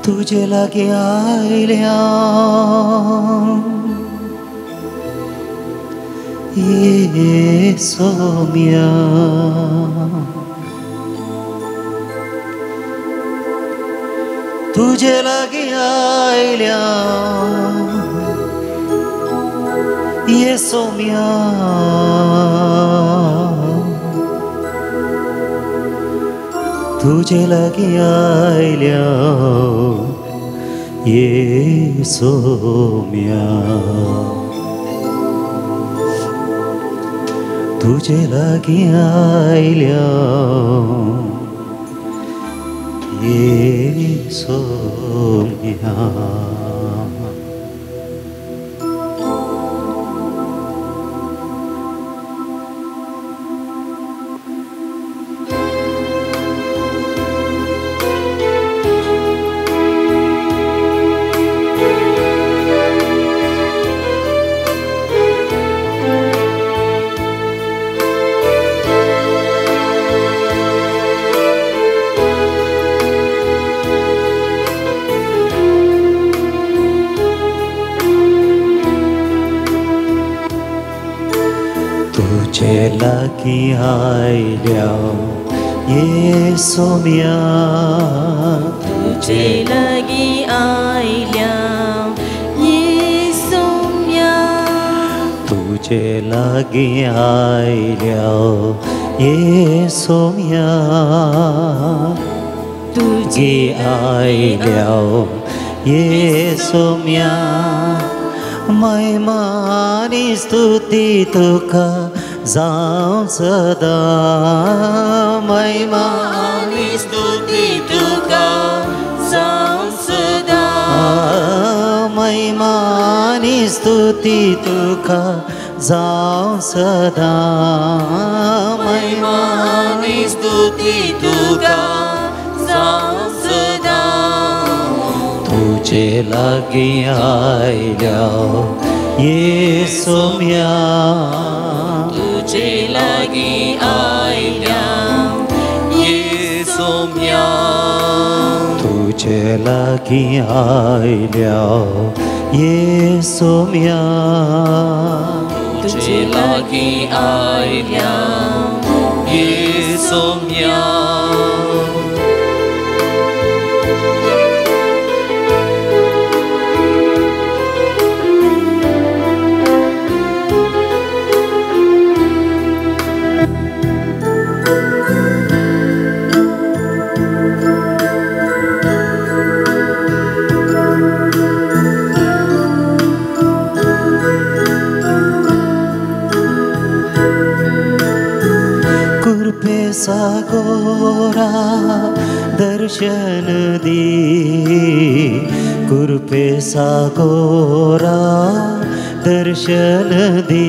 तुझे लागी आयल्या येसोम्या तुझे लागी आयल्या येसोम्या तुझे लागी आयल्या येसोम्या तुझे लागी आयल्या येसोम्या तुझे लागी आयल्या येसोम्या तुझे लागी आयल्या येसोम्या तुझे लागी आयल्या येसोम्या तुझे आयल्या येसोम्या महिमा आणि स्तुती तुका जावं सदा महिमा आणि स्तुती तुका जावं सदा महिमा आणि स्तुती तुका जावं सदा महिमा आणि स्तुती तुका जावं सदा तुझे लागी आयल्या येसोम्या तुझे लागी आयल्या येसोम्या तुझे लागी आयल्या येसोम्या तुझे लागी आयल्या येसोम्या कृपे सागोरा दर्शन दे कृपे सागोरा दर्शन दे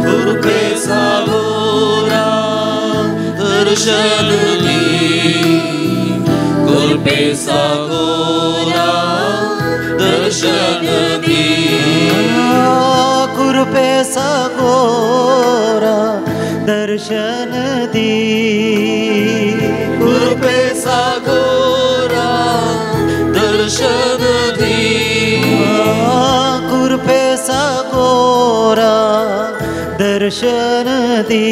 कृपे सागोरा दर्शन दे कृपे सागोरा दर्शन दे कृपे सागोरा दर्शन दे कृपे सागोरा दर्शन दे कृपे सागोरा दर्शन दे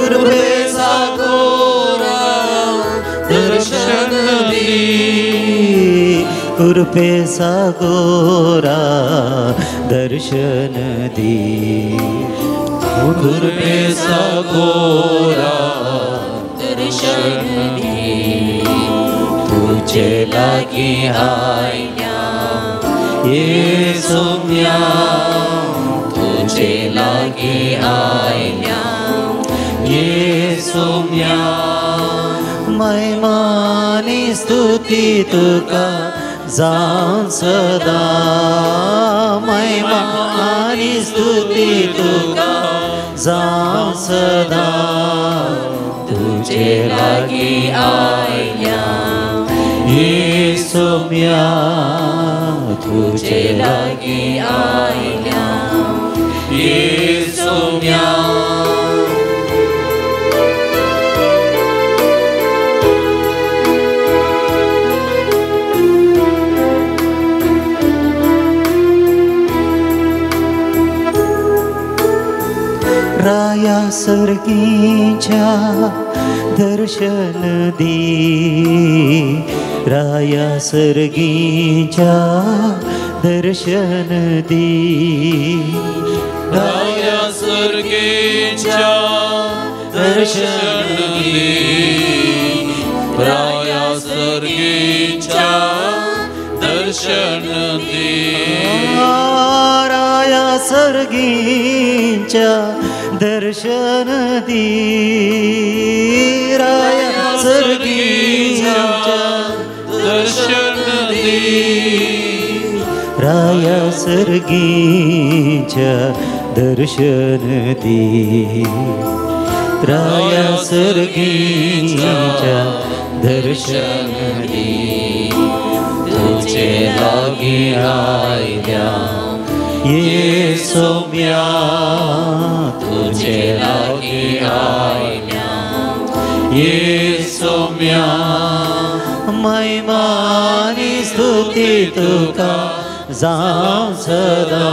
कृपे सागोरा दर्शन दे कृपे सागोरा दर्शन दे कृपे सागोरा दर्शन दे तुझे लागी आयल्या येसोम्या तुझे लागी आयल्या येसोम्या महिमा आणि स्तुती तुका जावं सदा महिमा आणि स्तुती तुका जावं सदा तुझे लागी आयल्या येसोम्या तुझे लागी आयल्या येसोम्या सर्गीच्या दर्शन दे, राया सर्गीच्या दर्शन दे, राया सर्गीच्या दर्शन दे, राया सर्गीच्या दर्शन दे, राया सर्गीच्या दर्शन दे, राया सर्गीच्या दर्शन दे, राया सर्गीच्या दर्शन दे, राया सर्गीच्या दर्शन दे, तुझे लागी आयल्या ये सौम्या तुझे लागी आयल्या ये सौम्या, महिमानी स्तुती तुका जावं सदा,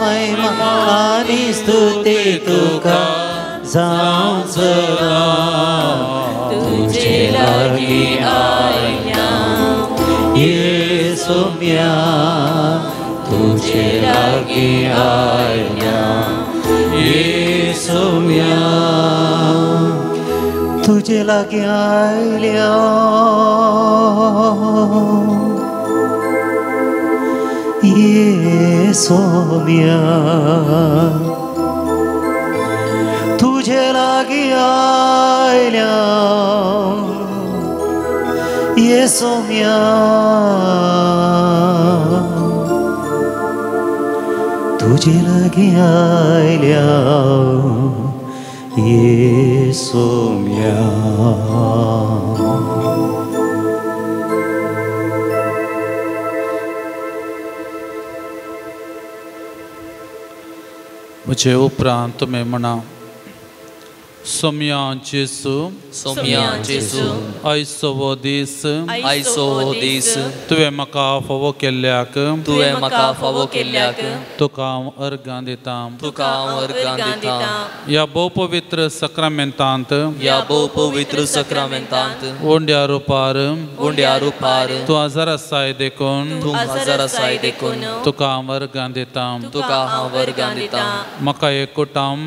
महिमानी स्तुती तुका जावं सदा, तुझे लागी आयल्या ये सौम्या तुझे लागी आयल्या ये सौम्या तुझे लागी आयल्या, ये सौम्या तुझे लागी आयल्या, ये सौम्या तुझे लागी आयल्या, ये सौम्या. मुझे उपरांत में मना Somia Jesu, Somia Jesu, Aisovodis, Aisovodis, Tu é maca favokelyak, Tu é maca favokelyak, Tu kam arganditam, Tu kam arganditam, या बहु पवित्र सक्रमेंतांत, या बहु पवित्र सक्रमेंतांत, ओंड्यारो पार, ओंड्यारो पार, तू हजार साय देखून, तू हजार साय देखून, तू काम अर्गांदिताम, तू काम अर्गांदिताम, मका एकुटाम,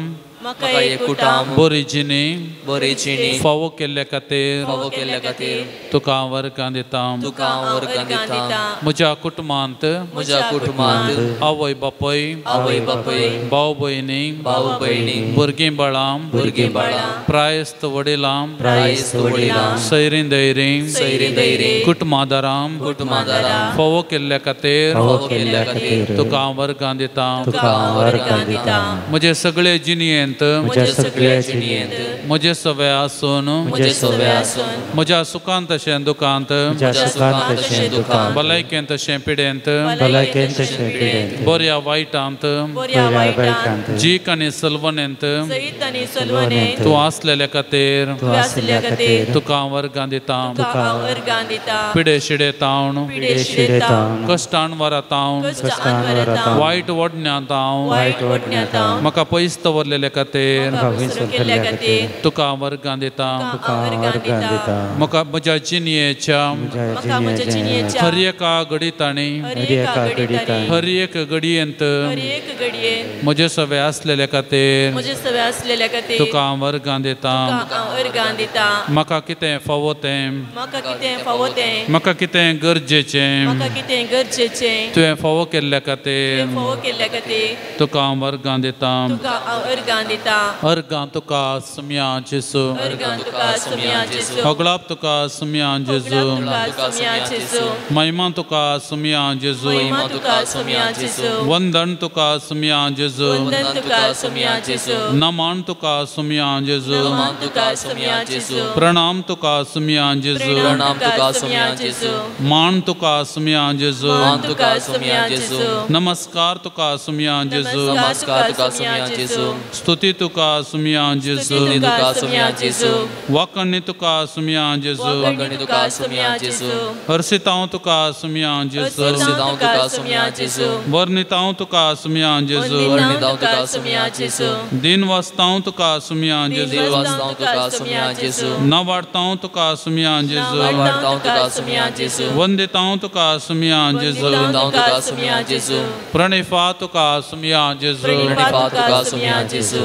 मका एकुटाम, बोरिजिनी, बोरिजिनी, फावो केल्ले खातीर, फावो केल्ले खातीर, तू काम अर्गांदिताम, तू काम अर्गांदिताम, म्हज्या कुटुंबांत, म्हज्या कुटुंबांत, आवय बापूय, आवय बापूय, भाव भयणी, भाव भयणी, भुरगीं बाळां, भुरगीं बाळां, प्रायस्त वडिलां, प्रायस्त वडिलां, सैरीं दैरीं, सैरीं दैरीं, कुटुंबादारां, कुटुंबादारां, फावो केल्ले खातीर, फावो केल्ले खातीर, तू काम अर्गांदिताम, तू काम अर्गांदिताम, म्हजे सगळे जिणेंत, म्हज्या सगळ्या जिणेंत, म्हजे सवे आसून, म्हजे सवे आसून, म्हज्या सुखांत तशें दुखांत, म्हज्या सुखांत तशें दुखांत, भलायकेंत तशें पिडेंत, भलायकेंत तशें पिडेंत, बऱ्या वायटांत, बऱ्या वायटांत, जीक आनी सलवणेंत, सईत आनी सलवणेंत, तूं आसलेल्या खातीर, तूं आसल्या खातीर, तुका हांव अर्गांदितां, तुका अर्गांदितां, पिडे शिडे तावन, पिडे शिडेतां, कश्टान वरात हांव, कश्टान वरातां, वायट वडण्यांत हांव, वायट वडण्यांत हांव, म्हाका पयस दवरलेल्या खातीर, पवित्र केल्ल्या खातीर, तुका हांव अर्गांदितां, तुका अर्गांदितां, म्हाका म्हज्या जिणयेच्या म्हाका म्हज्या जिणेच्या हर एका घडीतांनी, हर एक घडयेंत, हर एक घडयेंत, म्हजे सवे आसलेल्या खातीर, म्हजे सवे आसलेल्या खातीर, तुका हांव अर्गांदितां, तुका हांव अर्गांदितां, म्हाका कितें फावो तें, म्हाका कितें फावो तें, म्हाका कितें गरजेचें, म्हाका कितें गरजेचें, तुवें फावो केल्ल्या खातीर, फावो केल्ल्या खातीर, तुका हांव अर्गांदितां, तुका हांव अर्गांदितां, अर्गां तुका सुम्या जेजू, अर्गां तुका सुम्या जेजू, होगळाप तुका सुम्या जेजू, तुका सुम्या जेजू, महिमा तुका सुम्या जेजू, महिमा तुका सुम्या जेजू, वंदन तुका सुम्या जेजू, वंदन तुका सुम्या जेजू, नमन तुका सुम्या जेजू, नमन तुका सुम्या जेजू, प्रणाम तुका सुम्या जेजू, प्रणाम तुका सुम्या जेजू, मान तुका सुम्या जेजू, मान तुका सुम्या जेजू, नमस्कार तुका सुम्या जेजू, नमस्कार तुका सुम्या जेजू, स्तुती तुका सुमिया जेजू स्तुती तुका सुमिया जेजू वाकणी तुका सुमिया जेजू वाकणी तुका सुमिया जेजू हर्षिताऊं तुका सुमिया जेजू हर्षिताऊं तुका सुमिया जेजू वर्णिताऊं तुका सुमिया जेजू वर्णिताऊं तुका सुमिया जेजू दिन वस्ताऊं तुका सुमिया जेजू दिन वस्ताऊं तुका सुमिया जेजू नवाडताऊं तुका सुमिया जेजू नवाडताऊं तुका सुमिया जेजू वंदिताऊं तुका सुमिया जेजू वंदिताऊं तुका सुमिया जेजू प्रणिफा तुका सुमिया जेजू प्रणिफा तुका सुमिया जेजू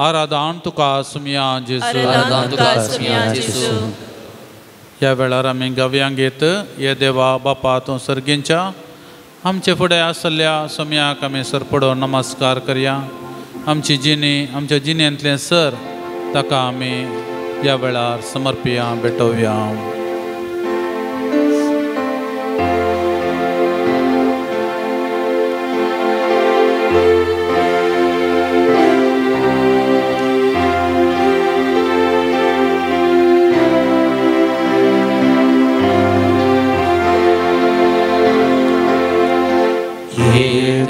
आराधन तुका सुमिया जेजू आराधन तुका सुमिया जेजू ह्या वेळार आमी गव्यांक घेत हे देवा बापा तूं सर्गींच्या आमचे फुडें आसल्या सुमयाक आमी सरपडो नमस्कार करया आमची जिणी आमच्या जिणेंतलें सर ताका आमी ह्या वेळार समर्पया भेटोवया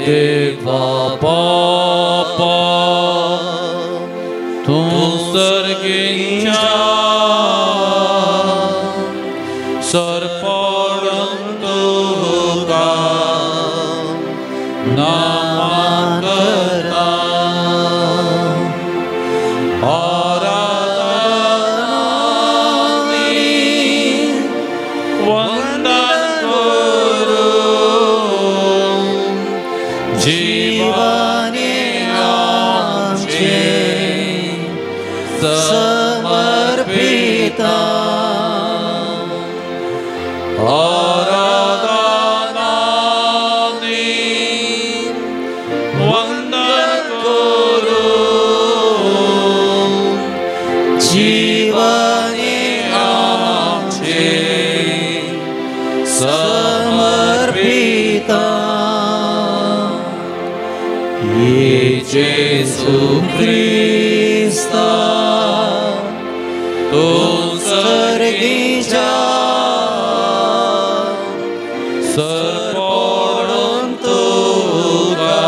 देवा बापा तूं सर्गींच्या सरपडून तुका नमन करता Jesu Christa, tu sargija, sarpodun tuka,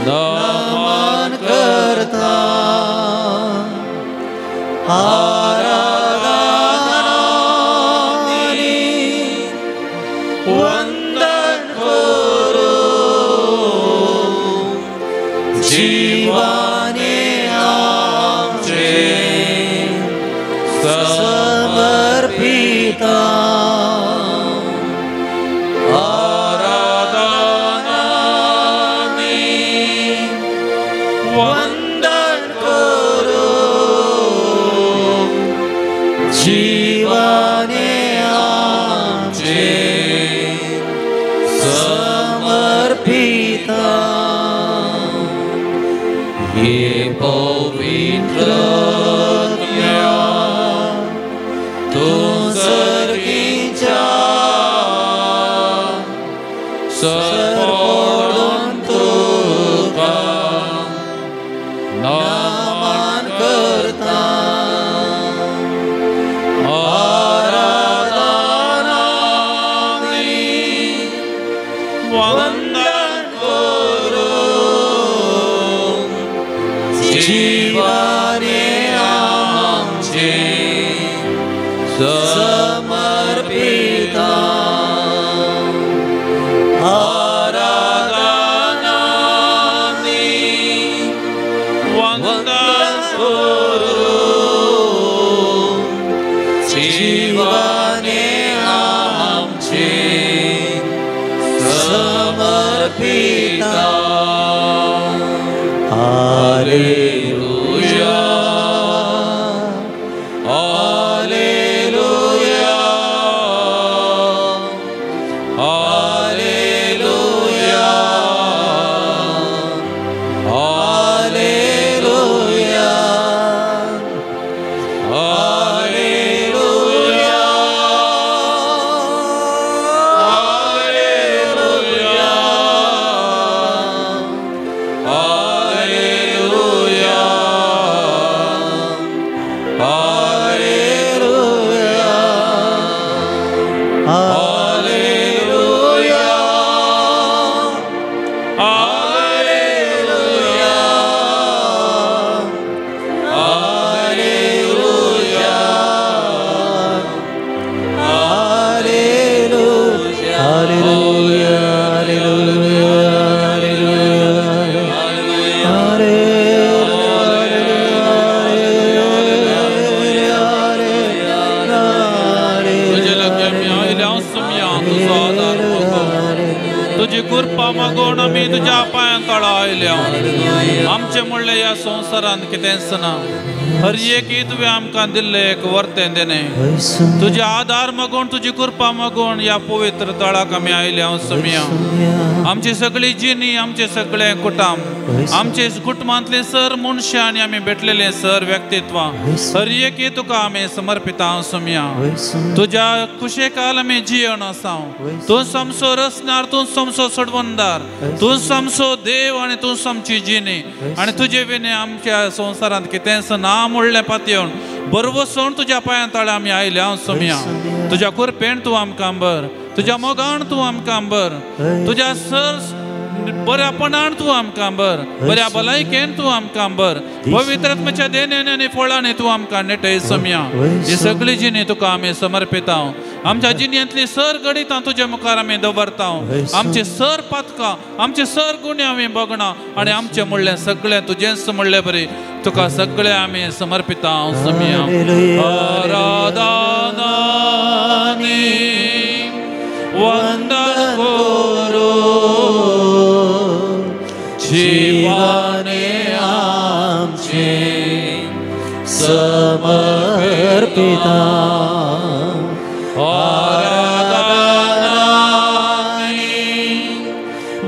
naman karta, aradhanani, vandan kuru. जीवाने आमचे समर्पिता आराधनानी वंदन करू जीवाने आमचे समर्पिता ये पवित्र तू सर्गीच्या सरपडून तुका नमन करता आराधनानी वंदन करू जीवाने आमचे समर्पिता आराधनानी वंदन करू जीवाने आमचे समर्पिता Hallelujah. मागून आमी तुज्या पांयां तळा आयल्या आमचे म्हणले ह्या संवसारांत कितेंच ना हर एकी तुवें आमकां दिल्लें एक वर्तें देणें तुजे आदार मागून तुजी कृपा मागून ह्या पवित्र तळाक आमी आयल्या सुमिया आमची सगळी जिणी आमचे सगळे कुटुंब आमचे कुटुंबांतले सर मनशां आनी आमी भेटलेले सर व्यक्तित्वां हर एकी तुका आमी समर्पिता सुमिया तुज्या कुशेकाल आमी जियेन आसा तूं समसो रचणार तूं समसो सोडवणदार तूं समसो देव आनी तूं समची जिणी आनी तुजे विने आमच्या संवसारांत कितेंच ना म्हणलें पातयेवन बरवसोन तुज्या पांयां तळा आमी आयल्या सुमिया तुज्या कुरपेन तूं आमकां बर तुज्या मोगान तूं आमकां बर तुज्या सर बऱ्यापणान तूं आमकां बर बऱ्या भलायकेन तूं आमकां बर पवित्र आत्म्याच्या देण्यान आनी फळांनी तूं आमकां नेटय सुमिया ही सगळी जिणी तुका आमी समर्पिता आमच्या जिणयांतली सर गणितां तुजे मुखार आमी दवरता आमचे सर पातकां आमचे सर गुणे आमी बगना आनी आमचें म्हणलें सगळें तुजेंच म्हणलें बरें तुका सगळें आमी समर्पिता सुमिया आराधना वंदन करो जीवाने आमचे समर्पिता आराधना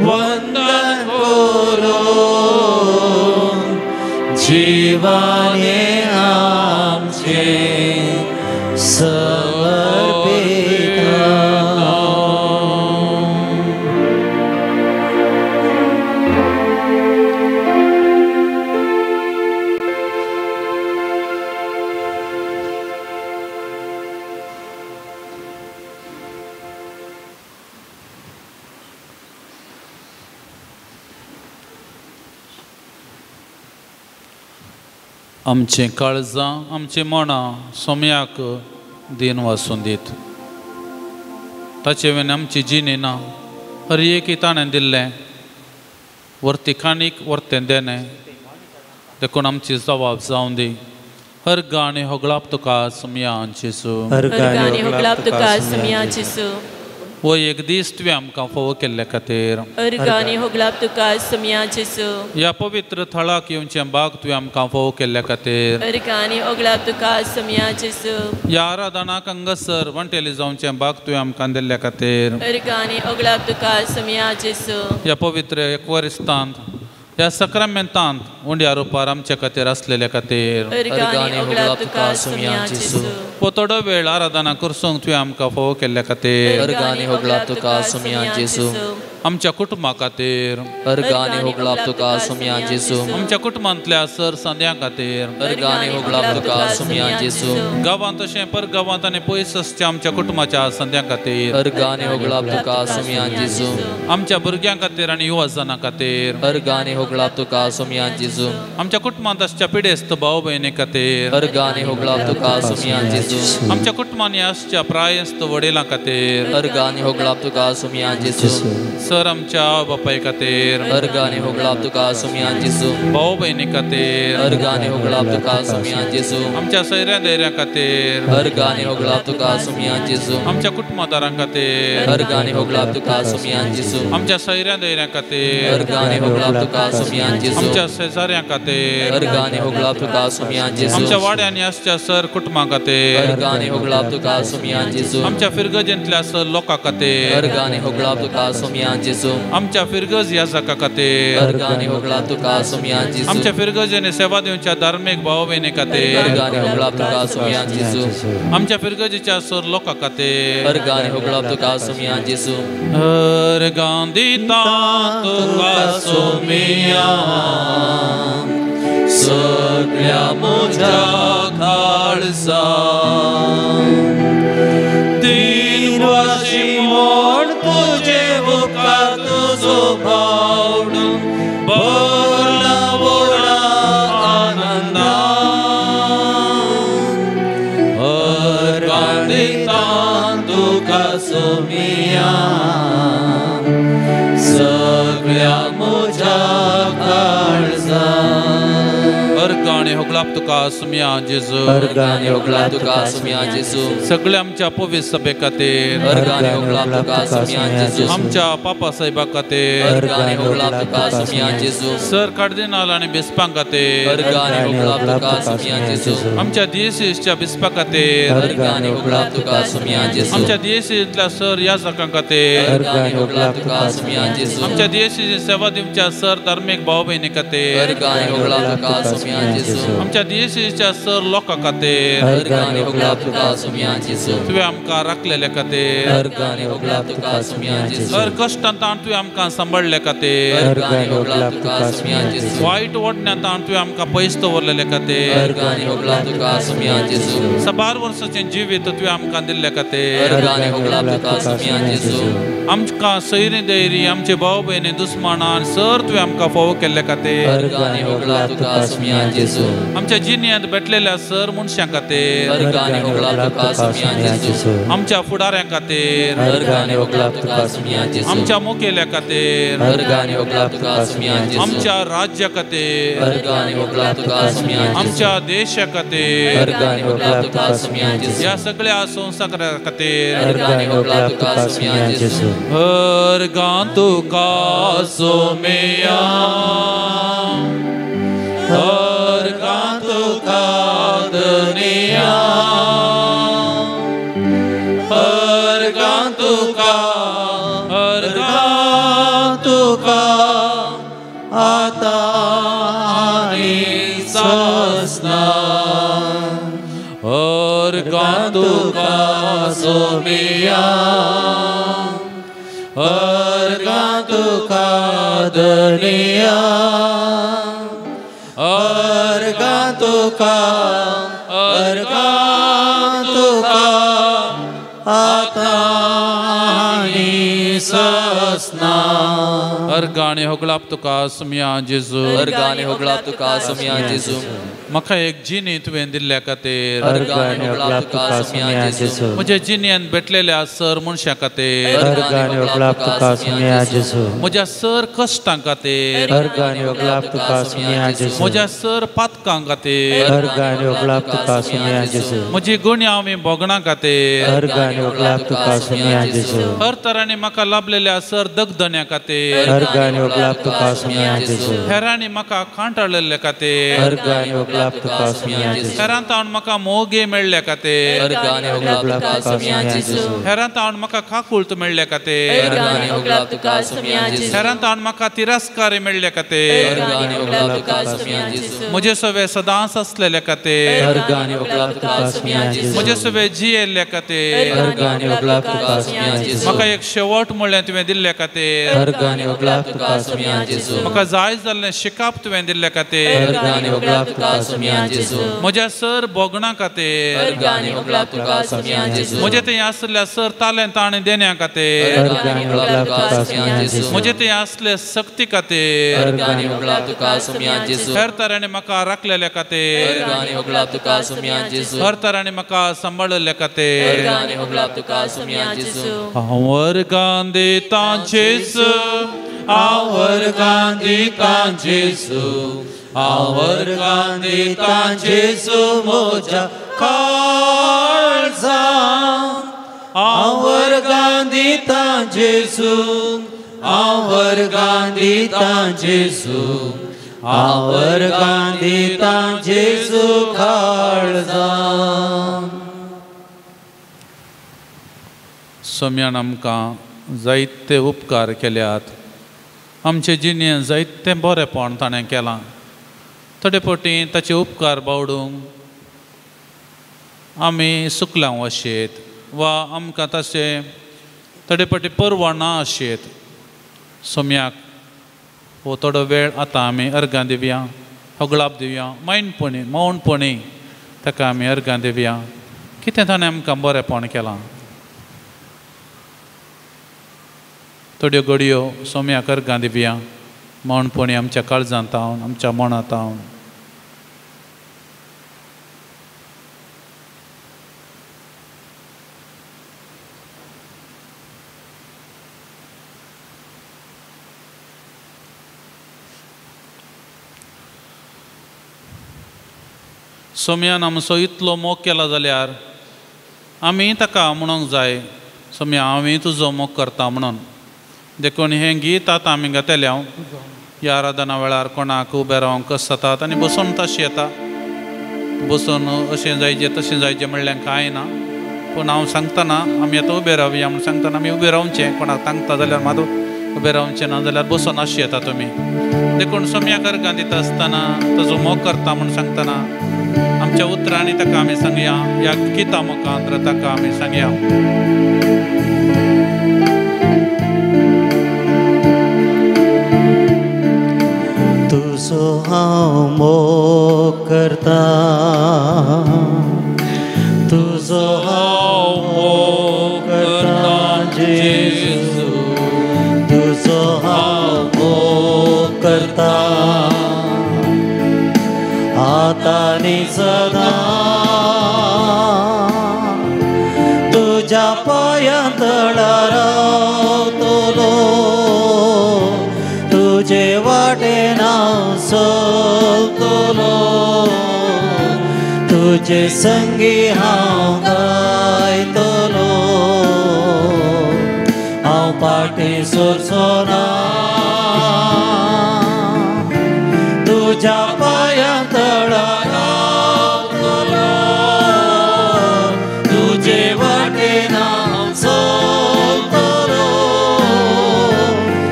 वंदन करो जीवाने आमचे आमचे काळजां आमचे मनां सोम्याक दिन वासून दीत ताचे वेन आमची जिणी ना हर एकी ताणें दिल्लें वर्ती खाणीक वर्तें देणें देखून आमची जबाब जावं दी हर गाणी होगळाप तुका सुमिया जेसू हर गाणी होगळाप तुका सुमिया जेसू वो एक दीस तुवें आमकां फोव केल्ले खातीर हर गाणी होगळाप तुका सुमिया जेसू ह्या पवित्र थळाक येवचें भाग तुवें आमकां फोव केल्ले खातीर हर गाणी होगळाप तुका सुमिया जेसू ह्या आराधनाक हांगासर वंटेली जावचें भाग तुवें आमकां दिल्ले खातीर हर गाणी होगळाप तुका सुमिया जेसू ह्या पवित्र एकवरिस्तांत ह्या सक्रामेंतांत उंड्या रुपार आमचे खातीर आसलेले खातीर हर गाणी होगळाप तुका सुमिया जेसू थोडो वेळ आराधना करसूंक तुवें आमकां फोव केल्ले खातीर हर गाणी होगळाप तुका सुमिया जेसू आमच्या कुटुंबा खातीर हर गाणी होगळाप तुका सुमिया जेसू आमच्या कुटुंबांतल्या सर संद्यां खातीर हर गाणी होगळाप तुका सुमिया जेसू गांवांत तशें परगांवांत आनी पयस आसच्या आमच्या कुटुंबाच्या संद्यां खातीर हर गाणी होगळाप तुका सुमिया जेसू आमच्या भुरग्यां खातीर आनी युवजनां खातीर हर गाणी होगळाप तुका सुमिया जेसू आमच्या कुटुंबांत आसच्या पिडेस्त भाव भयणी खातीर हर गाणी होगळाप तुका सुमिया जेसू आमच्या कुटुंबांनी आसच्या प्रायस्त वडिलां खातीर हर गाणी होगळाप तुका सुमिया जेसू सर आमच्या बापाय खातीर हर गाणी होगळाप तुका सुमिया जेसू भाव भयणी खातीर हर गाणी होगळाप तुका सुमिया जेसू आमच्या सैऱ्या दैऱ्या खातीर हर गाणी होगळाप तुका सुमिया जेसू आमच्या कुटुंबादारां खातीर हर गाणी होगळाप तुका सुमिया जेसू आमच्या सैऱ्या दैऱ्या खातीर हर गाणी होगळाप तुका सुमिया जेसू आमच्या शेजाऱ्यां खातीर हर गाणी होगळाप तुका सुमिया जेसू आमच्या वाड्यांनी आसच्या सर कुटुंबां खातीर हर गाणी होगळाप तुका सुमिया जेसू आमच्या फिरगजेंतल्या सर लोकां खातीर हर गाणी होगळाप तुका सुमिया जेसू आमच्या फिरगज ह्या जाका खातीर हर गाणी होगळाप तुका सुमिया जेसू आमच्या फिरगजेने सेवा दिवच्या धार्मीक भाव भयणी हर खातीर गाणी होगळाप तुका सुमिया जेसू आमच्या फिरगजेच्या सर लोकां खातीर हर गाणी होगळाप तुका सुमिया जेसू हर गांदिता तुका सोमिया सगळ्या म्हज्या काळजा दिनवाशी म्हण तुजे मुखार तुजो भावड भरला व्हडा आनंदान हर गांदितां तुका सोमिया सगळ्या म्हज्या काळजान हर गाणी अर्गाने होगलाप तुका सुमिया जेजू अर्गाने होगला तुका सुमिया जेजू सगळे आमच्या पवित्र सभे खातीर अर्गाने होगला तुका सुमिया जेजू आमच्या पापा साहेबा खातीर अर्गाने होगला तुका सुमिया जेजू सर कार्दिनाल आणि बिस्पां खातीर अर्गाने होगला तुका सुमिया जेजू आमच्या दिएसीसच्या बिस्पा खातीर अर्गाने होगला तुका सुमिया जेजू आमच्या दिएसीतल्या सर याजकां खातीर अर्गाने होगला तुका सुमिया जेजू आमच्या दिएसीची सेवा दिवच्या सर धार्मिक भाव भयणी खातीर अर्गाने होगला तुका सुमिया जेजू आमच्या दिएसीच्या सर लोकां खातीर अर्गाने होगला तुका सुमिया जेजू तुवें आमकां राखलेले खातीर अर्गाने होगला तुका सुमिया जेजू हर कश्टांतान तुवें आमकां सांबाळले खातीर अर्गाने होगला तुका सुमिया जेजू वायट वडण्यांतान तुवें आमकां पयस दवरलेले खातीर अर्गाने होगला तुका सुमिया जेजू 12 वर्साचें जिवीत तुवें आमकां दिल्ले खातीर अर्गाने होगला तुका सुमिया जेजू आमकां सैरी दैरी आमचे भाव भयणी दुस्मानान सर तुवें आमकां फोव केल्ले खातीर अर्गाने होगला तुका सुमिया जेजू आमच्या जिन्यांत भेटलेल्या सर मनशां खातीर अर्गाने होगला तुका सुमिया जेजू आमच्या फुडाऱ्यां खातीर अर्गाने होगला तुका सुमिया जेजू आमच्या मुखेल्या खातीर अर्गाने होगला तुका सुमिया जेजू आमच्या राज्या खातीर अर्गाने होगला तुका सुमिया जेजू आमच्या देशा खातीर अर्गाने होगला तुका सुमिया जेजू ह्या सगळ्या संसारा खातीर अर्गाने होगला तुका सुमिया जेजू अर्गां तुका सोमिया अर्गां तुका दुनिया अर्गां तुका आता आनी ससना अर्गां तुका सोमिया अर्गां तुका दुनिया अर्गां तुका आता आनी ससना अर्गाने होगलाप तुका सुमिया जेजू अर्गाने होगला तुका सुमिया जेजू म्हाका एक जिणी तुवें दिल्ल्या खातीर अर्गाने होगला तुका सुमिया जेजू म्हज्या जिणेंत भेटलेल्या सर मनशां खातीर अर्गाने होगला तुका सुमिया जेजू म्हज्या सर कश्टां खातीर अर्गाने होगला तुका सुमिया जेजू म्हज्या सर पातकां खातीर अर्गाने होगला तुका सुमिया जेजू म्हजी गुण्यावी भोगणां खातीर अर्गाने होगला तुका सुमिया जेजू हर तरांनी म्हाका लाभलेल्या सर दगदण्या खातीर अर्गाने होगला तुका सुमिया जेजू हेरांनी म्हाका कांटाळलेले खातीर अर्गाने होगला तुका सुमिया जेजू हेरांत हांव म्हाका मोगे मेळ्ळे खातीर अर्गाने होगला तुका सुमिया जेजू हेरांत हांव म्हाका काकुळत मेळ्ळे खातीर अर्गाने होगला तुका सुमिया जेजू हेरांत हांव म्हाका तिरस्कार मेळ्ळे खातीर अर्गाने होगला तुका सुमिया जेजू म्हजे सवे सदांच आसलेले खातीर अर्गाने होगला तुका सुमिया जेजू म्हजे सवे जियेल्ले खातीर अर्गाने होगला तुका सुमिया जेजू म्हाका एक शेवट म्हणलें तुवें दिल्ले खातीर अर्गाने होगला तुका सुमिया जेजू म्हाका जाय जाल्लें शिकाप तुवें दिल्ले खातीर अर्गाने होगला तुका सुमिया जेजू म्हज्या सर भोगणां खातीर अर्गाने होगला तुका सुमिया जेजू म्हजे थंय आसलेल्या सर तालेंत आनी देण्यां खातीर अर्गाने होगला तुका सुमिया जेजू म्हजे थंय आसले सक्ती खातीर अर्गाने होगला तुका सुमिया जेजू हेर तरांनी म्हाका राखलेले खातीर अर्गाने होगला तुका सुमिया जेजू हर तरांनी म्हाका सांबाळले खातीर अर्गाने होगला तुका सुमिया जेजू हांव वर्गां दितां जेजू हांव वर्गां दितां जेजू हांव वर्गां दितां जेजू म्हज्या काळजां हांव वर्गां दितां जेजू हांव वर्गां दितां जेजू हांव वर्गां दितां जेजू काळजां सोम्यान आमकां जायते उपकार केल्यात आमचे जिणेंत जायतें बरेंपण ताणें केलां थोडे फावटी ताचे उपकार बावडूंक आमी सुकलां अशेत वा आमकां तशें थोडे फावटी परवडना अशेत सोम्याक हो थोडो वेळ आतां आमी अर्गां दिवया होगळाप दिवया मौनपणी ताका आमी अर्गां दिवया कितें ताणें आमकां बरेंपण केलां थोड्यो घडयो सोम्याक अर्गां दिवया मौनपणी आमच्या काळजांत हांव आमच्या मनांत हांव सोम्यान आमचो इतलो मोग केला जाल्यार आमी ताका म्हणूंक जाय सोम्या हांवें तुजो मोग करता म्हणून. देखून हें गीत आतां आमी गातले हांव ह्या आराधना वेळार कोणाक उबें रावंक कस जातात आनी बसून तशें येता. बसून अशें जायजें तशें जायजें म्हणल्यार कांय ना. पूण हांव सांगतना आमी आतां उबें रावया म्हूण सांगतना आमी उबें रावचें. कोणाक सांगता जाल्यार मात उबें रावचें ना जाल्यार बसून अशें येता तुमी. देखून सोम्याक अर्घां दिता आसतना ताजो मोग करता म्हूण सांगतना आमच्या उतरांनी ताका आमी सांगया. ह्या गिता मुखांत्र ताका आमी सांगया. तुजो हांव मोग करता, तुजो हांव मोग करता जेजू, तुजो हांव मोग करता आतां आनी सदां. तुज्या पांयां तळार रावतलो, तुजे वाटेन हांव चलतलो, तुजे संगी हांव गायतलो. हांव पाटी सोरचोना, तुज्या पांयां तळार रावतलो, तुजे वाटेन हांव चलतलो,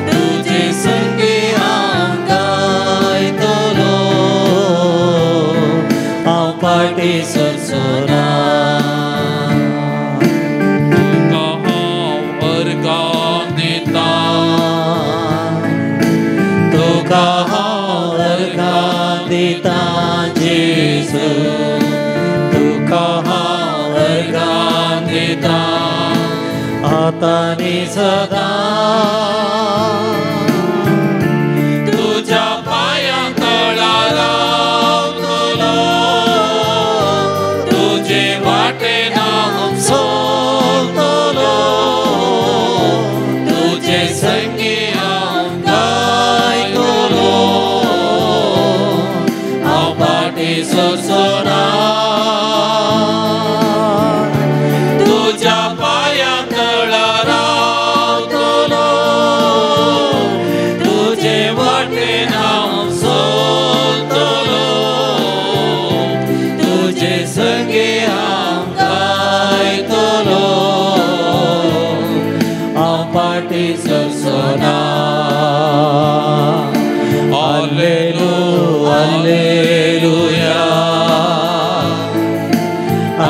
तुजे संगी हांव गायतलो. हांव पाटी सोरचोना. तुका हांव अर्घां दिता जेजू, तुका हांव अर्घां दिता आतां आनी सदां. तुज्या पांयां तळार रावतलो, तुजे वाटेन हांव चलतलो, तुजे संगी हांव गायतलो. हांव पाटी सोरचोना, तुज्या पांयां तळार रावतलो, तुजे वाटेन हांव चलतलो, तुजे संगी हांव गायतलो. हांव पाटी सोरचोना. Alleluia, Alleluia,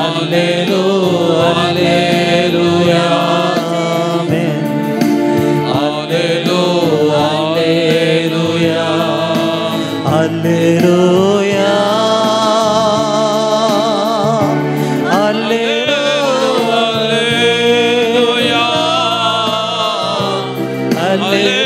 Alleluia, Alleluia, Amen. Alleluia, Alleluia, Alleluia, Alleluia, Alleluia.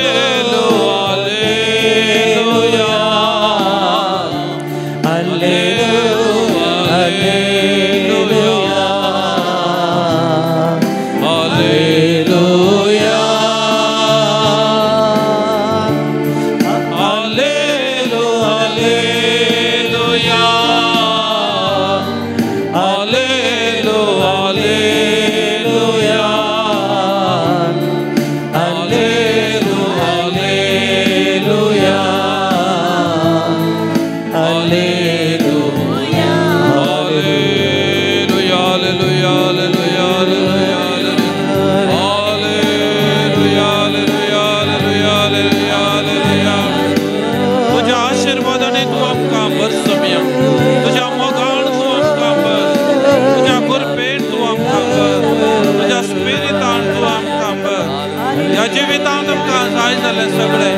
सगळे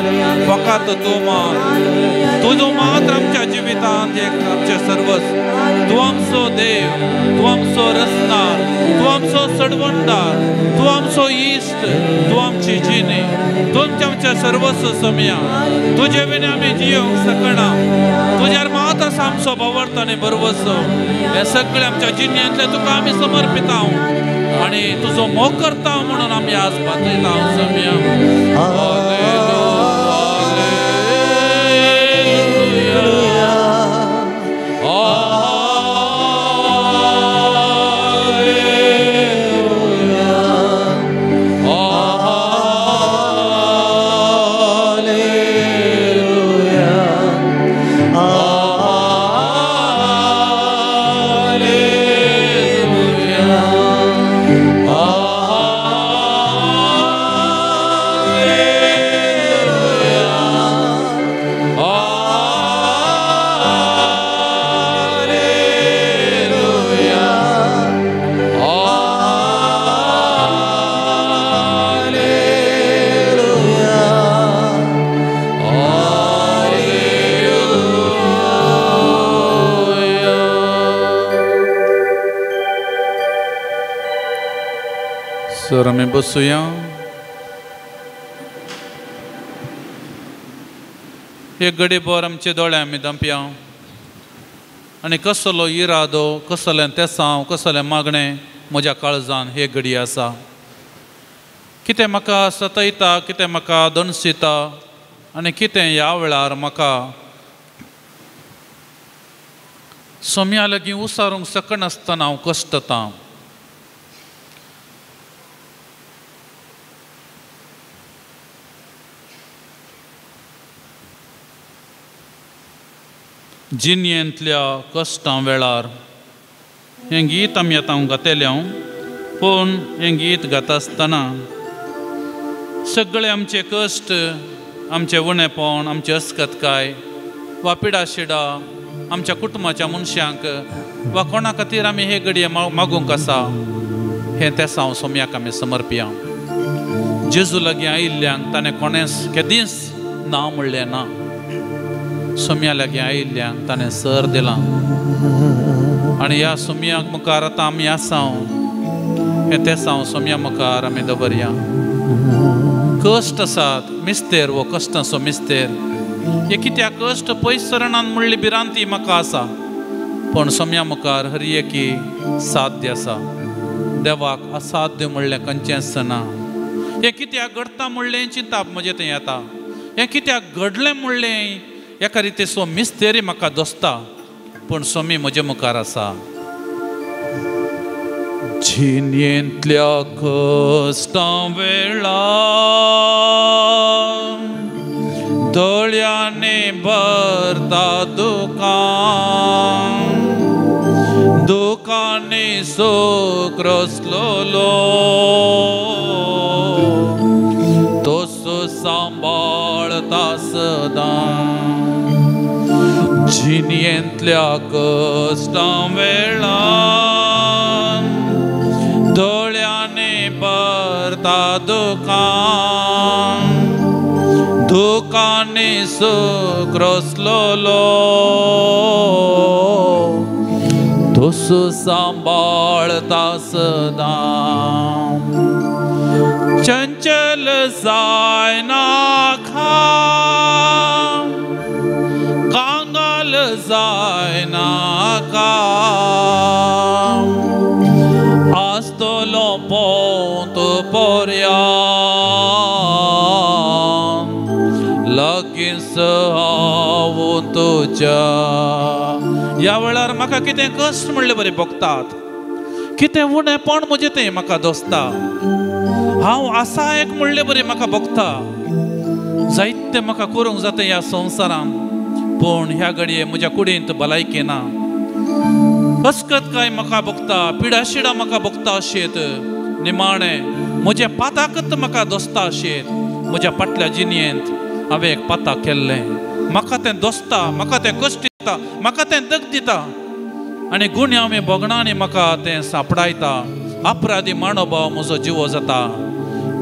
फकत तू मात, तुजो मात आमच्या जिवितांत एक आमचे सर्वस्व. तू आमचो देव, तू आमचो रचणार, तू आमचो सडवंडार, तू आमचो इश्ट, तू आमची जिणी, तू आमचे सर्वस्व समया. तुजे विने आमी जियोंक शकना. तुज्यार मात आसा आमचो भवर्त आनी भरवसो. हे सगळे आमच्या जिणयांतले तुका आमी समर्पिता आनी तुजो मोग करता म्हणून आमी आज पातयता समया. Alleluia, Alleluia, सर आमी बसूया. एक घडीभर आमचे दोळे आमी धांपया आनी कसलो इरादो, कसलें तेसांव, कसलें मागणें म्हज्या काळजान हे घडी आसा. कितें म्हाका सतयता, कितें म्हाका दणसिता आनी कितें ह्या वेळार म्हाका सोम्या लागीं उसारूंक सकनासतना हांव कश्टतां. जिणयेंतल्या कश्टां वेळार हें गीत आमी आतां हांव गातलें. पूण हें गीत गाता आसतना सगळे आमचे कश्ट, आमचें उणेपण, आमची अस्कतकाय वा पिडाशिडा आमच्या कुटुंबाच्या मनशांक वा कोणा खातीर आमी हे घडये मागूंक आसा हें तें हांव सोम्याक आमी समर्पया. जेजू लागीं आयिल्ल्यांक ताणें कोणेंच केदींच ना म्हणलें ना. सोम्या लागीं आयिल्ल्यांक ताणें सर दिलां आनी ह्या सोम्याक मुखार आतां आमी आसा हें तें हांव सोम्या मुखार आमी दवरया. कश्ट आसात, मिस्तेर वो कश्टाचो मिस्तेर. हे कित्याक कश्ट पयस सरणान म्हणली भिरांती म्हाका आसा, पण सोम्या मुखार हर एकी साध्य आसा. देवाक असाध्य म्हणलें खंयचेंच ना. हें कित्याक घडटा म्हणलें चिंताप म्हजें थंय येता. हें कित्याक घडलें म्हणलें एका रितीचो मिस्तेरी म्हाका दोस्ता, पूण सोमी म्हजे मुखार आसा. जिणयेंतल्या कश्टां वेळार दोळ्यांनी भरता दुकान, दुकानी सूख रसलोलो तोसो सांबाळता सदां. जिणयेंतल्या कश्टां वेळार दोळ्यांनी भरता दुकान, दुकानी सूख रसलोलो तोसो सांबाळता सदां. चंचल जायना कांगाल जायना आस्तलो पोंत पर्यान लगींच हांव तुज्या. ह्या वेळार म्हाका कितें कश्ट म्हणलें बरें भोगतात, कितें उणेपण म्हजें तें म्हाका दोस्ता. हांव आसा एक म्हणलें बरें म्हाका भोगता. जायतें म्हाका करूंक जाता ह्या संवसारान, पूण ह्या घडये म्हज्या कुडींत भलायकी ना. अस्कतकाय म्हाका भोगता, पिडाशिडा म्हाका भोगता अशेंत निमाणें म्हज्या पाताकच म्हाका दोस्ता अशेंत म्हज्या फाटल्या जिणयेंत हांवें एक पाताक केल्लें. म्हाका तें दोस्ता, म्हाका तें कश्ट दिता, म्हाका तें दग दिता आनी गुण हांवें भोगणा आनी म्हाका तें सांपडायता. अपराधी माणोभाव म्हजो जिवो जाता,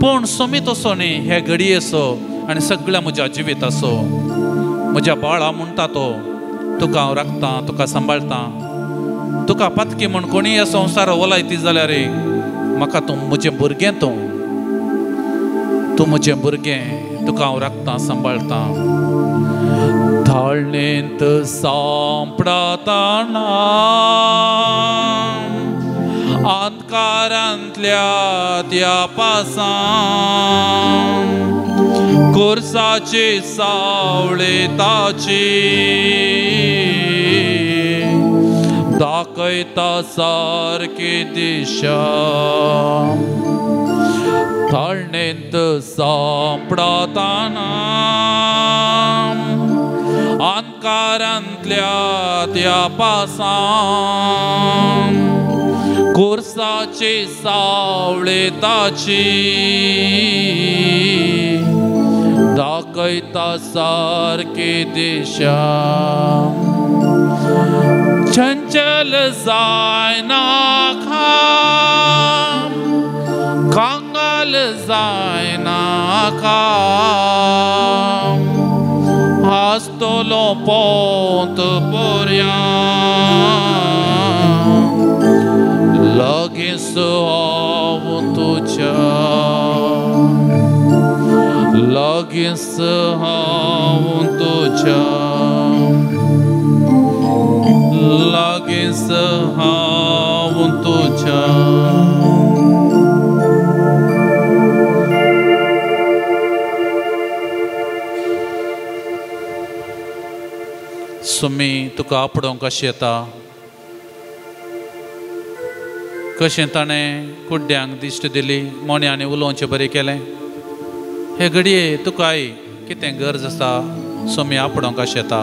पूण सोमीत असो न्ही हे घडयेचो आनी सगळ्या म्हज्या जिवीत असो. म्हज्या बाळा म्हणटा तो, तुका हांव राखतां, तुका सांबाळतां. तुका पातकी म्हण कोणी ह्या संवसार ओलायती जाल्यार म्हाका तूं म्हजें भुरगें, तूं म्हजें भुरगें, तुका हांव राखतां, सांबाळतां. धाळणेंत सांपडातना अंधकारांतल्या त्या पासान कोर्साची सावळी ताची दाखयता सारकी दिशा. धाळणेंत सांपडातना अंधकारांतल्या त्या पासान कोर्साची सावळी ताची दाखयता सारकी दिशा. चंचल जायना कांगाल जायना आस्तलो पोंत पर्यान लगींच हांव तुज्या. लागींच हांव तुज्या लागींच हांव तुज्या सुमी तुका आपडोंक कशें येता कशें ताणें कुड्ड्यांक दिश्ट दिली मोन्यांनी उलोवचें बरें केलें हे घडये तुकाय कितें गरज आसा सुमी आपडोंक कशें येता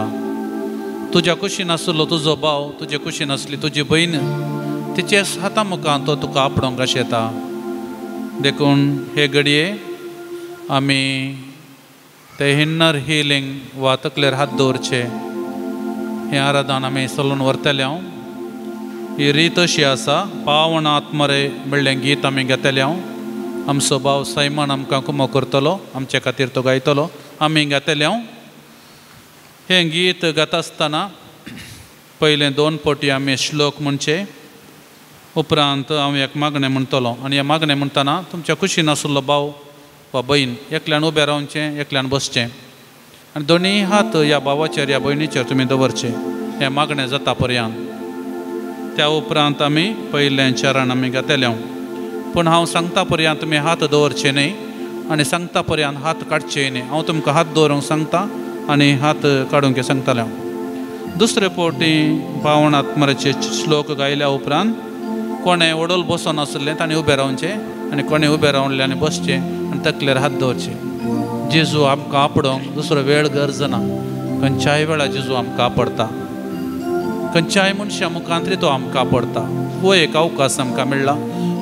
तुज्या कुशीन आसलो तुजो भाव तुजे कुशीन आसली तुजी भयण तिचे हाता मुखार तो तुका आपडोंक कशें येता देखून हे घडये आमी ते इन्नर हिलींग वा तकलेर हात दवरचे हें आराधन आमी चलून व्हरतले हांव ही रीत अशी आसा पावण आत्मरे म्हणलें गीत आमी घेतलें हांव आमचो भाव सैमन आमकां कुमो करतलो आमचे खातीर तो गायतलो आमी घेतलें हांव हें गीत गाता आसतना पयले 2 फावटी आमी श्लोक म्हणचे उपरांत हांव एक मागणें म्हणटलो आनी हें मागणें म्हणटना तुमच्या कुशीन आसलो भाव वा भयण एकल्यान उबें रावचें एकल्यान बसचें आनी दोनी हात ह्या भावाचेर ह्या भयणीचेर तुमी दवरचे हें मागणें जाता पर्यंत त्या उपरांत आमी पयलें चरण आमी घेतलें हांव पूण हांव सांगता पर्यंत तुमी हात दवरचे न्ही आनी सांगता पर्यंत हात काडचे न्ही हांव तुमकां हात दवरूंक सांगता आनी हात काडूंक सांगतलें हांव दुसरे फावटी पावण आत्मरेचे श्लोक गायल्या उपरांत कोणें वडोल बसून आसलें ताणें उबें रावचें आनी कोणें उबें रावलें आनी बसचें आनी तकलेर हात दवरचे जेजू आमकां आपडोंक दुसरो वेळ गरज ना खंयच्याय वेळार जेजू आमकां आपडटा खंयच्याय मनशा मुखांतरी तो आमकां आपडटा हो एक अवकाश आमकां मेळ्ळा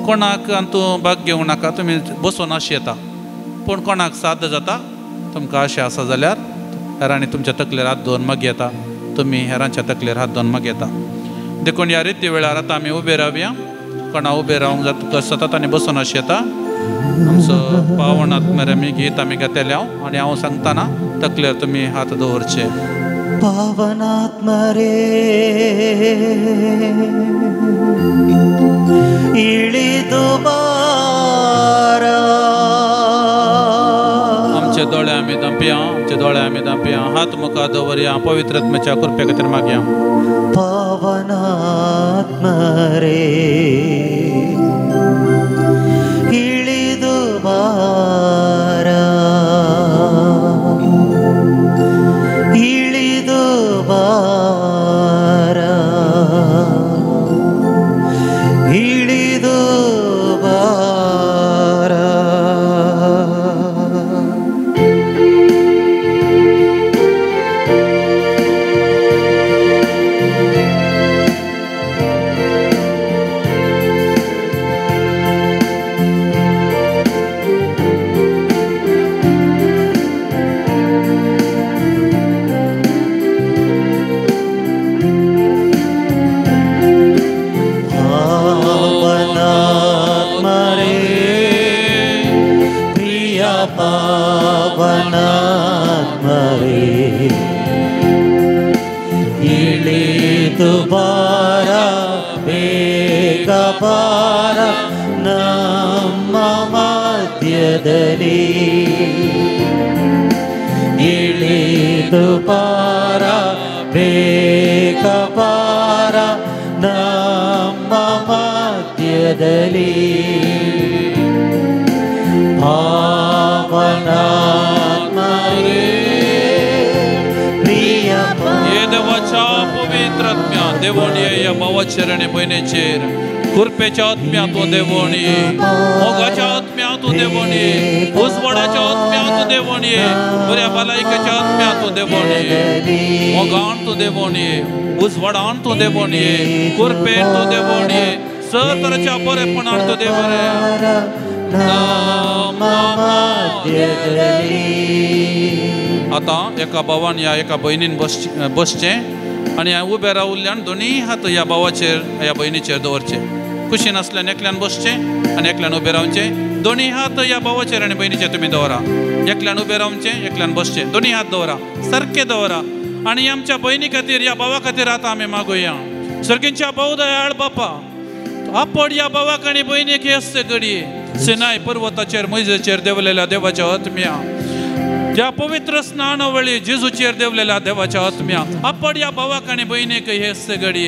कोणाक तूं भाग घेवं नाका तुमी बसून अशें येता पूण कोणाक साद जाता तुमकां अशें आसा जाल्यार हेरांनी तुमच्या तकलेर हात दवरून मागीर येता तुमी हेरांच्या तकलेर हात दवरून मागीर येता देखून ह्या रिती वेळार आतां आमी उबे रावया कोणा उबे रावंक जाता आनी बसून अशें येता आमचो पावण आत्मेर आमी गीत आमी घेतलें हांव आनी हांव सांगतना तकलेर तुमी हात दवरचे पावनात्मरे इळिदु बारा आमचे दोळे आमी धांपया हात मुखार दवरया पवित्रात्म्याच्या कृपे खातीर मागया पावनात्मरे इळिदु बारा इळिदु बारा इळिदु बारा ಬಾರ ಬೇಗ ಬಾರ ನಮ್ಮ ಮಧ್ಯದಲ್ಲಿ ಇಳಿದು ಬಾರ ಬೇಗ ಬಾರ ನಮ್ಮ ಮಧ್ಯದಲ್ಲಿ पवित्रात्म्या देवोणी या भावाचेर भयणीचेर कृपेच्या आत्म्या तूं देवोणी मोगाच्या आत्म्या तूं देवोणी उजवाडाच्या आत्म्या तूं देवोणी बऱ्या भलायकेच्या आत्म्या तूं देवोणी मोगान तूं देवोणी उजवाडान तूं देवोणी कृपेन तूं देवोणी सतरच्या बरेपणान तूं देवोणी आता एका भावान या एका भयणीन बसचें आनी उबे रावल्ल्यान दोनी हात ह्या भावाचेर ह्या भयणीचेर दवरचे कुशीन आसल्यान एकल्यान बसचें आनी एकल्यान उबे रावचें दोनी हात ह्या भावाचेर आनी भयणीचेर तुमी दवरा एकल्यान उबे रावचें एकल्यान बसचें दोनी हात दवरा सारके दवरा आनी आमच्या भयणी खातीर ह्या भावा खातीर आतां आमी मागुया सर्गींच्या भाऊ दयाळ बापा आपड ह्या भावाक आनी भयणीक हे घडये सिनाय पर्वताचेर मोइजेचेर देवलेल्या देवाच्या आत्म्या ज्या पवित्र स्नानावळी जेजूचेर देवलेल्या देवाच्या आत्म्या आपण या भावाक आनी भयणीक हे सगळी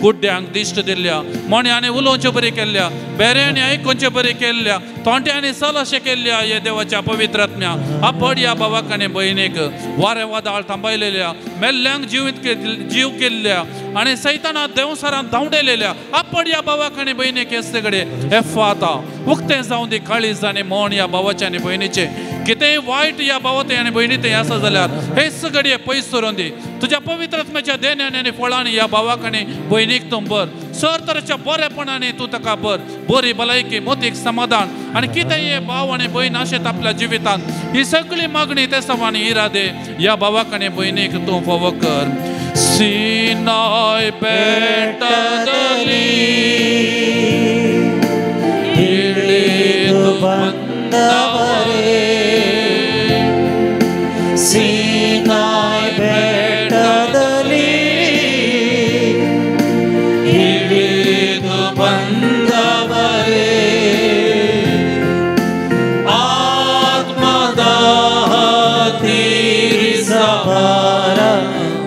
गुड्ड्यांक दिश्ट दिल्ल्या, मोण्याने उलोवचें बरें केल्ल्या, बेऱ्यांनी आयकोवचें बरें केल्ल्या, तोंट्यांनी सल अशें केल्ल्या हे देवाच्या पवित्र आत्म्या आपण या भावाक आनी भयणीक वारें वादळ थांबयलेल्या, मेल्ल्यांक जीव केल्ल्या आनी सैतानाक देवसरांत धांवडयलेल्या आपण या भावाक आनी भयणीक हे सगळे एफाता उक्तें जावं दी काळीज आनी मोन या भावाचे आनी भयणीचे कितेंय वायट या भावाते आनी भयणीते आसा जाल्यार हे सगळे पयस सरून दी. तुज्या पवित्र आत्म्याच्या देण्यानी आनी फळांनी या भावाक आनी भयणीक तूं बर, सर तरेच्या बरेपणांनी तूं ताका बर, बरी भलायकी, मोतीक समाधान आनी कितेंय हे भाव आनी भयण आशेत आपल्या जिवितांत ही सगळी मागणी ते सवानी इरादे या भावाक आनी भयणीक तूं फावो कर. सीनाय बेटादली इळीत बंदावरे, सीनाय बेटादली इळीत बंदावरे, आत्मदाह तीरिसभार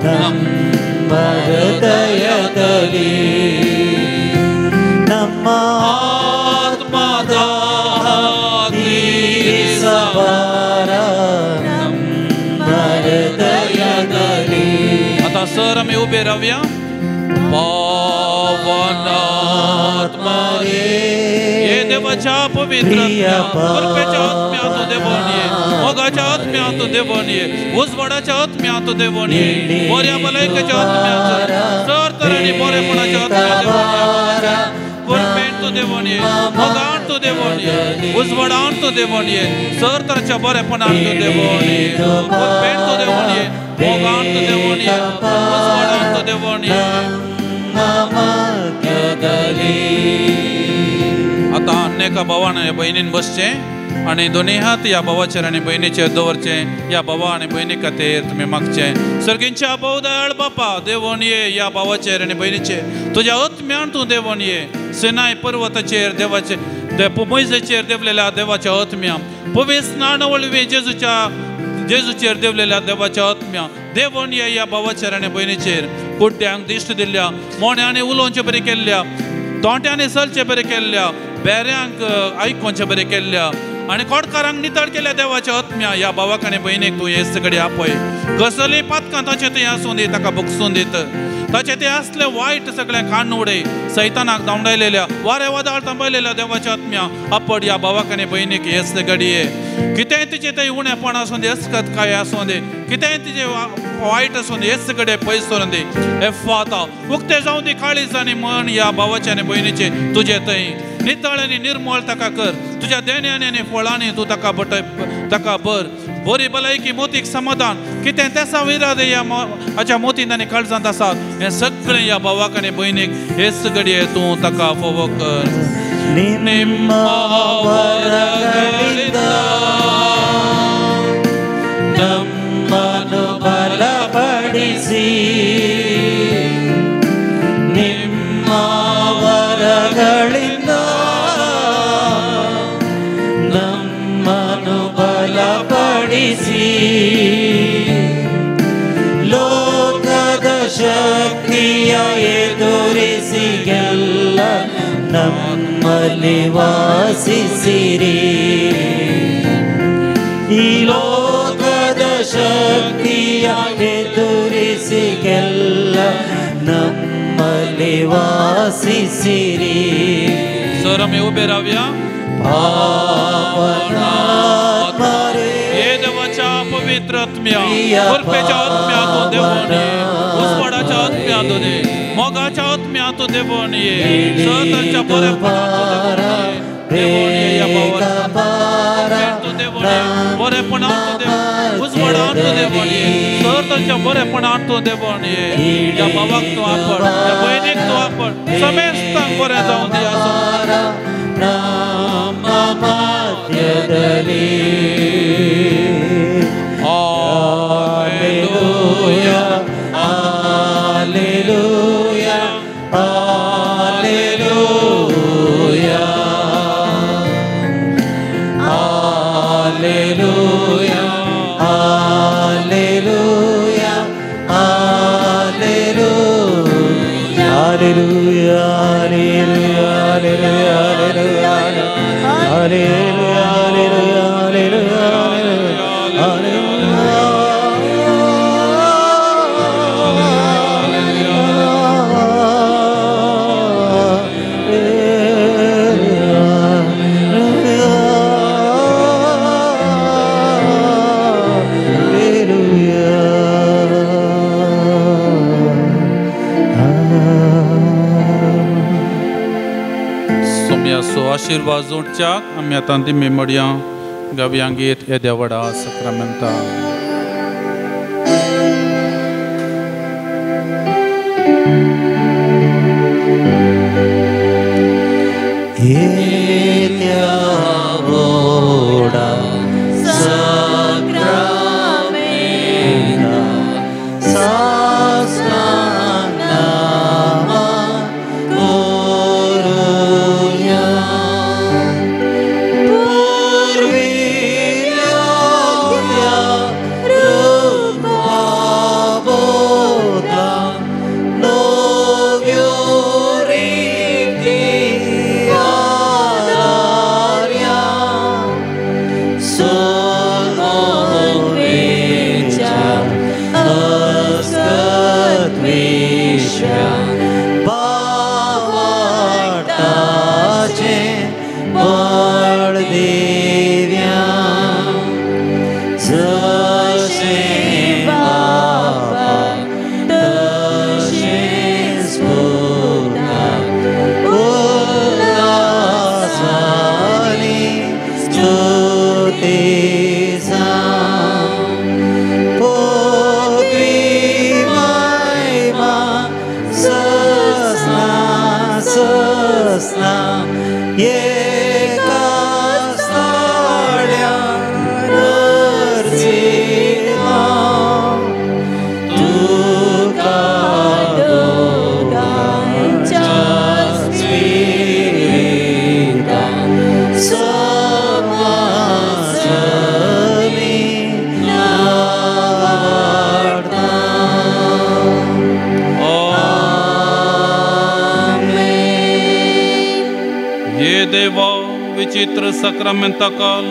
ನಮ್ಮ ಹೃದಯದಲ್ಲಿ, ನಮ್ಮ ಆತ್ಮದಾಹ ತೀರಿಸಬಾರ ನಮ್ಮ ಹೃದಯದಲ್ಲಿ. आता सर आम्ही उभे राहूया. पावनात्मरे हे देवाच्या पवित्र कृपेच्या आत्म्यात देवणीये, मोगाच्या आत्म्यात देवणीये, उजवाडाच्या आत्म्यात देवणीये, बऱ्या भलायकेच्या आत्म्यात, सर तऱ्हेनी बरेपणाच्या आत्म्यात देवणीये, कृपेन तू देवणीये, मोगान तू देवणीये, उजवाडान तू देवणीये, सर तऱ्हेच्या बरेपणान तू देवणीये, कृपेन तू देवणीये, मोगान तू देवणीये, उजवाडान तू देवणीये. आता अनेका भावान बहिणीन बसचे आणि दोन्ही हात या भावाचेर आणि बहिणीचेर दवरचे. या भावा आणि बहिणी खातीर तुम्ही मागचे. सर्गींच्या बहुदयाळ बापा देवून ये या भावाचेर आणि बहिणीचेर तुझ्या आत्म्यान तूं देवून ये. सिनाय पर्वताचेर देवाचे मोइजेचेर देवलेल्या देवाच्या आत्म्या, पवित्र स्नानावळी जेजूचेर देवलेल्या देवाच्या आत्म्या देवून ये या भावाचेर आणि बहिणीचेर. कुड्ड्यांक दिश्ट दिल्ल्या, मोण्याने उलोवचें बरें केल्ल्या, तोंट्यांनी चलचें बरें केल्ल्या, बेऱ्यांक आयकोवचें बरें केल्ल्या आनी कोडकारांक नितळ केल्या देवाच्या आत्म्या या भावाक आनी भयणीक तूं हे सगळे आपय. कसलीय पातकां ताचें तें आसूं दी, ताका भोगसून दीत. ताचें तें असलें वायट सगळें काण उडय. सैतानाक धांवडायलेल्या, वारें वादळ थांबयलेल्या देवाच्या आत्म्या आपड या भावाक आनी भयणीक हे सगळे. कितेंय तिचें तें उणेपण आसूं दी, अस्कत काय आसूं दी, कितेंय तिचें वायट आसूं दी, हे सगळे पयस सरून दी. एफाता उक्तें जावं दी काळीज आनी मन या भावाचे आनी भयणीचे तुजे थंय नितळ आनी निर्मळ ताका कर. तुज्या देण्यानी आनी फळांनी तूं ताका ताका बर, बरी भलायकी, मोतीक समाधान, कितें तेसा विरादे या हाच्या मोतीन आनी काळजांत आसात हें सगळें या भावाक आनी भयणीक हे सगळे तूं ताका फावो कर. ನಿಮ್ಮ ವರಗಳಿಂದ ನಮ್ಮನ್ನು ಬಲಪಡಿಸಿ, ನಿಮ್ಮ ವರಗಳಿಂದ ನಮ್ಮನ್ನು ಬಲಪಡಿಸಿ, ಲೋಕದ ಶಕ್ತಿಯ ಎದುರಿಸಿ ಗೆಲ್ಲ ನಮ್ಮಲ್ಲಿ ವಾಸಿಸಿರಿ. ಈ ಲೋಕದ ಶಕ್ತಿಯ ಎದುರಿಸಿ ಗೆಲ್ಲ ನಮ್ಮಲ್ಲಿ ವಾಸಿಸಿರಿ. सर आम्ही उभे राहूया. पावनात्मरे हे देवाच्या पवित्र आत्म्या, कृपेच्या आत्म्या तूं देवून ये, उजवाडाच्या आत्म्या तूं दे, मोगाच्या आत्म्या तूं देवून ये, सताच्या बरेपणान तूं देवून ये या भावाक तूं देवून ये, बरेपणान तूं देवून, उजवाडान तूं देवून ये, सताच्या बरेपणान तूं देवून ये. या भावाक तूं आपड, या भयणीक तूं आपड, समेस्तांक बरें जावं दी आसूं. ನಮ್ಮ ಮಧ್ಯದಲ್ಲಿ Alleluia, Alleluia, Alleluia, Alleluia, आशीर्वाद जोडच्याक आमी आतां ती मेमोडिया गव्यांगेत येद्या वडा सक्रामेंता येद्या वडा सक्रामेंता विचित्र सक्रामेंता काल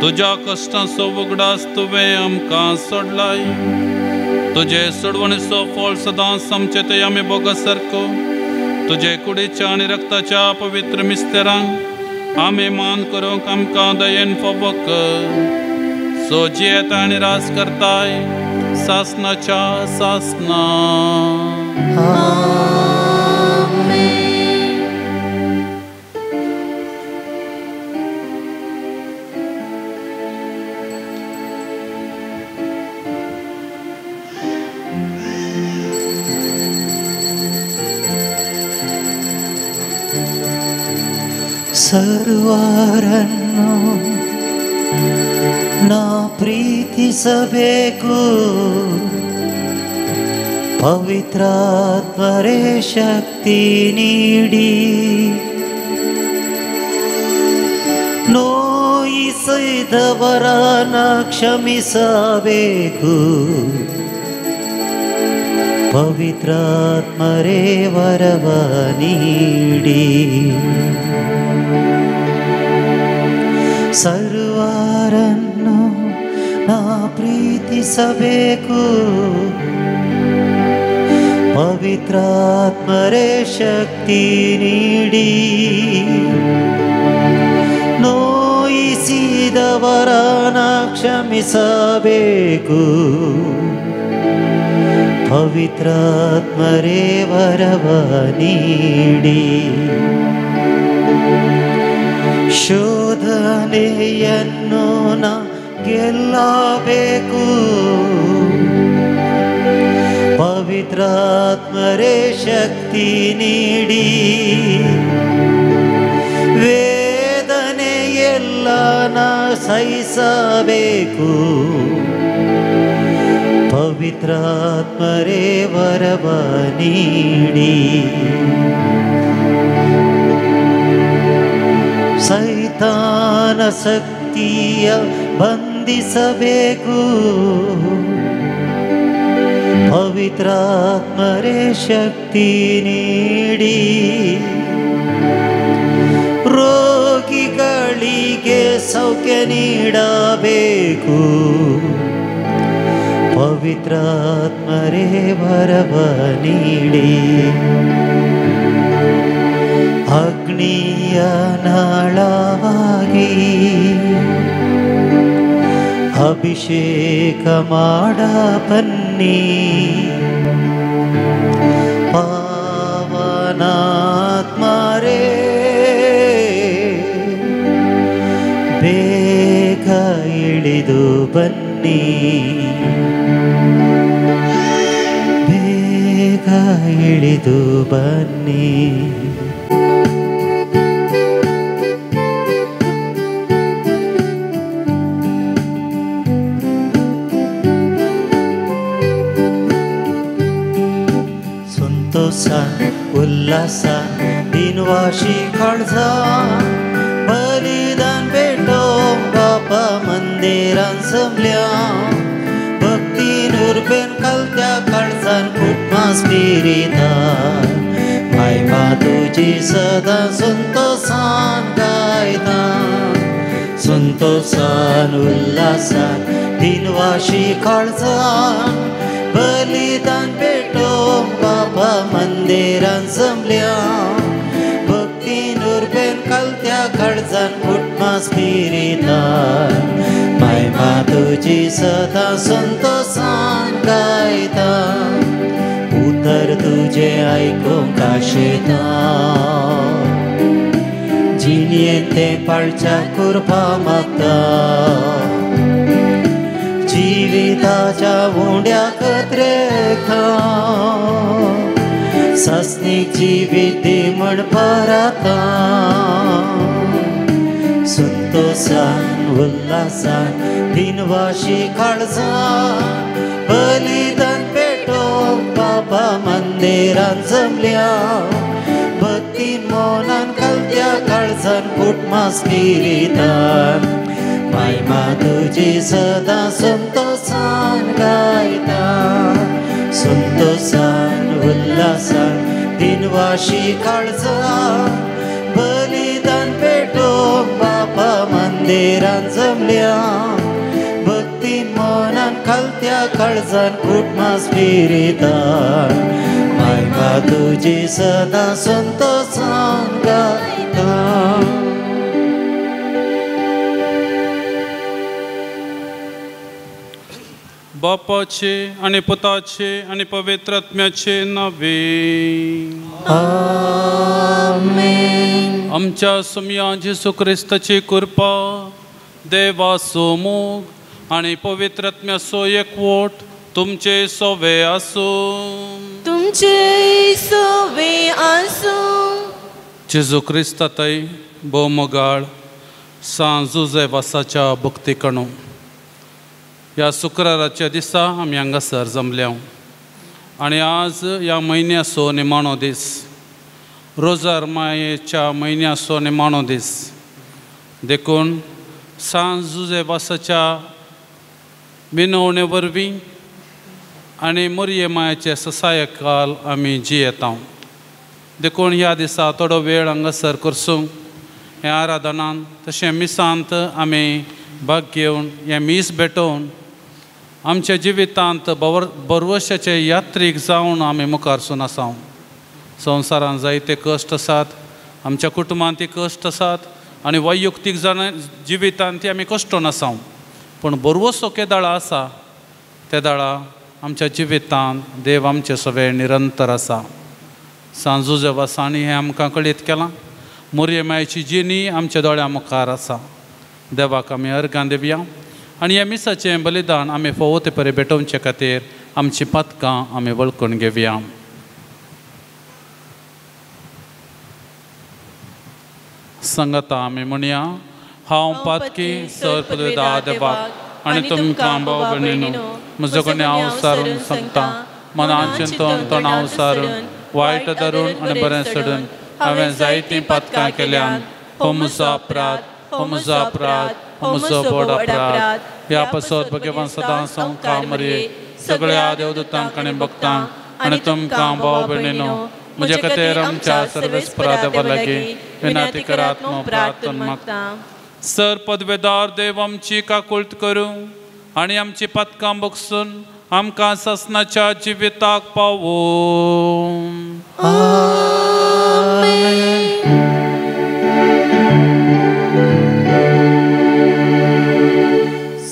तुझ्या कष्टांचो उगडास तुवें आमकां सोडलाय तुझे सोडवणीचो फळ सदांच आमचे ते आमी बोगसारको तुझे कुडीच्या आनी रक्ताच्या पवित्र मिस्तेरांक आमी मान करूंक आमकां दयेन फावो कर सो जियेता आनी रास करताय सासनाच्या सासना ಸರ್ವರನ್ನು ನಾ ಪ್ರೀತಿಸಬೇಕು ಪವಿತ್ರಾತ್ಮರೇ ಶಕ್ತಿ ನೀಡಿ ನೋಯಿಸಿದವರನ್ನ ಕ್ಷಮಿಸಬೇಕು ಪವಿತ್ರಾತ್ಮರೇ ವರವ ನೀಡಿ ಸರ್ವರನ್ನು ನಾ ಪ್ರೀತಿಸಬೇಕು ಪವಿತ್ರಾತ್ಮರೇ ಶಕ್ತಿ ನೀಡಿ ನೋಯಿಸಿದವರನ್ನ ಕ್ಷಮಿಸಬೇಕು ಪವಿತ್ರಾತ್ಮರೇ ವರವ ನೀಡಿ ಶೋಧನೆಯನ್ನು ನಾ ಗೆಲ್ಲಬೇಕು ಪವಿತ್ರಾತ್ಮರೇ ಶಕ್ತಿ ನೀಡಿ ವೇದನೆಯೆಲ್ಲ ನಾ ಸಹಿಸಬೇಕು ಪವಿತ್ರಾತ್ಮರೇ ವರವ ನೀಡಿ ಸೈತಾನ ಶಕ್ತಿಯ ಬಂಧಿಸಬೇಕು ಪವಿತ್ರಾತ್ಮರೇ ಶಕ್ತಿ ನೀಡಿ ಸೌಖ್ಯ ನೀಡಬೇಕು. ಪವಿತ್ರಾತ್ಮರೇ ವರವ ನೀಡಿ ಅಗ್ನಿಯ ನಾಳವಾಗಿ ಅಭಿಷೇಕ ಮಾಡ ಬನ್ನಿ. ಪಾವನಾತ್ಮರೇ ಬೇಗ ಇಳಿದು ಬನ್ನಿ, ಬೇಗ ಇಳಿದು ಬನ್ನಿ. संतोष उल्हास दिनवाशी काळजा बलिदान भेटो बापा मंदिरान जमल्या. भक्ती नुरबेन कलत्या काळजान कुटमास पिरिता. मायबा तुझी सदा संतोषान गायता. संतोषान उल्हासान दिनवाशी काळजान बलिदान भेटो बाबा मंदिरान जमल्या. भक्ती नुरबेन कलत्या काळजान कुटमास पिरिता. मायबा तुझी सदा संतोषान गायता. उतर तुझे आयकूंक आशेता. जिणेंत ते पाळच्या कृपा मागता. जिविताच्या उंड्या कत्रेका सस्नीक जिवीत दी म्हण परता. संतोषान उल्हासान दिनवाशी काळजान बलिदान भेटो बाबा मंदिरान जमल्या. भक्तीन मौनान कलत्या काळजान कुटमास पिरितान. मायमा तुझी सदा संतोषान गायता. संतोषान उल्हासान दिनवाशी काळजान बलिदान भेटो बापा मंदिरान जमल्या. भक्तीन मौनान कलत्या काळजान कुटमास पिरितान. मायमा तुझी सदा संतोषान गायता. बापाचे आणि पुताचे आणि पवित्र आत्म्याचे नावे. आमेन. आमच्या सुमया जेसू ख्रिस्ताची कृपा, देवाचो मोग आणि पवित्र आत्म्याचो एकवट तुमचे सोवे आसूं. तुमचे सोवे आसूं. जेजू ख्रिस्ताताई भोवमोगाळ सांजुजे वासाच्या भक्ती कणू ह्या शुक्राराच्या दिसा आमी हांगासर जमल्या. आनी आज ह्या म्हयन्याचो निमाणो दीस, रोजार मायेच्या म्हयन्याचो निमाणो दीस देखून सांजुजे वासाच्या विनवणे वरवीं आनी मोरये मायेचे ससायकाल आमी जियेता. देखून ह्या दिसा थोडो वेळ हांगासर करसूंक हे आराधनान तशें मिसांत आमी भाग घेवन हें मीस भेटोवन आमच्या जिवितांत बरवशाचे यात्रेक जावन आमी मुखारसून आसात. संवसारांत जायते कश्ट आसात, आमच्या कुटुंबांत ती कश्ट आसात आनी वैयक्तीक जिवितांत ती आमी कश्टून आसात. पूण बरवसो केदाळा आसा त्या दाळा आमच्या जिवितांत देव आमचे सगळे निरंतर आसा. सांजुजे वासांनी हें आमकां कळीत केलां. मोरये मायेची जिणी आमच्या दोळ्या मुखार आसा. देवाक आमी अर्गां दिवया आनी ह्या मिसाचें बलिदान आमी फोव ते परे भेटोवचे खातीर आमची पथकां आमी वळखून घेवया. संगता आमी म्हणया, हांव पातकी सर पदवेदा देवाक आनी तुमकां भाव भयणीनो म्हजो कोणी हांव सारून सांगता. मनान चिंतून तणाव सारून वायट धरून आनी बरें सोडून हांवें जायतीं पथकां केल्यान हो म्हजो अपराध, हो म्हजो अपराध, हो म्हजो व्हड अपराध. ह्या पासत भगवान सदां संवकार मरये सगळ्या देवदूतांक आनी भक्तांक आनी तुमकां भाव भयणीनो म्हजे खातीर आमच्या सर्वेस्परा देवा लागीं विनंती करात, प्रार्थना मागता. सर पदवेदार देव आमची काकुळट करूं आनी आमची पथकां बगसून आमकां ससनाच्या जिविताक पावो.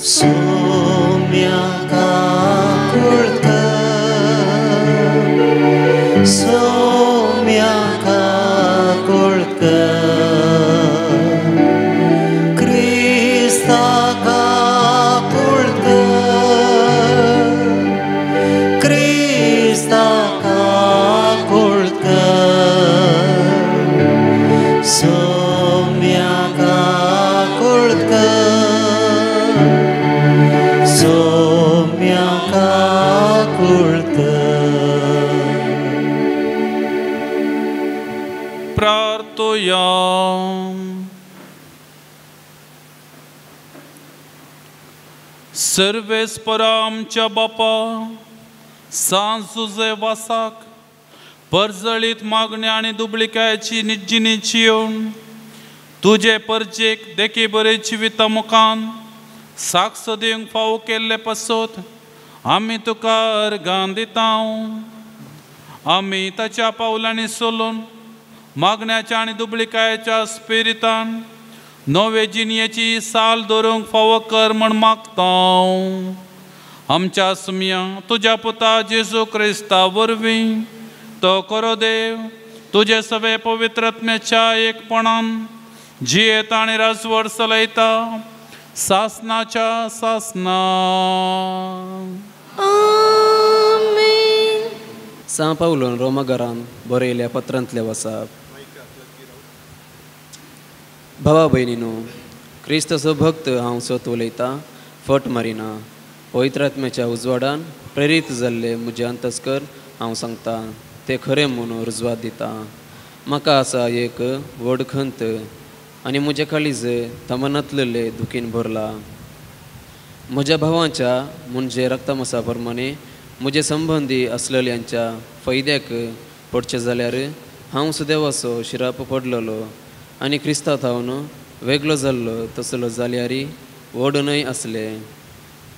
सोम्या काकुळट सोम्या काकुळट क्रिस्ता काकुळट क्रिस्ता काकुळट सोम्या काकुळट सोम्या काकुळट. प्रार्थोया. सर्वेस्परा आमच्या बापा, सांज तुझे वासाक परजळीत मागण्या आनी दुबळिकायाची निज्जिणीची येवन तुझे परजेक देखी बरे जिविता मुखान साक्ष दिवंक फावो केल्ले पासत आमी तुका अर्गां दिता. आमी ताच्या पावलांनी चलून मागण्याच्या आनी दुबळिकायाच्या स्पिरितान नवे जिणयेची साल धरूंक फावो कर म्हण मागता. आमच्या सुमया तुज्या पुता जेजू क्रिस्ता वरवीं तो खरो देव तुजे सवे पवित्रात्म्याच्या एकपणान जियेता आनी राजवड चलयता सासनाच्या सासना. आमेन. सा पावलोन रोमाघरान बरयल्या पत्रांतले वसाप. भावा भयणीनो, क्रिस्तचो भक्त हांव सत उलयता, फट मारिना. पवित्रात्म्याच्या उजवाडान प्रेरीत जाल्ले म्हजे अंतस्कर हांव सांगता ते खरें म्हणून रुजवात दिता. म्हाका आसा एक व्हड खंत आनी म्हजे काळीज तमनांतलेले दुखीन भरला. म्हज्या भावांच्या म्हणजे रक्तमसा प्रमाणे म्हजे संबंदी असलेल्यांच्या फायद्याक पडचे जाल्यार हांव सुदैवाचो शिराप पडलेलो आनी क्रिस्तांत हांव वेगळो जाल्लो तसलो जाल्यार व्हड न्हय आसले.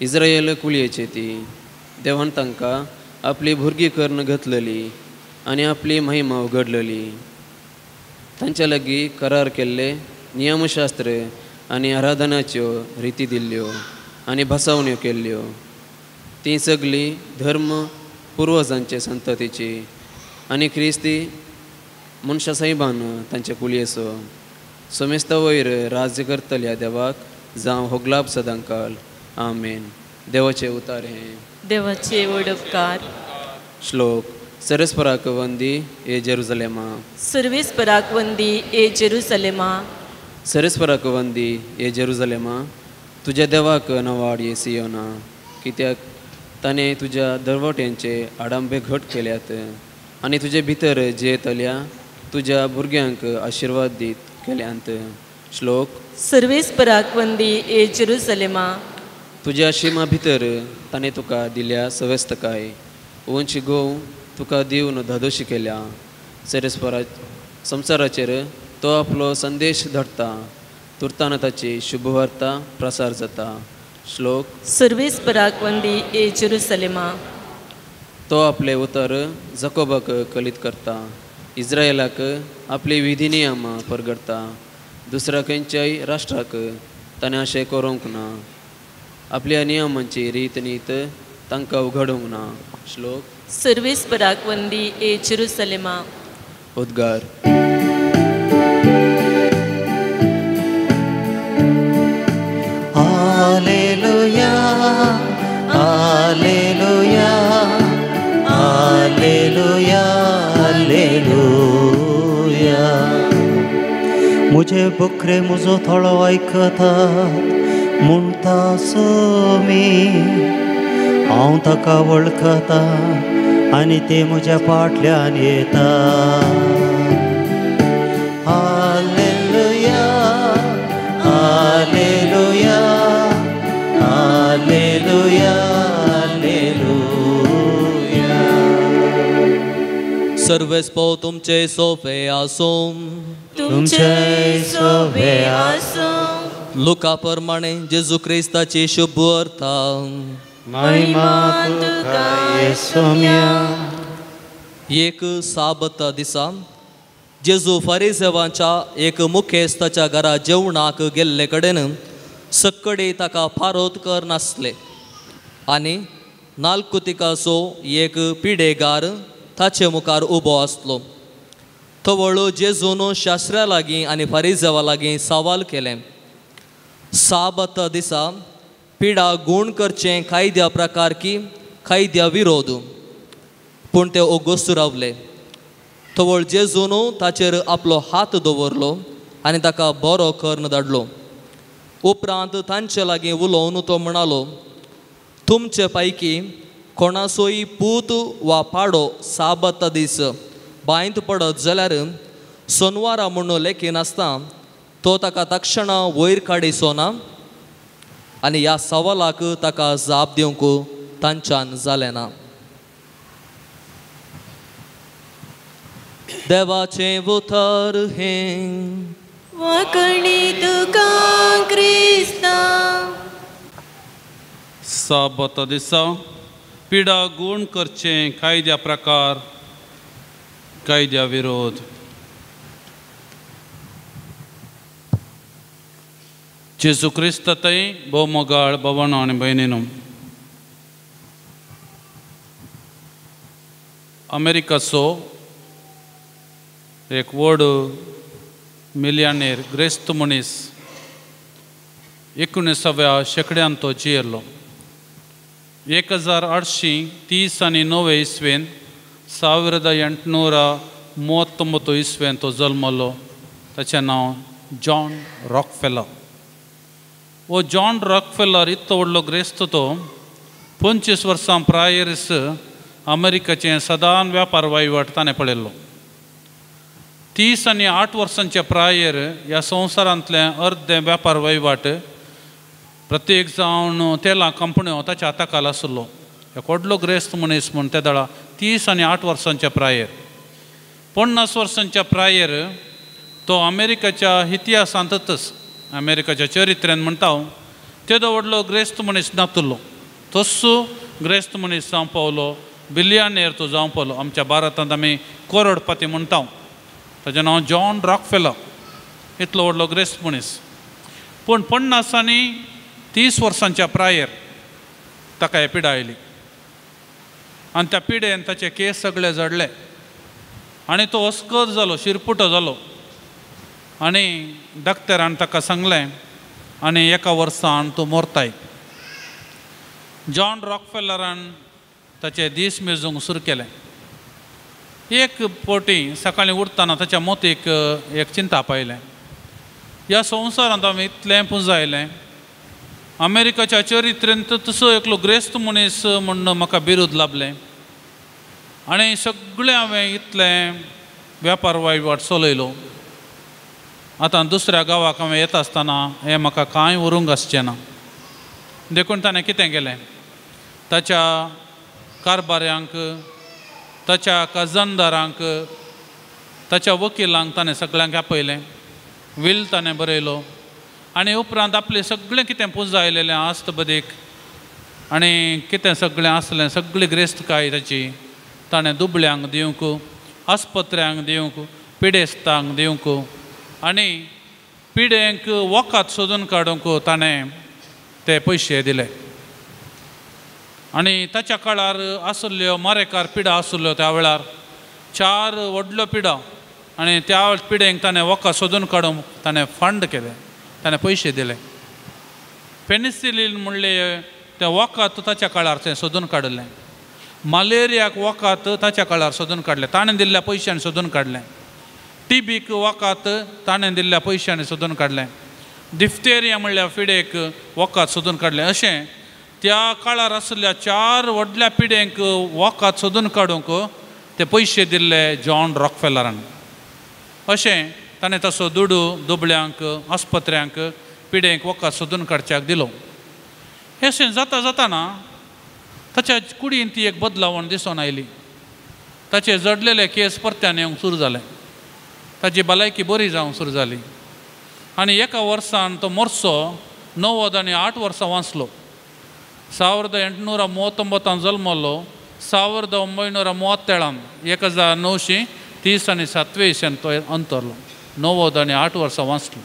इस्रायल कुळयेची ती देवान तांकां आपली भुरगीं करून घातलेली आनी आपली महिमा उगडलेली. तांच्या लागीं करार केल्ले नियमशास्त्र आनी आराधनाच्यो रिती दिल्ल्यो आनी भसावण्यो केल्ल्यो. ती सगळी धर्म पुर्वजांचे संततीची आनी क्रिस्ती मनशा साहेबान तांच्या कुळयेचो समेस्ता वयर राज्य करतल्या देवाक जावं होगलाब सदांकाल. आमेन. देवाचे उतार हे. देवाचे वडपकार. श्लोक. सरस्पराक वंदी ए जेरुसलेमा. सर्वेस्पराक वंदी ए जेरुसलेमा. सरस्पराक वंदी ए जेरुसलेमा. तुज्या देवाक नवाड ये सियोना. कित्याक ताणें तुज्या दरवट्यांचे आडांबे घट केल्यात आनी तुजे भितर जेयतल्या तुज्या भुरग्यांक आशिर्वाद दीत केल्यांत. श्लोक. सर्वेस्पराक वंदी ए जेरुसलेमा. तुज्या शिमा भितर ताणें तुका दिल्या सवेस्तकाय. उंच गोव तुका दिवन धादोशी केल्या. सरस्परा संवसाराचेर तो आपलो संदेश धाडटा. तुर्तान ताची शुभवार्ता प्रसार जाता. श्लोक. सर्वेस्पराक वंदी ए जेरुसलेमा. तो आपले उतर जकोबाक कलीत करता. इस्रायलाक आपली विधी नियमां परगडता. दुसऱ्या खंयच्याय राष्ट्राक ताणें अशें करूंक ना. आपल्या नियमांची रीत नीत तांकां उघडूंक ना. श्लोक. सर्वेस्पराक वंदी ए जेरुसलेमा. उद्गार. Hallelujah hallelujah hallelujah hallelujah. मुझे बकरे मुजो थोडो आयकतात म्हणटा सोमी. हांव ताका वळखता आनी ते म्हज्या फाटल्यान येता. Hallelujah hallelujah hallelujah hallelujah. सर्वेस्पो तुमचे सोपे आसूं. तुमचे सोबे आसूं. लुका प्रमाणे जेजू क्रिस्ताची शुभ वार्ता. महिमा तुका येसुम्या. एक साबत दिसा जेजू फरिसेवांच्या एक मुखेस्ताच्या घरा जेवणाक गेल्ले कडेन सक्कडे ताका फारोतकर नासले आनी नाल्कुतिकाचो एक पिडेगार ताचे मुखार उबो आसलो. तो वळू जेजून शास्त्रा लागीं आनी फरिसेवा लागीं सवाल केलें. साबत दिसा पिडा गूण करचें कायद्या प्रकार की कायद्या विरोध. पूण ते ओगोस्त रावले. तवळ जेजून ताचेर आपलो हात दवरलो आनी ताका बरो कर्ण धाडलो. उपरांत तांचे लागीं उलोवन तो म्हणालो, तुमचे पैकी कोणाचोय पूत वा पाडो साबत दीस बांयत पडत जाल्यार सोनवारा म्हणून लेखी नासता तो ताका तक्षणा वयर काडिचो ना. आनी ह्या सवालाक ताका जाप दिवंक तांच्यान जालें ना. देवाचें उतर हें वखणी तुका क्रिस्ता. साबत दिसा पिडा गूण करचें कायद्या प्रकार कायद्या विरोध. जेजू क्रिस्तातय भोवमोगाळ भवनो आनी भयणीनो, अमेरिकाचो एक व्हड मिलियनेर ग्रेस्त मनीस 19व्या शेंकड्यांत तो जियेलो. 1839 इस्वेन 1839 इस्वेन तो जल्मलो. ताचें नांव जॉन रॉकफेलर. वो जॉन रॉकफेलर इतलो व्हडलो ग्रेस्त तो 25 वर्सां प्रायर्स अमेरिकेचें सदान व्यापार वहिवाट ताणें पळयल्लो. 30 आनी 8 वर्सांच्या प्रायर ह्या संवसारांतले अर्दे व्यापार वहिवाट प्रत्येक जावन तेलां कंपन्यो ताच्या हाताखाल आसलो. एक व्हडलो ग्रेस्त मनीस म्हूण त्या दळा 30 आनी 8 वर्सांच्या प्रायर. 50 वर्सांच्या प्रायर तो अमेरिकेच्या इतिहासांतच अमेरिकेच्या चरित्र्यान म्हणटा तेदो व्हडलो ग्रेस्त मनीस नातुरलो. तस्सो ग्रेस्त मनीस जावं पावलो, बिलियनेर तो जावं पावलो. आमच्या भारतांत आमी करोडपती म्हणटा. ताचें नांव जॉन रॉकफेलर. इतलो व्हडलो ग्रेस्त मनीस. पूण 50 आनी 30 वर्सांच्या प्रायर ताका हे पिडा आयली आनी त्या पिडेन ताचे केस सगळे जडले आनी तो अस्कत जालो, शिरपुटो जालो. आनी डॉक्टरान ताका सांगलें आनी 1 वर्सान तूं मरताय. जॉन रॉकफेलरान ताचे दीस मेजूंक सुरू केलें. एक पोटी सकाळीं उठताना ताच्या मोतीक एक चिंता पायलें. ह्या संवसारांत हांवें इतलें पुंजायलें, अमेरिकेच्या चरित्रेंत तसो एकलो ग्रेस्त मनीस म्हणून म्हाका बिरूद लाभलें आनी सगळें हांवें इतलें व्यापार वहिवाट चलयलो. आतां दुसऱ्या गांवाक हांवें येता आसतना हें म्हाका कांय उरूंक आसचें ना. देखून ताणें कितें केलें, ताच्या कारबाऱ्यांक, ताच्या कजनदारांक, ताच्या वकिलांक ताणें सगळ्यांक आपयलें. वील ताणें बरयलो आनी उपरांत आपलें सगळें कितें पुंजायलेलें आस्त बदीक आनी कितें सगळें आसलें सगळी ग्रेस्तकाय ताची ताणें दुबळ्यांक दिवंक, आस्पत्र्यांक दिवंक, पिडेस्तांक दिवंक आनी पिडेंक वखद सोदून काडूंक ताणें ते पयशे दिले. आनी ताच्या काळार आसल्ल्यो मारेकार पिडा आसल्यो त्या वेळार 4 व्हडल्यो पिडा आनी त्या पिडेंक ताणें वखद सोदून काडूंक ताणें फंड केलें, ताणें पयशे दिले. पेनिसिलीन म्हणले तें वखद ताच्या काळार तें सोदून काडलें. मलेरियाक वखद ताच्या काळार सोदून काडलें, ताणें दिल्ल्या पयशांनी सोदून काडलें. टीबीक वखद ताणें दिल्ल्या पयशांनी सोदून काडलें. डिफ्तेरिया म्हणल्यार पिडेक वखद सोदून काडलें. अशें त्या काळार आसलेल्या 4 व्हडल्या पिडेंक वखद सोदून काडूंक ते पयशे दिल्ले जॉन रॉकफेलरान. अशें ताणें तसो दुडू दुबळ्यांक, आस्पत्र्यांक, पिडेंक वखद सोदून काडच्याक दिलो. हें अशें जाता जाताना ताच्या कुडीन ती एक बदलावण दिसून आयली. ताचे जडलेले केस परत्यान येवंक सुरू जाले. ताची भलायकी बरी जावंक सुरू जाली. आनी एका वर्सान तो मोर्सो 90 आनी 8 वर्सां वाचलो. 1839 जल्मलो. 1937 1937 तो अंतरलो. 90 आनी 8 वर्सां वाचलो.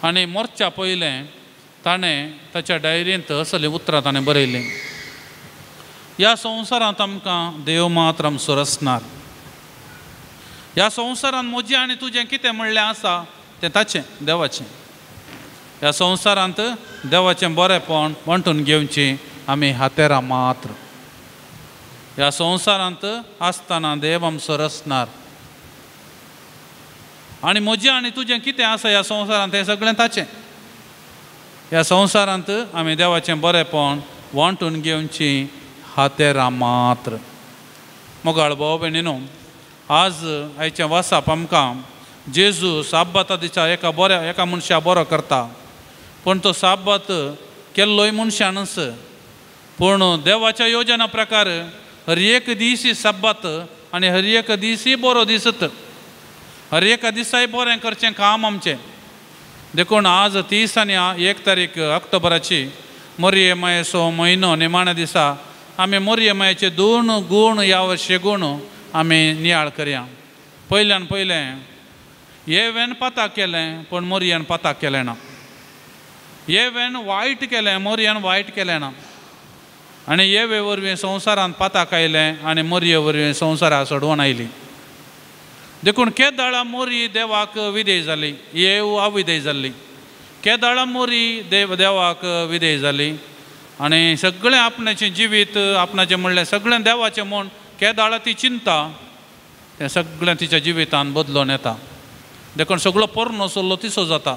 आनी मोरच्या पयलें ताणें ताच्या डायरींत असलीं उतरां ताणें बरयलीं. ह्या संवसारांत आमकां देव मात आमचो रचणार. ह्या संवसारांत म्हजें आनी तुजें कितें म्हणलें आसा तें ताचें देवाचें. ह्या संवसारांत देवाचें बरेंपण वांटून घेवचें आमी हातेरां मात्र. ह्या संवसारांत आसतना देव आमचो रचणार. आनी म्हजें आनी तुजें कितें आसा ह्या संवसारांत हें सगळें ताचें. ह्या संवसारांत आमी देवाचें बरेंपण वांटून घेवचीं हातेरां मात्र. मोगाळ भाव भयणीनो, आज आयचें वाचप आमकां जेजू साब्बाता दिसा एका मनशा बरो करता. पूण तो साब्बात केल्लोय मनशानच. पूण देवाच्या योजना प्रकार हर एक दीस साब्बात आनी हर एक दीस बरो दिसत. हर एका दिसाय बरें करचें काम आमचें. देखून आज 30 आनी 1 तारीख ऑक्टोबराची मोरयेमायेचो म्हयनो निमाणे दिसा आमी मोरयेमायेचे 2 गूण ह्या वर्षे गूण आमी नियाळ करया. पयल्यान पयलें येवेन पाताक केलें पूण मोरयेन पाताक केलें ना. येवेन वायट केलें मोरयेन वायट केलें ना. आनी येवे वरवीं संवसारांत पाताक आयलें आनी मोरये वरवीं संवसारा सोडवून आयली. देखून केदाळा मोरी देवाक विधेय जाली. येव अविधेय जाल्ली. केदाळा मोरी देवाक विधेय जाली. आनी सगळें आपणाचें जिवीत आपणाचें म्हणलें सगळें देवाचें म्हूण केदाळा ती चिंता तें सगळें तिच्या जिवितांत बदलून येता. देखून सगळो पोरणो सल्लो तिसो जाता.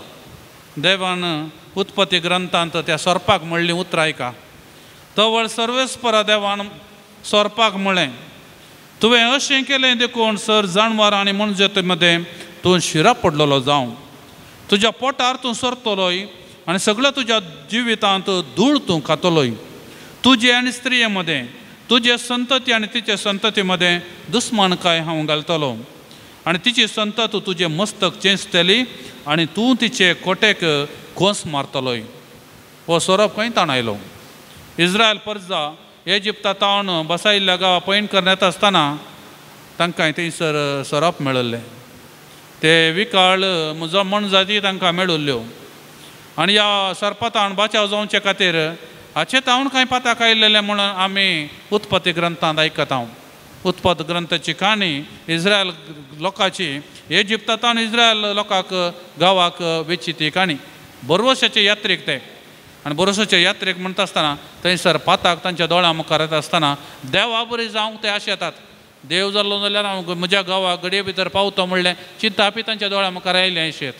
देवान उत्पत्ती ग्रंथांत त्या सोरपाक म्हणलीं उतरां आयका. तवळ सर्वेस्परा देवान सोरपाक म्हळें, तुवें अशें केलें देखून सर जानवर आनी मनजाती मदें तूं शिरा पडलेलो जावं. तुज्या पोटार तूं सरतलोय आनी सगळ्या तुज्या जिवितांत धूळ तूं खातलोय. तुजे आनी स्त्रिये मदें तुजे संतती आनी तिचे संतती मदें दुस्मानकाय हांव घालतलो. आनी तिची संतत तुजें मस्तक चेंचतली आनी तूं तिचे कोटेक घोंस मारतलोय. हो सोरप खंय ताण आयलो. इस्रायल परजा इजिप्तांत बसायिल्ल्या गांवा पैण करून येता आसतना तांकां थंयसर सोरप मेळिल्लें. ते विकाळ म्हजो मनजाती तांकां मेळिल्ल्यो. आनी ह्या सर्पातान बचाव जावचे खातीर हाचे तावन कांय पाताक आयिल्लें म्हणून आमी उत्पत्ती ग्रंथांत आयकता. उत्पत्ती ग्रंथाची काणी इस्रायल लोकांची इजिप्तांत इस्रायल लोकांक गांवाक वेची ती काणी. बरोवशाचे यात्रेक ते आनी बरोवशाच्या यात्रेक म्हणटा आसतना थंयसर पाताक तांच्या दोळ्या मुखार येता आसतना देवा बरी जावंक ते आशे येतात. देव जाल्लो जाल्यार हांव म्हज्या गांवाक घडये भितर पावतो म्हणलें चिंता आपी तांच्या दोळ्या मुखार आयलें अशें.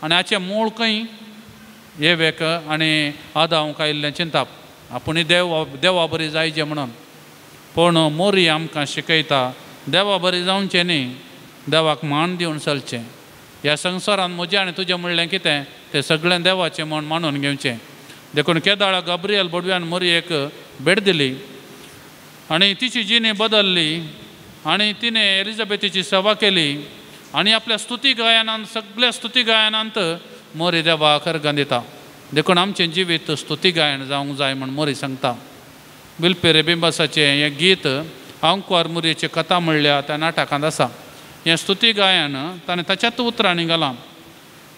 आनी हाचें मूळ खंय येवेक आनी आदावंक आयिल्लें चिंताप. आपुणूय देवा बरी जायचें म्हणून. पूण मोरी आमकां शिकयता देवा बरी जावचें न्ही, देवाक मान दिवन चलचें. ह्या संवसारांत म्हजें आनी तुजें म्हणलें कितें तें सगळें देवाचें म्हूण मानून घेवचें. देखून केदाळा गब्रियल बडव्यान मोरयेक भेट दिली आनी तिची जिणी बदलली आनी तिणें एलिझाबेथीची सेवा केली आनी आपल्या स्तुती गायनांत सगळ्या स्तुती गायनांत मोरी देवाक अर्घ दिता. देखून आमचें जिवीत स्तुती गायन जावंक जाय म्हूण मोरी सांगता. बिलपेरे बिंबासाचें हें गीत आंकवार मोरयेची कथा म्हणल्या त्या नाटकांत आसा. हें स्तुती गायन ताणें ताच्याच उतरांनी घालां.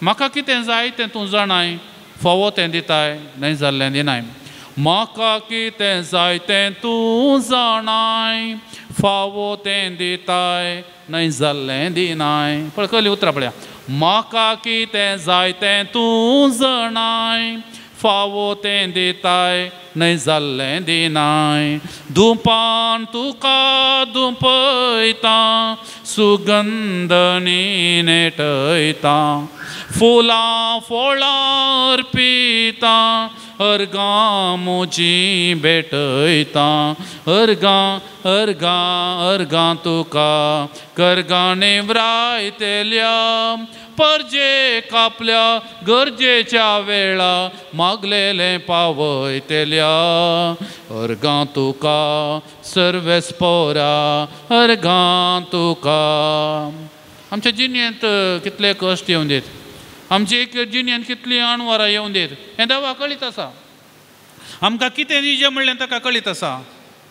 म्हाका कितें जाय तें तूं जाणाय, फोवो तें दिताय, न्हय जाल्लें दिनाय. म्हाका कितें जाय तें तूं जाणाय, फावो तें दिताय, न्हय जाल्लें दिनाय. पळय कसलीं उतरां पळया. म्हाका कितें जाय तें तूं जाणाय, फावो तें दिताय, न्हय जाल्लें दिनाय. धुपान तुका धुपयता, सुगंध नेटयता, फुलां फळां अर्पिता, अर्गां म्हजीं भेटयता. अर्गां तुका कर्गांनी व्रायतेल्या, परजेक आपल्या गरजेच्या वेळा मागलेलें पावयतेल्या. अर्गां तुका सर्वेस्पोरा, अर्गां तुका. आमच्या जिणेंत कितले कश्ट येवन दीत. आमची एक जिणेन कितली अणवरां येवन देत हें देवा कळीत आसा. आमकां कितें दिजें म्हणलें ताका कळीत आसा.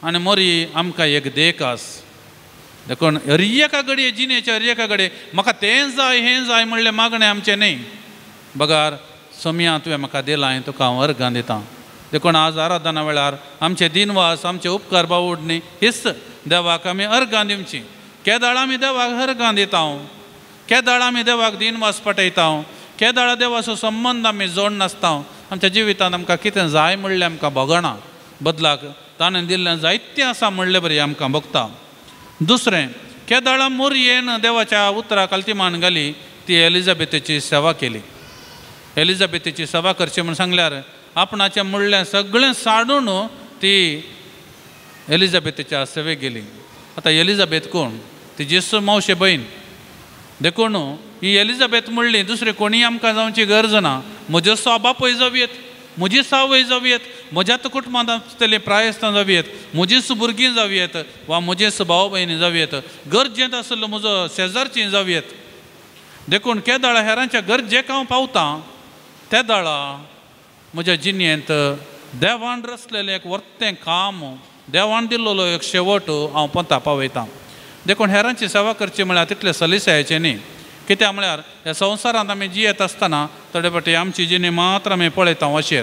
आनी मोरी आमकां एक देख आस. देखून हर एका घडये जिणेच्या हर एका घडये म्हाका तें जाय हें जाय म्हणलें मागणें आमचें न्ही. बगार सोम्या तुवें म्हाका दिलां हांवें तुका हांव अर्गां दितां. देखून आज आराधना वेळार आमचे दिनवास आमचे उपकार बावडणी हिस्स देवाक आमी अर्गां दिवची. केदाळ आमी देवाक अर्गां दिता. केदाळ आमी देवाक दिनवास पटयता. केदाळ देवाचो संबंद आमी जोड नासता. आमच्या जिवितांत आमकां कितें जाय म्हणलें आमकां भोगना. बदलाक ताणें दिल्लें जायतें आसा म्हणलें बरें आमकां भोगता. दुसरें केदाळा मोरयेन देवाच्या उतरा काल्तिमान घाली ती एलिझाबेथीची सेवा केली. एलिझाबेथीची सेवा करची म्हूण सांगल्यार आपणाचें म्हणलें सगळें साडून ती एलिझाबेथीच्या सेवेक गेली. आतां एलिझाबेथ कोण? ती जेसू मावशे भयण. देखून ही एलिझाबेथ म्हणली दुसरी कोणी आमकां जावची गरज ना. म्हजो बापूय जावयेत, म्हजी सावय जावयेत, म्हज्याच कुटुंबांत आसतलीं प्रायस्तां जावयेत, म्हजीच भुरगीं जावयेत वा म्हजेच भाव भयणी जावयेत, गरजेंत आसलो म्हजो शेजारचीं जावयेत. देखून केदाळा हेरांच्या गरजेक हांव पावतां. त्या दाळा म्हज्या जिणेंत देवान रचलेलें एक वर्तें काम, देवान दिल्लो एक शेवट हांव पंथा पावयतां. देखून हेरांची सेवा करची म्हळ्यार तितलें सलिसायेचें न्ही. कित्याक म्हळ्यार ह्या संवसारांत आमी जियेत आसतना थोडे फावटी आमची जिणी मात्र आमी पळयता अशेर.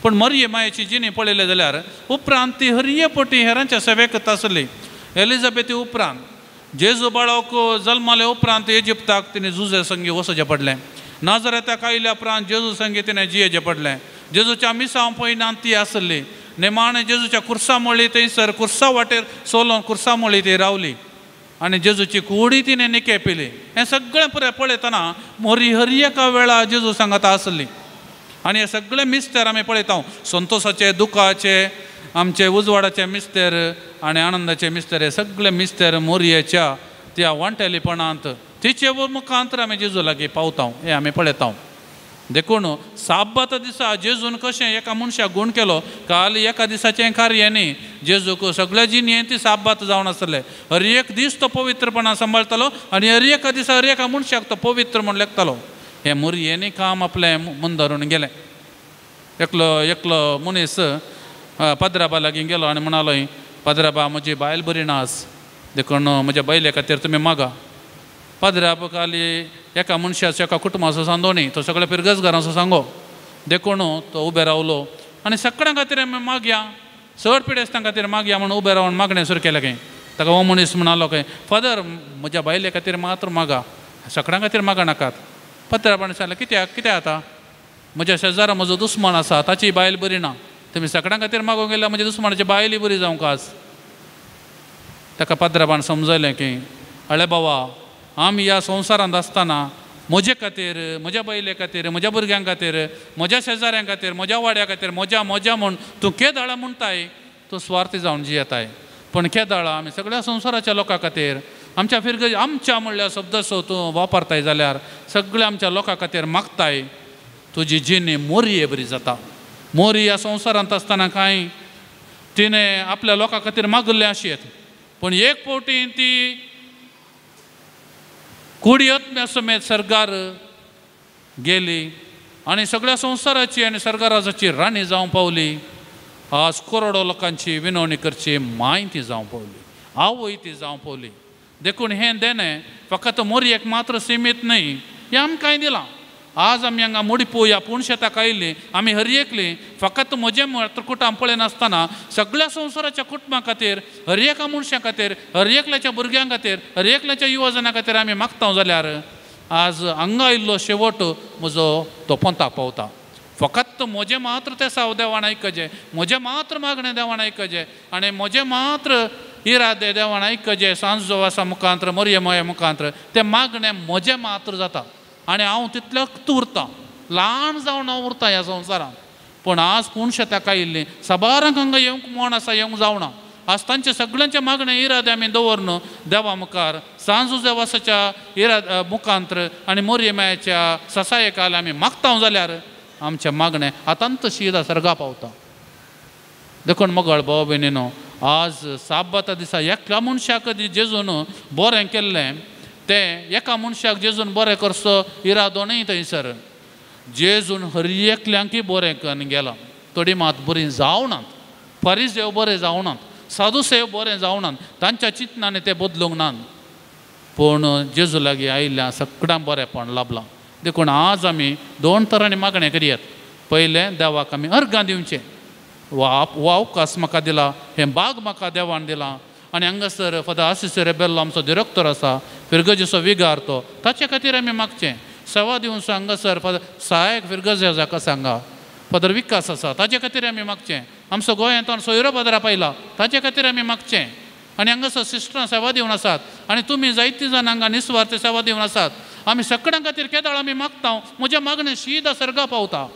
पूण मरिये मायेची जिणी पळयले जाल्यार उपरांत ती हरये पटी हेरांच्या सेवेक आसली. एलिझाबेथी उपरांत जेजू बाळाक जल्माले उपरांत इजिप्ताक तिणें झुजे संगी वचचें पडलें. नाजरेताक आयल्या उपरांत जेजू संगी तिणें जियेचें पडलें. जेजूच्या मिसां पयनात ती आसली. नेमाणे जेजूच्या कुर्सा मळी थंयसर कुर्सा वाटेर सोलोवन कुर्सा मळी ती रावली आनी जेजूची कुडी तिणें निकेपिली. हें सगळें पळयतना मोरी हर एका वेळा जेजू सांगता आसली. आनी हे सगळे मिस्तेर आमी पळयता. संतोशाचे, दुखाचे, आमचे उजवाडाचे मिस्तेर आनी आनंदाचे मिस्तेर हे सगळे मिस्तेर मोरयेच्या त्या वांटेलीपणांत तिचे मुखांतर आमी जेजू लागीं पावता हें आमी पळयता. देखून साब्बात दिसा जेजून कशें एका मनशाक गूण केलो. काल एका दिसाचें कार्य न्ही. जेजूक सगळ्या जिणेंत ती साब्बात जावन आसलें. हर एक दीस तो पवित्रपणान सांबाळटालो आनी हर एका दिसा हर एका मनशाक तो पवित्र म्हूण लेखतालो. हें मोरयेनी काम आपलें मन धरून गेलें. एकलो मनीस पाद्राबा लागीं गेलो आनी म्हणालो पाद्राबा म्हजी बायल बरी नास. देखून म्हज्या बायले खातीर तुमी मागा. पाद्राब खाली एका मनशाचो एका कुटुंबाचो सांदो न्ही. तो सगळे पिरगसगारांचो सांगो. देखून तो उबे रावलो आनी सगळ्यां खातीर आमी मागया, चड पिडेस्तां खातीर मागया म्हणून उबे रावन मागणें सुरू केलें खंय. ताका हो मनीस म्हणालो खंय फादर म्हज्या बायले खातीर मात्र मागा, सगळ्यां खातीर मागा नाकात. पाद्राबान सांगलें कित्याक जाता? म्हज्या शेजारा म्हजो दुस्मान आसा, ताची बायल बरी ना. तुमी सगळ्यां खातीर मागोंक गेल्यार म्हज्या दुस्मानाची बायली बरी जावंक आज. ताका पाद्राबान समजयलें की अळे बाबा आमी ह्या संवसारांत आसतना म्हजे खातीर, म्हज्या बायले खातीर, म्हज्या भुरग्यां खातीर, म्हज्या शेजाऱ्यां खातीर, म्हज्या वाड्या खातीर म्हज्या म्हूण तूं केदाळा म्हणटाय, तूं स्वार्थी जावन जियेताय. पण केदाळा आमी सगळ्या संवसाराच्या लोकां खातीर आमच्या फिरग आमच्या म्हणल्या शब्द तूं वापरताय जाल्यार सगळ्या आमच्या लोकां खातीर मागताय. तुजी जिणी मोरये बरी जाता. मोरी ह्या संवसारांत आसतना कांय तिणें आपल्या लोकां खातीर मागल्लें आशेत. पूण एक फावटी ती कुडयत्म्या समेत सर्गार गेली आनी सगळ्या संवसाराची आनी सर्गाराजाची राणी जावं पावली. आज करोडो लोकांची विनवणी करची माय ती जावं पावली, आवय ती जावं पावली. देखून हें देणें फकत मोरयेक मात्र सीमीत न्ही. हें आमकांय दिलां. आज आमी हांगा मुडीपू ह्या पुणशेताक आयिल्लीं आमी हर एकलीं फकत म्हजें मात्र कुटुंब पळयनासतना सगळ्या संवसाराच्या कुटुंबा खातीर, हर एका मनशा खातीर, हर एकल्याच्या भुरग्यां खातीर, हर एकल्याच्या युवजनां खातीर आमी मागता जाल्यार आज हांगा आयिल्लो शेवट म्हजो तो पंथाक पावता. फकत म्हजें मात्र तें साव देवान आयकचें, म्हजें मात्र मागणें देवान आयकचें आनी म्हजें मात्र इरादे देवान आयकचें. सांजो आसा मुखांत्र, मोरये माये मुखांत्र तें मागणें म्हजें मात्र जाता आनी हांव तितलें उरतां. ल्हान जावन हांव उरतां ह्या संवसारांत. पूण आज पुणशेताक आयिल्लीं साबारांक हांगा येवंक म्हण आसा, येवंक जावना. आज तांचे सगळ्यांचें मागणें इरादे आमी दवरन देवा मुखार सांजो देवासाच्या मुखांत्र आनी मोरये मायेच्या ससाये काल आमी मागता जाल्यार आमचें मागणें आतांत शिदा सर्गा पावता. देखून मोगळ भाव भयणीनो, आज साब्बाता दिसा एकल्या मनशाक जेजून बरें केल्लें ते एका मनशाक जेजून बरें करचो इरादोनूय थंयसर जेजून हर एकल्यांकय बरें करून गेला. थोडी मात बरीं जावनात, फारिसेव बरें जावनात, सादुसेव बरें जावनात, तांच्या चिंतनांनी ते बदलूंक नात. पूण जेजू लागीं आयिल्ल्या सगळ्यांक बरेंपण लाभलां. देखून आज आमी 2 तरांनी मागणें करयात. पयलें देवाक आमी अर्गां दिवचें. हो अवकाश म्हाका दिला, हें बाग म्हाका देवान दिलां. आनी हांगासर फादर आसिसो रेबेल्लो आमचो डिरेक्टर आसा, फिरगजेचो विगार तो, ताचे खातीर आमी मागचें. सेवा दिवचो हांगासर फादर सहायक फिरगजे जाका सांगा, फादर विकास आसा, ताचे खातीर आमी मागचें. आमचो गोंयांत सोयरो पदरा पायला, ताचे खातीर आमी मागचें. आनी हांगासर सिस्टरां सेवा दिवन आसात, आनी तुमी जायतीं जाण हांगा निस्वार्थ सेवा दिवन आसात. आमी सगळ्यां खातीर केदाळ आमी मागता. म्हजें मागणें सीदा सर्गा पावता.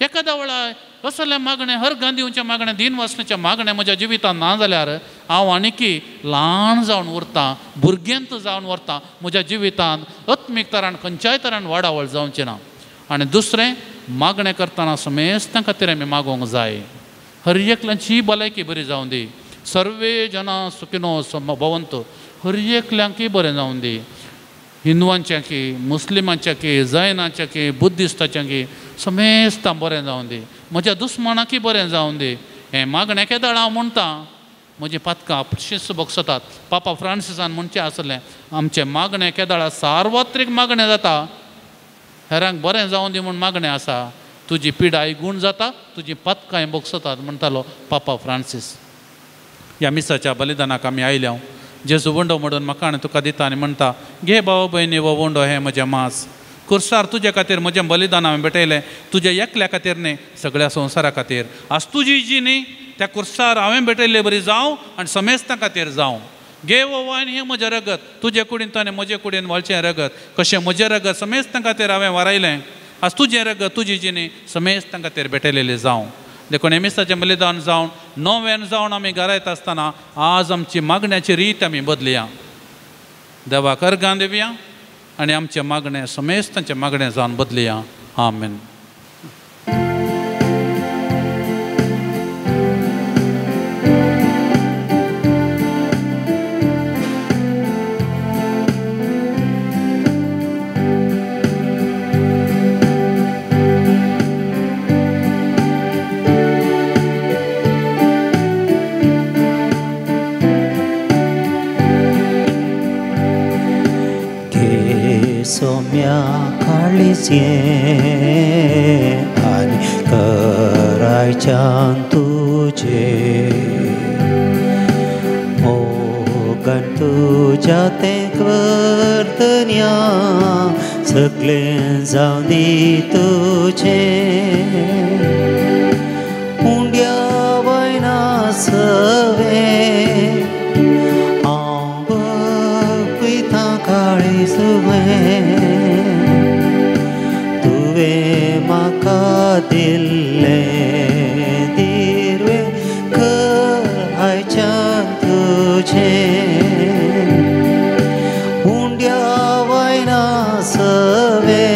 एखाद्या वेळार असलें मागणें हर गांधीवचें मागणें दिन वाचण्याचें मागणें म्हज्या जिवितांत ना जाल्यार हांव आनीकी ल्हान जावन उरतां, भुरगेंत जावन उरतां. म्हज्या जिवितांत आत्मीक तरान खंयच्याय तरान वाडावळ जावचें ना. आनी दुसरें, मागणें करतना समेस्तां खातीर आमी मागोवंक जाय. हर एकल्यांची भलायकी बरी जावं दी. सर्वे जना सुखिनो भवंतु. हर एकल्यांकय बरें जावं दी. हिंदुवांचें की, मुस्लिमांचें की, जैनांचें की, बुद्धिस्टांचें की, समेस्तां बरें जावं दी. म्हज्या दुस्मनाकय बरें जावं दी. हें मागणें केदाळ हांव म्हणटां. म्हजीं पातकां शिस्त भोगसतात. पापा फ्रांसिसान म्हणचें आसलें, आमचें मागणें केदाळा सार्वत्रीक मागणें जाता. हेरांक बरें जावं दी म्हूण मागणें आसा. तुजी पिडाय गूण जाता, तुजी पातकांय भोगसतात म्हणटालो पापा फ्रांसीस. ह्या मिसाच्या बलिदानाक आमी आयल्या. जेजू वंडो म्हणून म्हाका आनी तुका दिता आनी म्हणटा, घे भाव भयणी हो वंडो, हें म्हजें मांस. कुर्सार तुजे खातीर म्हजें बलिदान हांवें भेटयलें. तुज्या एकल्या खातीर न्ही, सगळ्या संवसारा खातीर. आज तुजी जी न्ही, त्या कुर्सार हांवें भेटयल्ली बरी जावं आनी समेस्तां खातीर जावं. घे वो वायन, हें म्हजें रगत. तुजे कुडीन आनी म्हजे कुडीन वळचें रगत. कशें म्हजें रगत समेस्तां खातीर हांवें वारयलें, आज तुजें रगत, तुजी जी न्ही, समेस्तां खातीर भेटयलेलें जावं. देखून एमिसाचें बलिदान जावन नवें जावन आमी घरा येता आसतना आज आमची मागण्याची रीत आमी बदलया. देवाक अर्गां दिवया आनी आमचें मागणें समेस्तांचें मागणें जावन बदलया. आमेन. सोम्या काळीचे आनी करायच्यान तुजे मोगन तुज्या ते कर्तन्या सगळें जावं दी तुजे उंड्या वयना सवे हांव पळयता काळी सुवें तुवें म्हाका दिल्लें दिर्वे आयच्यान तुजें उंड्या वयना सवे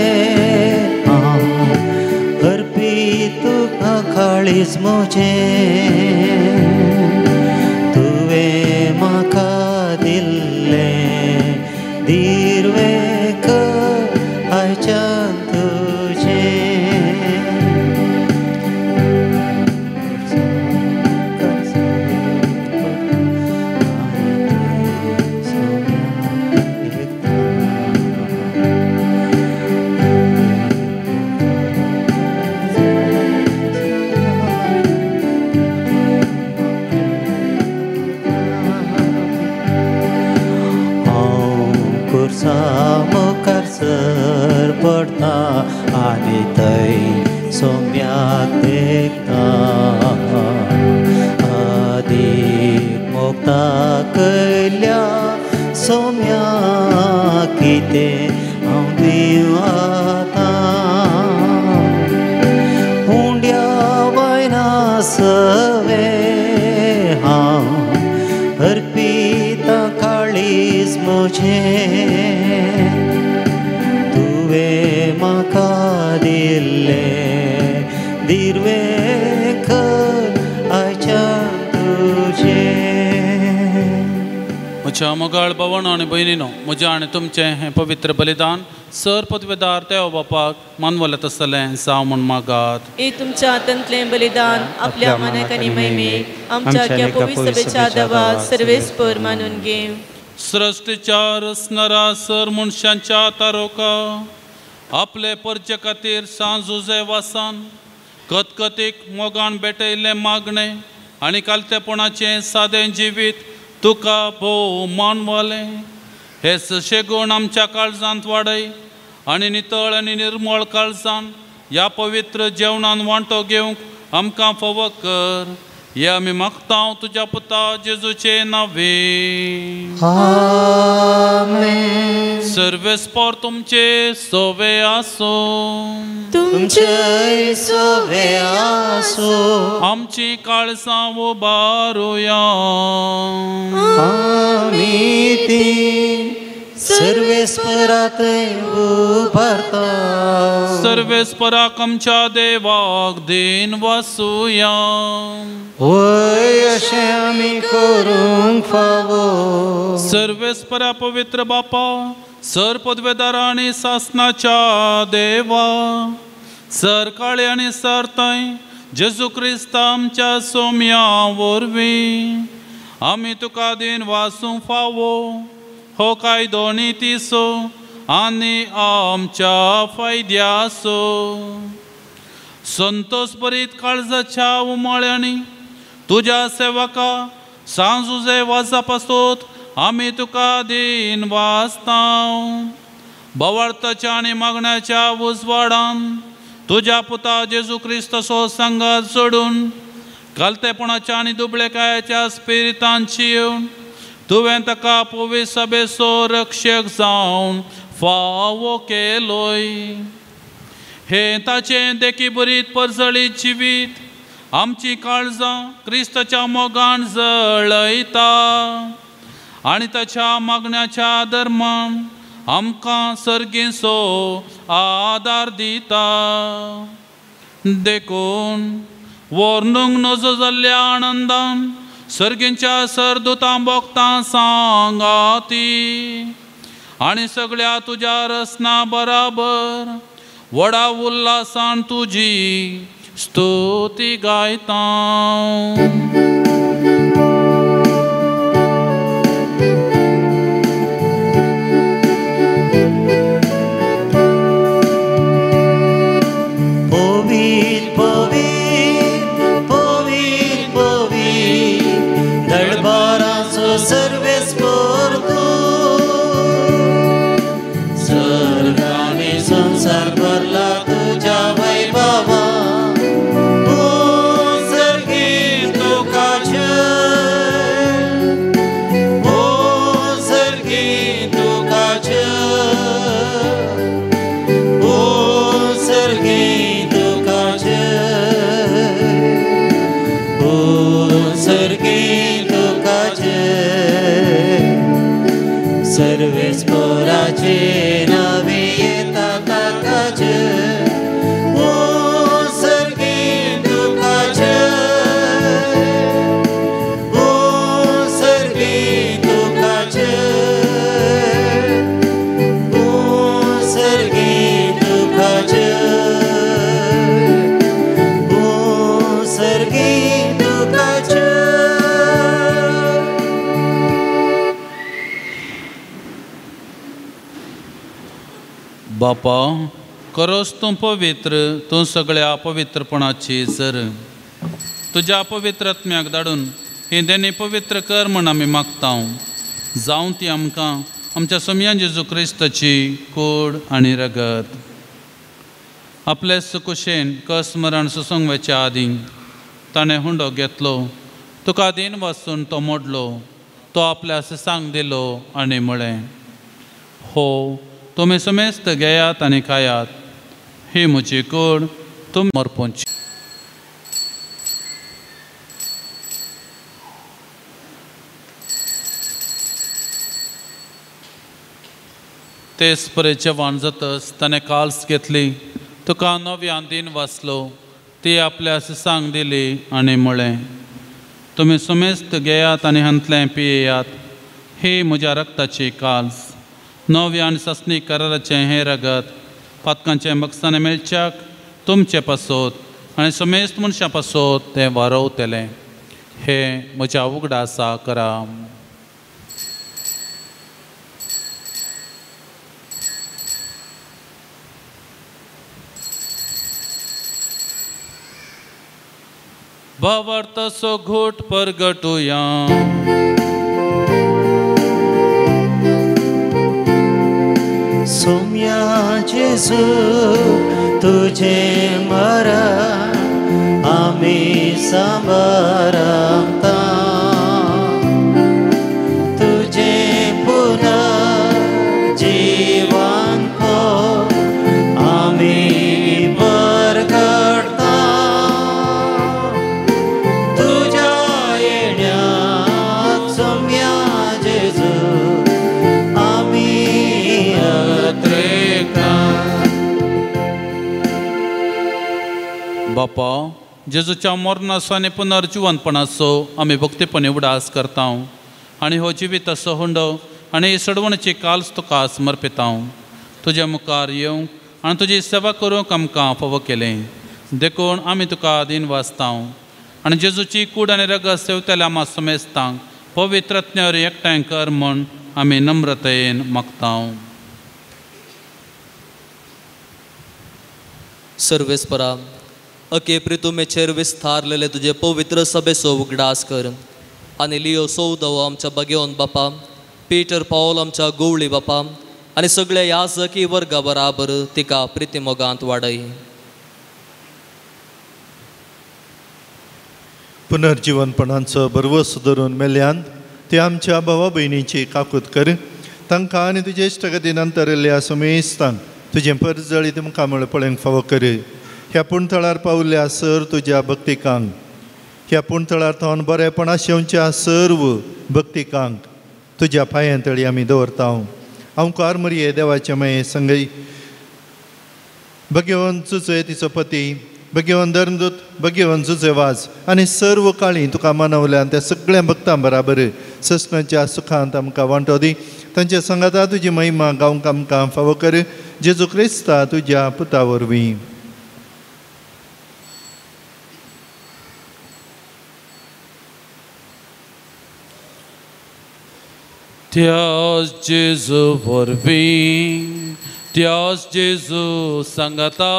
हांव अर्पीत तुका काळीज म्हजें तुवें म्हाका दिल्लें दिर्वे आयच्यान तुजें मुखार सर पडटा आनी थंय सोम्याक देखता आदीक मोगता कयल्या सोम्याक कितें हांव दिवं आतां उंड्या वयना सवे हांव अर्पिता काळीज म्हजें तुवें म्हाका दिल्लें दिर्वे आयच्यान तुजें. माझ्या मोगाळ भावण आणि बहिणीनो, म्हजें आनी तुमचें हें पवित्र बलिदान सर पदवेदार देव बापाक मानवलें तसलें जावं म्हूण मागात. हे तुमच्या हातांतलें बलिदान आपल्या मनाक आनी महिमेक आमच्या पवित्र सभेच्या आदारात सर्वेस्पर मानून घेव. सृश्टीच्या रचणारा सर मनशांच्या तारोका आपले परचे खातीर सांजुजे वासान कतकतीक मोगान भेटयल्लें मागणें आनी कालतेपणाचें सादें जिवीत तुका भोव मानवालें. हे सशे गूण आमच्या काळजांत वाडय आनी नितळ आनी निर्मळ काळजान ह्या पवित्र जेवणान वांटो घेवंक आमकां फावो कर. हे आमी मागता तुज्या पुता जेजूचे नांवे. सर्वेस्पर तुमचे सोवे आसो. तुमचे सोवे आसो. आमची काळजां उबारुया. आमी ती सर्वेस्परात उबारता. सर्वेस्पराक आमच्या देवाक दिन वासुया. होय अशें आमी करूंक फावो. सर्वेस्परा पवित्र बापा, सर पदवेदार आनी सासनाच्या देवा, सर काळे आनी सर थंय जेजू क्रिस्त आमच्या सोम्या वरवीं आमी तुका दिन वासूंक फावो. हो कायदो नितीसो आनी आमच्या फायद्याचो. संतोष बरीत काळजाच्या उमाळ्यांनी तुज्या सेवका सांजुजे वाजा पासत आमी तुका दिन वाचता. भवार्थाच्या आनी मागण्याच्या उजवाडान तुज्या पुता जेजू क्रिस्तसो संगात सोडून कालतेपणाच्या आनी दुबळेकायाच्या स्पिरितांची येवन तुवें ताका पवित्र सभेचो रक्षक जावन फावो केलोय. हे ताचें देखी बरीत परजळीत जिवीत आमची काळजां क्रिस्ताच्या मोगान जळयता आनी ताच्या मागण्याच्या धर्मान आमकां सर्गीचो आदार दिता. देखून वर्णूंक नजो जाल्ल्या आनंदान सर्गींच्या सरदुतां भोगतां सांगाती आनी सगळ्या तुज्या रसना बराबर व्हडा उल्हासान तुजी स्तुती गायता. सर्वेस्पर सर्ग आनी संसार भरला तुज्या वैभवा. ओ सर्गी तुका जय. ओ सर्गी तुका जय. ओ सर्गी तुका जय. ओ सर्गी तुका जय. सर्वेस्पराचे नावे येता ताका जय. ओ सर्गी तुका जय. ओ सर्गी तुका जय. ओ सर्गी तुका जय. ओ सर्गी तुका जय. बापा, करोस तूं पवित्र, तूं सगळ्या पवित्रपणाची जर तुज्या पवित्र आत्म्याक धाडून ही देणी पवित्र कर म्हण आमी मागता. जावं ती आमकां आमच्या सोम्या जेजू क्रिस्ताची कूड आनी रगत. आपले सुकुशेन कस मरण सुसंगवेच्या आदीं ताणें हुंडो घेतलो. तुका दिन वाचून तो मोडलो. तो आपल्या सांग दिलो आनी म्हळें, हो तुमी समेस्त घेयात आनी खायात. ही म्हजी कूड तुमी मरपूंची. तेच परेचे वाण जातच ताणें काल्स घेतली. तुका नव्यान दिन वाचलो. ती आपल्या सांग दिली आनी म्हळें, तुमी समेस्त घेयात आनी हांतलें पियेयात. हे म्हज्या रक्ताची काल्स नव्या आनी ससनी कराराचें हें रगत पातकांचें बक्षांनी मेळच्याक तुमचे पासोत आनी समेस्त मनशां पासोत तें वारोवतलें हे म्हज्या उगडासा करा. भावार्थाचो घोट परगटुया. सौम्या जेजू तुझे मरण आमी सांबाळता तुझे पुनर्जीवन आमी परगटता तुझ्या येण्याक सौम्या जेजू आमी बापा जेजूच्या मरणाचो आनी पुनर्जीवनपणाचो आमी भक्तीपणी उडास करता आनी हो जिवीत असो हुंडो आनी सडवणीची काल्स तुका समर्पिता. तुज्या मुखार येवंक आनी तुजी सेवा करूंक आमकां फावो केलें देखून आमी तुका दिन वाचता आनी जेजूची कूड आनी रगत सेवतल्या आमा समेस्तांक पवित्रत्न्यावर एकठांय कर म्हूण आमी नम्रतेन मागता. सर्वेस्परा अके प्रितुमेचेर विस्तारलेले तुझे पवित्र सभेचो उगडास कर आनी लियो सौदव आमच्या बगेवन बापा पीटर पॉल आमच्या गोवळी बापा आनी सगळे याजकी वर्गा बराबर तिका प्रितीमोगांत वाडय. पुनर्जीवनपणांचो बरवस धरून मेल्यान ते आमच्या भावा भयणीची काकूत कर तांकां आनी तुजे इश्टगती अंतरल्या समेस्तांक तुजें परजळी तुमकां म्हळ्ळें पळोवंक फावो कर. ह्या पुणथळार पावल्या सर तुज्या भक्तिकांक ह्या पुणथळार थावन बरेपणा शेवच्या सर्व भक्तिकांक तुज्या पांयांतळी आमी दवरता. हांव कारमरये देवाचे माये संगय भगवन चुचय तिचो पती भगवन धर्मदूत भगवन चुचे वाज आनी सर्व काळी तुका मानवल्यान त्या सगळ्या भक्तां बराबर ससणाच्या सुखांत आमकां वांटो दी. तांच्या संगाता तुजी महिमा गावंक आमकां फावो कर. जेजू क्रिस्ता तुज्या पुता वरवीं. त्याच जेजू वरवीं त्याच जेजू सांगता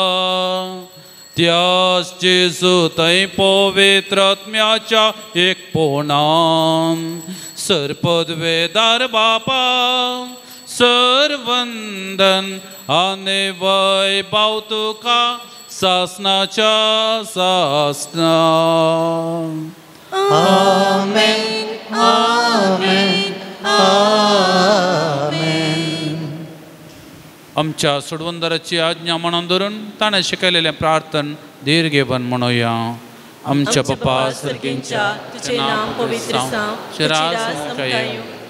त्याच जेजू थंय पवित्र आत्म्याच्या एकपणान सरपदवेदार बापा सरवंदन आनी वैभव तुका सासनाच्या सासना. आमेन आमेन आमेन. आमच्या सोडवंदराची आज्ञा म्हणून धरून ताणें शिकयलेलें प्रार्थन दीर्घेवन म्हणुया. आमच्या बापा सर्गींच्या तुझे नाम पवित्र जावं शिरास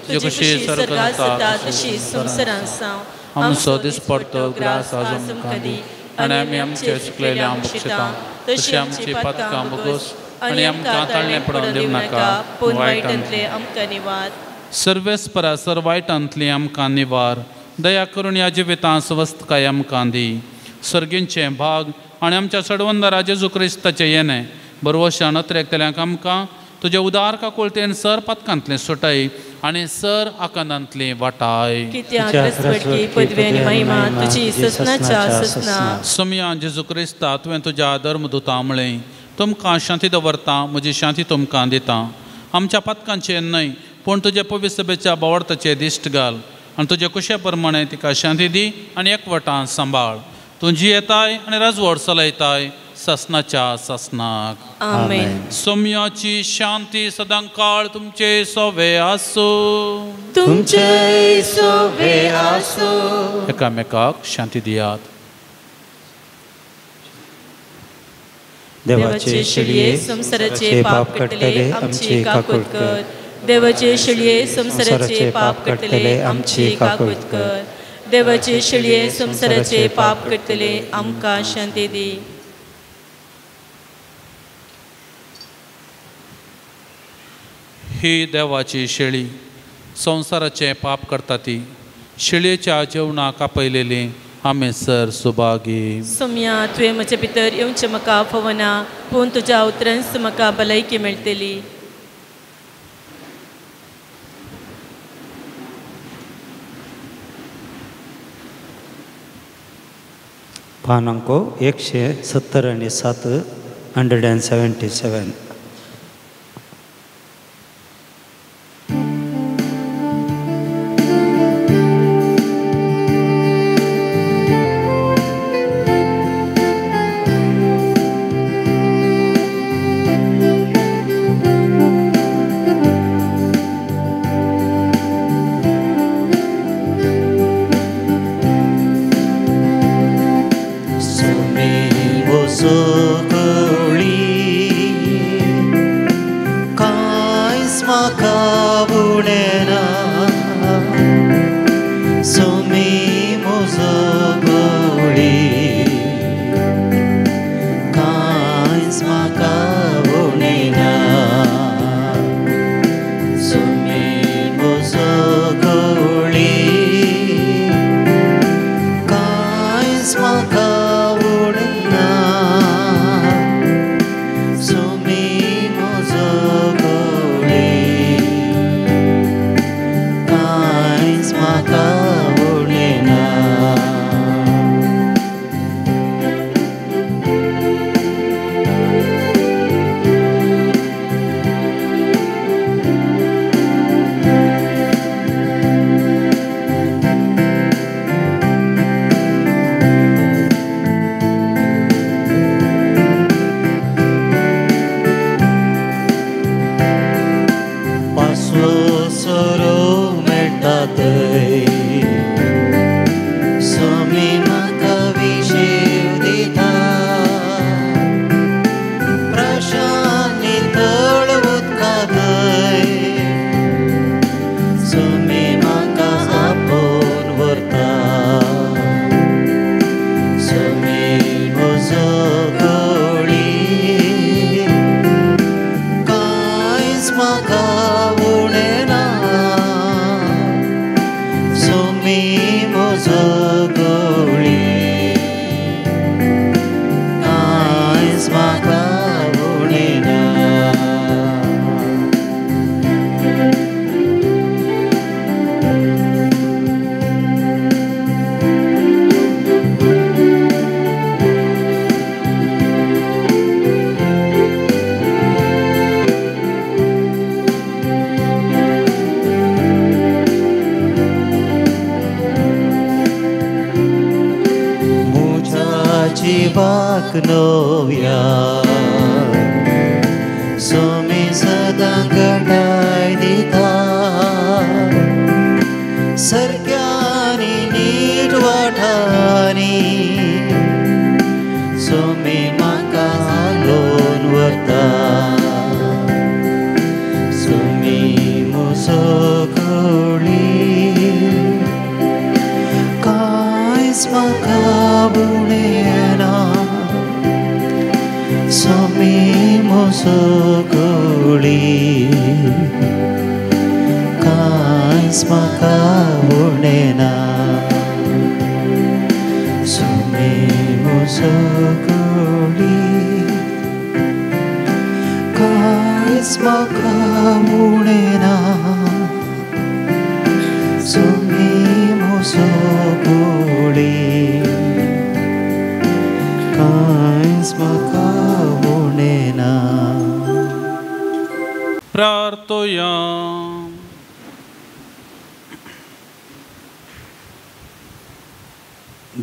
तुझी कशी स्वर्गांत जाता तशी संवसारांत जावं. आमचो दिसपडतो ग्रास आज आमकां दी आनी आमी आमचे शिकलेल्या बक्षिता तशी आमची पातकां बोगोस आनी आमकां ताळणे पडोवन दिवं नाका पूण वायटांतले आमकां निवार. सर्वेस्परा सर्वायटांतली आमकां निवार. दया करून ह्या जिवितां स्वस्थकाय आमकां दी. सर्गींचे भाग आनी आमच्या सडवंदरा जेजू क्रिस्ताचें येणें बरवशान अत्रेकतल्यांक आमकां तुजे उदार काकुळतेन सर पथकांतलें सुटय आनी सर आकांतांतली वाटाय. कित्याक रसवडकी पदवी आनी महिमा तुजी ससनाच्या ससना. समया जेजू क्रिस्ता तुवें तुज्या धर्मदुतां म्हळें तुमकां शांती दवरता म्हजी शांती तुमकां दिता. आमच्या पथकांचें न्हय पूण तुजे पवित्र सभेच्या बावडताचें दिश्ट घाल आनी तुजे कुशे प्रमाणे तिका शांती दी आनी एकवटान सांबाळ. तूं जियेताय आनी राजवट चलयताय ससनाच्या ससनाक. आमेन. सोम्याची शांती सदांकाळ तुमचे सोवे आसो. तुमचे सोवे आसो. एकामेकाक शांती दियात. देवाचे शिळये संसाराचे पाप कटले आमची काकूत कर. देवाचे शिळये संसाराचे पाप कटले आमची काकूत कर. देवाचे शिळये संसाराचे पाप कटले आमकां शांती दी. ही देवाची शेळी संवसाराचे पाप करता ती शिळयेच्या जेवणाक आपयलेली आमी सर सुभागी. सोम्या तुवें म्हजे भितर येवचें म्हाका फवना, पूण तुज्या उतरांच म्हाका भलायकी मेळटली. पानांको 177 177.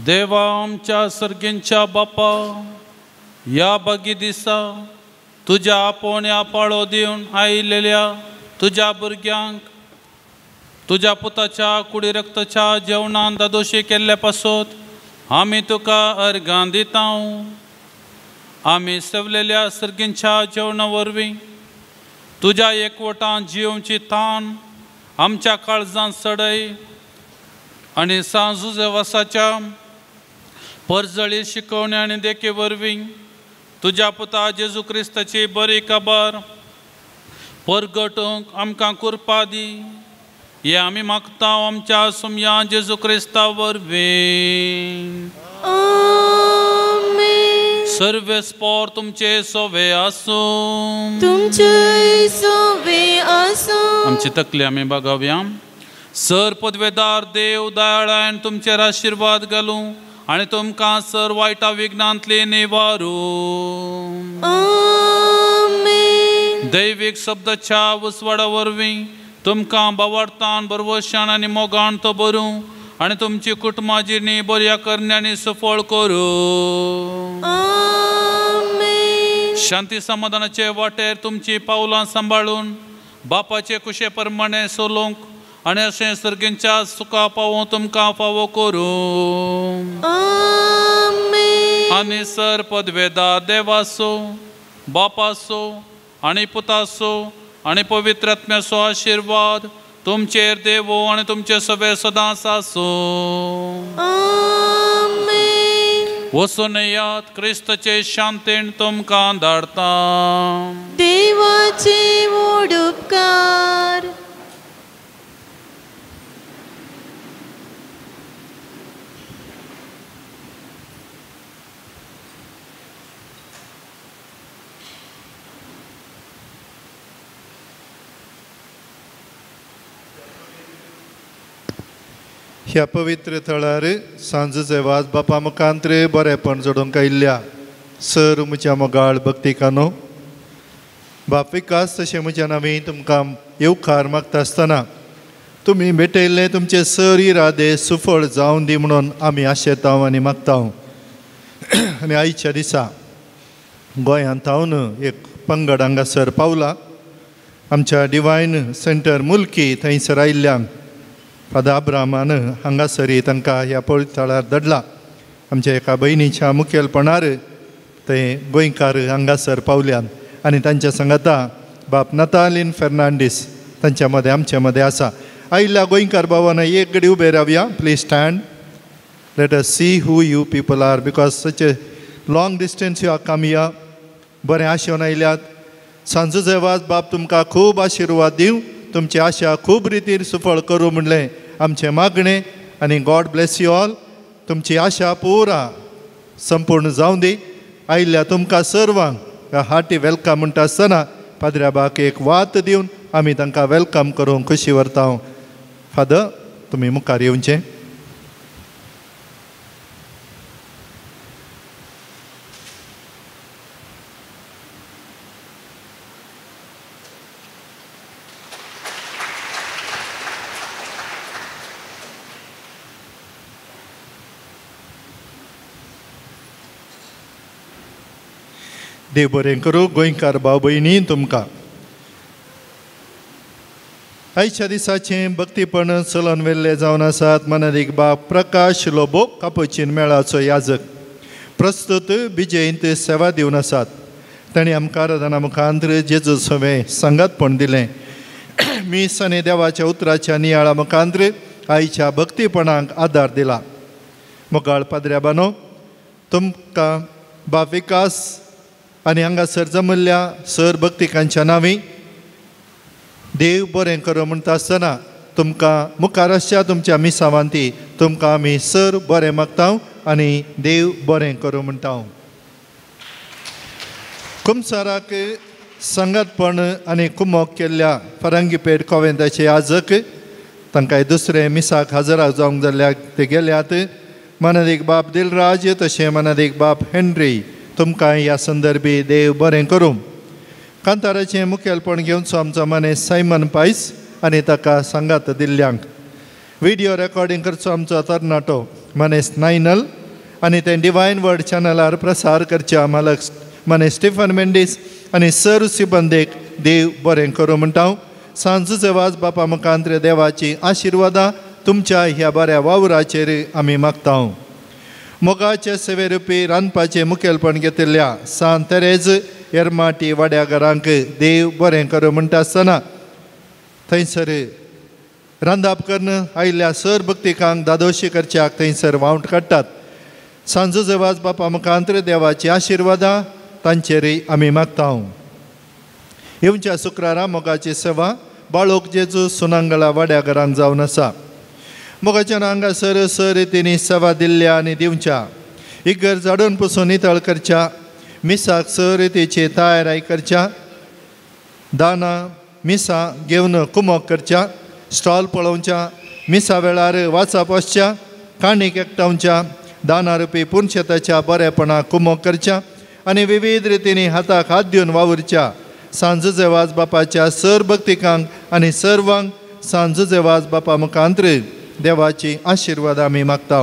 देवा आमच्या सर्गींच्या बापा, या बगी दिसा तुझ्या आपोवण्या पाळो दिवन आयिल्ल्या तुझ्या भुरग्यांक तुझ्या पुताच्या कुडी रक्ताच्या जेवणान दादोशी केल्ल्या पासत आमी तुका अर्गां दिता. आमी सेवलेल्या सर्गींच्या जेवणा वरवीं तुझ्या एकवटान जिवची तान आमच्या काळजांत सडय आनी सांजुजे वसाच्या परजळी शिकवणी आनी देखे वरवीं तुझ्या पुता जेजू क्रिस्ताची बरी खबर परगटूंक आमकां कृपा दी हे आमी मागता आमच्या सुमया जेजू क्रिस्ता वरवीं. सर्व स्पोर तुमचे सोवे आसूं. तुमचे सोवे आसूं. आमची तकली आमी बघावया. सर पदवेदार देव दयाळान तुमचेर आशीर्वाद घालूं आनी तुमकां सर वायटा विघ्नांतली निवारूं. दैवीक शब्दाच्या उसवाडा वरवीं तुमकां बावार्थान बरवशान आनी मोगान तो भरूं आनी तुमची कुटुंबां जिणी बऱ्या करण्यानी सफळ करूं. शांती समाधानाचे वाटेर तुमची पावलां सांबाळून बापाचे कुशे प्रमाणे सोलोंक आनी अशें सर्गींच्या सुखा पावों तुमकां फावो करूं. आनी सर पदवेदार देवासो बापासो आनी पुतासो आनी पवित्र आत्म्याचो आशीर्वाद तुमचेर देवो आनी तुमचे सवे सदांच आसूं. वचून येयात, क्रिस्ताचे शांतीन तुमकां धाडटा. देवाचे व्हड उपकार. ह्या पवित्र थळार सांजेचे वाज बापा मुखांत्र बरेपण जोडूंक आयिल्ल्या सर म्हज्या मोगाळ भक्तिकानो बाप विकास तशें म्हज्या नांवी तुमकां येवकार मागता आसतना तुमी भेटयल्ले तुमचे सर इरादे सुफळ जावन दी म्हणून आमी आशेता आनी मागता. आनी आयच्या दिसा गोंयांत हांव एक पंगड हांगासर पावला. आमच्या डिवायन सेंटर मुल्की थंयसर आयिल्ल्यांक फादर अब्रामान हांगासरी तांकां ह्या पवित्र थळार धाडला. आमच्या एका भयणीच्या मुखेलपणार ते गोंयकार हांगासर पावल्यात आनी तांच्या सांगाता बाप नतालीन फेर्नांडीस तांच्या मदें आमच्या मदें आसा. आयिल्ल्या गोंयकार भावांना एक घडी उबे रावया. Please stand. Let us see who you people are because such a long distance you are come here. बरें आशेवन आयल्यात. सांजेचे वाज बाप तुमकां खूब आशिर्वाद दिवं, तुमची आशा खूब रितीन सुफळ करूं म्हणलें आमचें मागणें. आनी गॉड ब्लेस यू ऑल. तुमची आशा पुरा संपूर्ण जावं दी. आयिल्ल्या तुमकां सर्वांक हार्टी वेलकम म्हणटा आसतना पाद्र्याबाक एक वात दिवन आमी तांकां वेलकम करूंक खुशी व्हरता. फादर तुमी मुखार येवचें. देव बरें करूं. गोंयकार भाव भयणी तुमकां आयच्या दिसाचें भक्तीपण चलोन वेल्ले जावन आसात. मनादीक बाब प्रकाश लोबो कापुचीन मेळाचो याजक प्रस्तुत बिजेंत सेवा दिवन आसात. तांणी आमकां आराधना मुखांत्र जेजू सवें सांगातपण दिलें. मीस आनी देवाच्या उतराच्या नियाळा मुखांत्र आयच्या भक्तीपणाक आदार दिला. मोगाळ पाद्र्याबानो तुमकां बाप विकास आनी हांगासर जमल्ल्या सर भक्तिकांच्या नांवी देव बरें करूं म्हणटा आसतना तुमकां मुखार आसच्या तुमच्या मिसावांती तुमकां आमी सर बरें मागता आनी देव बरें करूं म्हणटा. कुमसाराक संगतपण आनी कुमोक केल्ल्या फरंगीपेट कोवेंताचे याजक तांकां दुसरे मिसाक हजर जावंक जाल्ल्याक ते गेल्यात. मनादीक बाप दिलराज तशें मनादीक बाप हेनरी तुमकां ह्या संदर्भी देव बरें करूं. कांताराचें मुखेलपण घेवचो आमचो मनीस सायमन पायस आनी ताका सांगात दिल्ल्यांक. व्हिडिओ रेकॉर्डिंग करचो आमचो तरणाटो मनीस नायनल आनी तें डिवायन वर्ड चॅनलार प्रसार करच्या मालक मनीस स्टिफन मेंडीस आनी सर सिबंदेक देव बरें करूं म्हणटा. सांजेचे वाज बापा मुखांत्र देवाची आशिर्वादां तुमच्या ह्या बऱ्या वावराचेर आमी मागता. मोगाचे सेवेरुपी रांदपाचें मुखेलपण घेतिल्ल्या सांत तेरेज एरमाटी वाड्याघरांक देव बरें करूं म्हणटा आसतना थंयसर रांदप करून आयिल्ल्या सर भक्तिकांक दादोशी करच्याक थंयसर वावंट काडटात. सांजेचे वाज बापा मुखांत्र देवाची आशिर्वादां तांचेर आमी मागता. येवच्या शुक्रारा मोगाची सेवा बाळोक जेजू सुनांगला वाड्या घरांक जावन आसा. मोगाच्या हांगासर सरितींनी सेवा दिल्ल्या आनी दिवच्या, इगर झाडून पुसून नितळ करच्या, मिसाक सरितीची तयारी करच्या, दाना मिसा घेवन कुमक करच्या, स्टॉल पळोवच्या, मिसा वेळार वाचप वचच्या, काणीक एकठांवच्या, दाना रुपी पुणशेताच्या बरेपणाक कुमक करच्या आनी विविध रितींनी हाताक हात दिवन वावुरच्या. सांजुजे वाज बापाच्या सर भक्तिकांक आनी सर्वांक सांजुजे वाज बापा मुखांतर देवाची आशिर्वाद आमी मागता.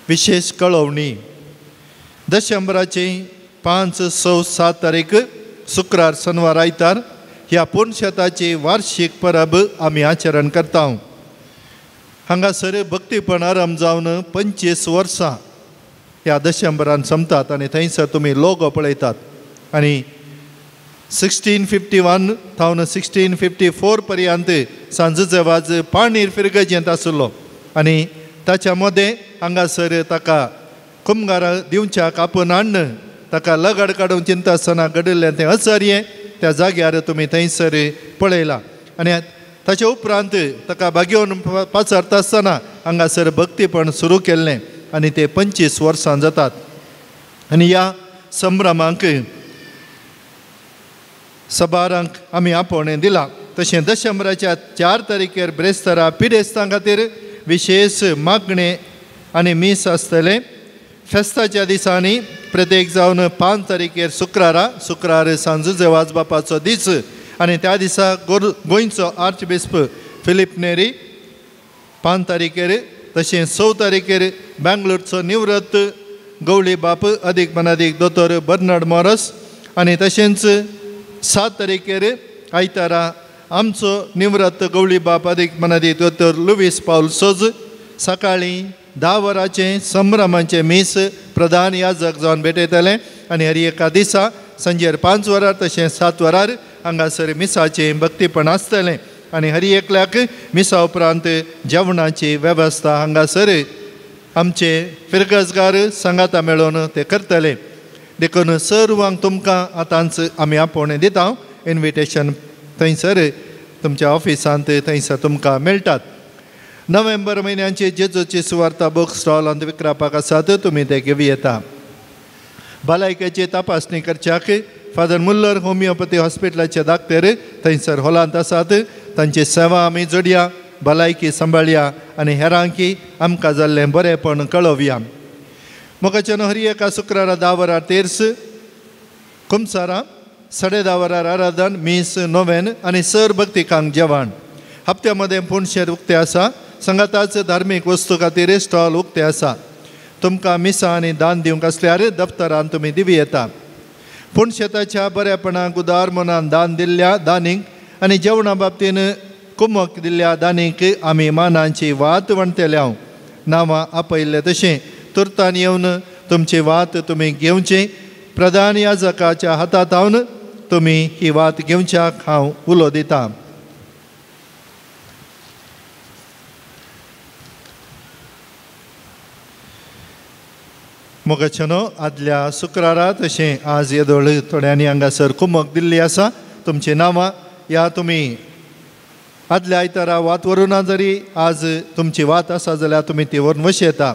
विशेष कळवणी. डिसेंबराची 5, 6, 7 तारीख शुक्रार शनिवार आयतार ह्या पुणशेताची वार्षिक परब आमी आचरण करता. हांगासर भक्तीपण आरंभ जावन 25 वर्सां ह्या डिसेंबरान संपतात आनी थंयसर तुमी लोगो पळयतात. आनी 1651 थावन 1654 पर्यंत सांजुजे वाज पाणीर फिरगजेंत आसलो आनी ताच्या मदें हांगासर ताका कुमगारां दिवच्याक आपूण हाडन ताका लगड काडून चिंतासतना घडिल्लें तें अचर्य त्या जाग्यार तुमी थंयसर पळयलां. आनी ताचे उपरांत ताका बागेवन पाचारता आसतना हांगासर भक्तीपण सुरू केल्लें आनी ते 25 वर्सां जातात. आनी ह्या संभ्रमांक सबारांक आमी आपोवणें दिलां. तशें डिसेंबराच्या 4 तारखेर ब्रेस्तारा पिडेस्तां खातीर विशेष मागणें आनी मीस आसतलें. फेस्ताच्या दिसांनी प्रत्येक जावन 5 तारखेर शुक्रार सांजुजे वाज बापाचो दीस आनी त्या दिसा गोंयचो आर्चबिस्प फिलीप नेरी 5 तारखेर. तशें 6 तारखेर बेंगलोरचो निवृत्त गवळी बाप अदीक मनादीक दोतोर बर्नार्ड मॉरस आनी तशेंच 7 तारखेर आयतारा आमचो निवृत्त गवळी बाप अदीक मनादीक दोतोर लुईस पाऊल सोज. सकाळीं 10 वरांचें संभ्रमाचें मीस प्रधान याजक जावन भेटयतले आनी हर एका दिसा सांजेर 5 वरार तशें 7 वरार हांगासर मिसाचें भक्तीपण आसतलें आनी हर एकल्याक मिसा उपरांत जेवणाची वेवस्था हांगासर आमचे फिरगजगार सांगाता मेळोवन ते करतले. देखून सर्वांक तुमकां आतांच आमी आपोवणें दिता. इन्विटेशन थंयसर तुमच्या ऑफिसांत थंयसर तुमकां मेळटात. नोव्हेंबर म्हयन्याचे जेजूची सुवार्ता बूक स्टॉलांत विकरापाक आसात, तुमी ते घेवं येता. भलायकेची तपासणी करच्याक फादर मुल्लर होमिओपॅथी हॉस्पिटलाचे दाक्तेर थंयसर हॉलांत आसात. तांची सेवा आमी जोडया, भलायकी सांबाळया आनी हेरांकी आमकां जाल्लें बरेपण कळोवया. मोगाच्यान हर एका शुक्रारा 10 वरार तेर्स, कुमसारा 10:30 वरार आराधन, मीस, नोवेन आनी सर भक्तिकांक जेवण. हप्त्या मदें पुणशेर उक्तें आसा. संगाताच धार्मीक वस्तू खातीर स्टॉल उक्तें आसा. तुमकां मिसा आनी दान दिवंक आसल्यार दफ्तरान तुमी दिवी येता. पुणशेताच्या बरेपणाक उदार मनान दान दिल्ल्या दानीक आनी जेवणा बाबतीन कुमक दिल्ल्या दानीक आमी मानांची वात वणतल्या. नांवां आपयल्लें तशें तुर्तान येवन तुमची वात तुमी घेवची. प्रधान याजकाच्या हातांत हावन तुमी ही वात घेवच्याक हांव उलो दितां. मोगाच्यानो आदल्या शुक्रारा तशें आज येदोळ थोड्यांनी हांगासर कुमक दिल्ली आसा. तुमची नांवां या तुमी आदल्या आयतारा वात व्हरूना जरी आज तुमची वात आसा जाल्यार तुमी ती व्हरून वशी येता.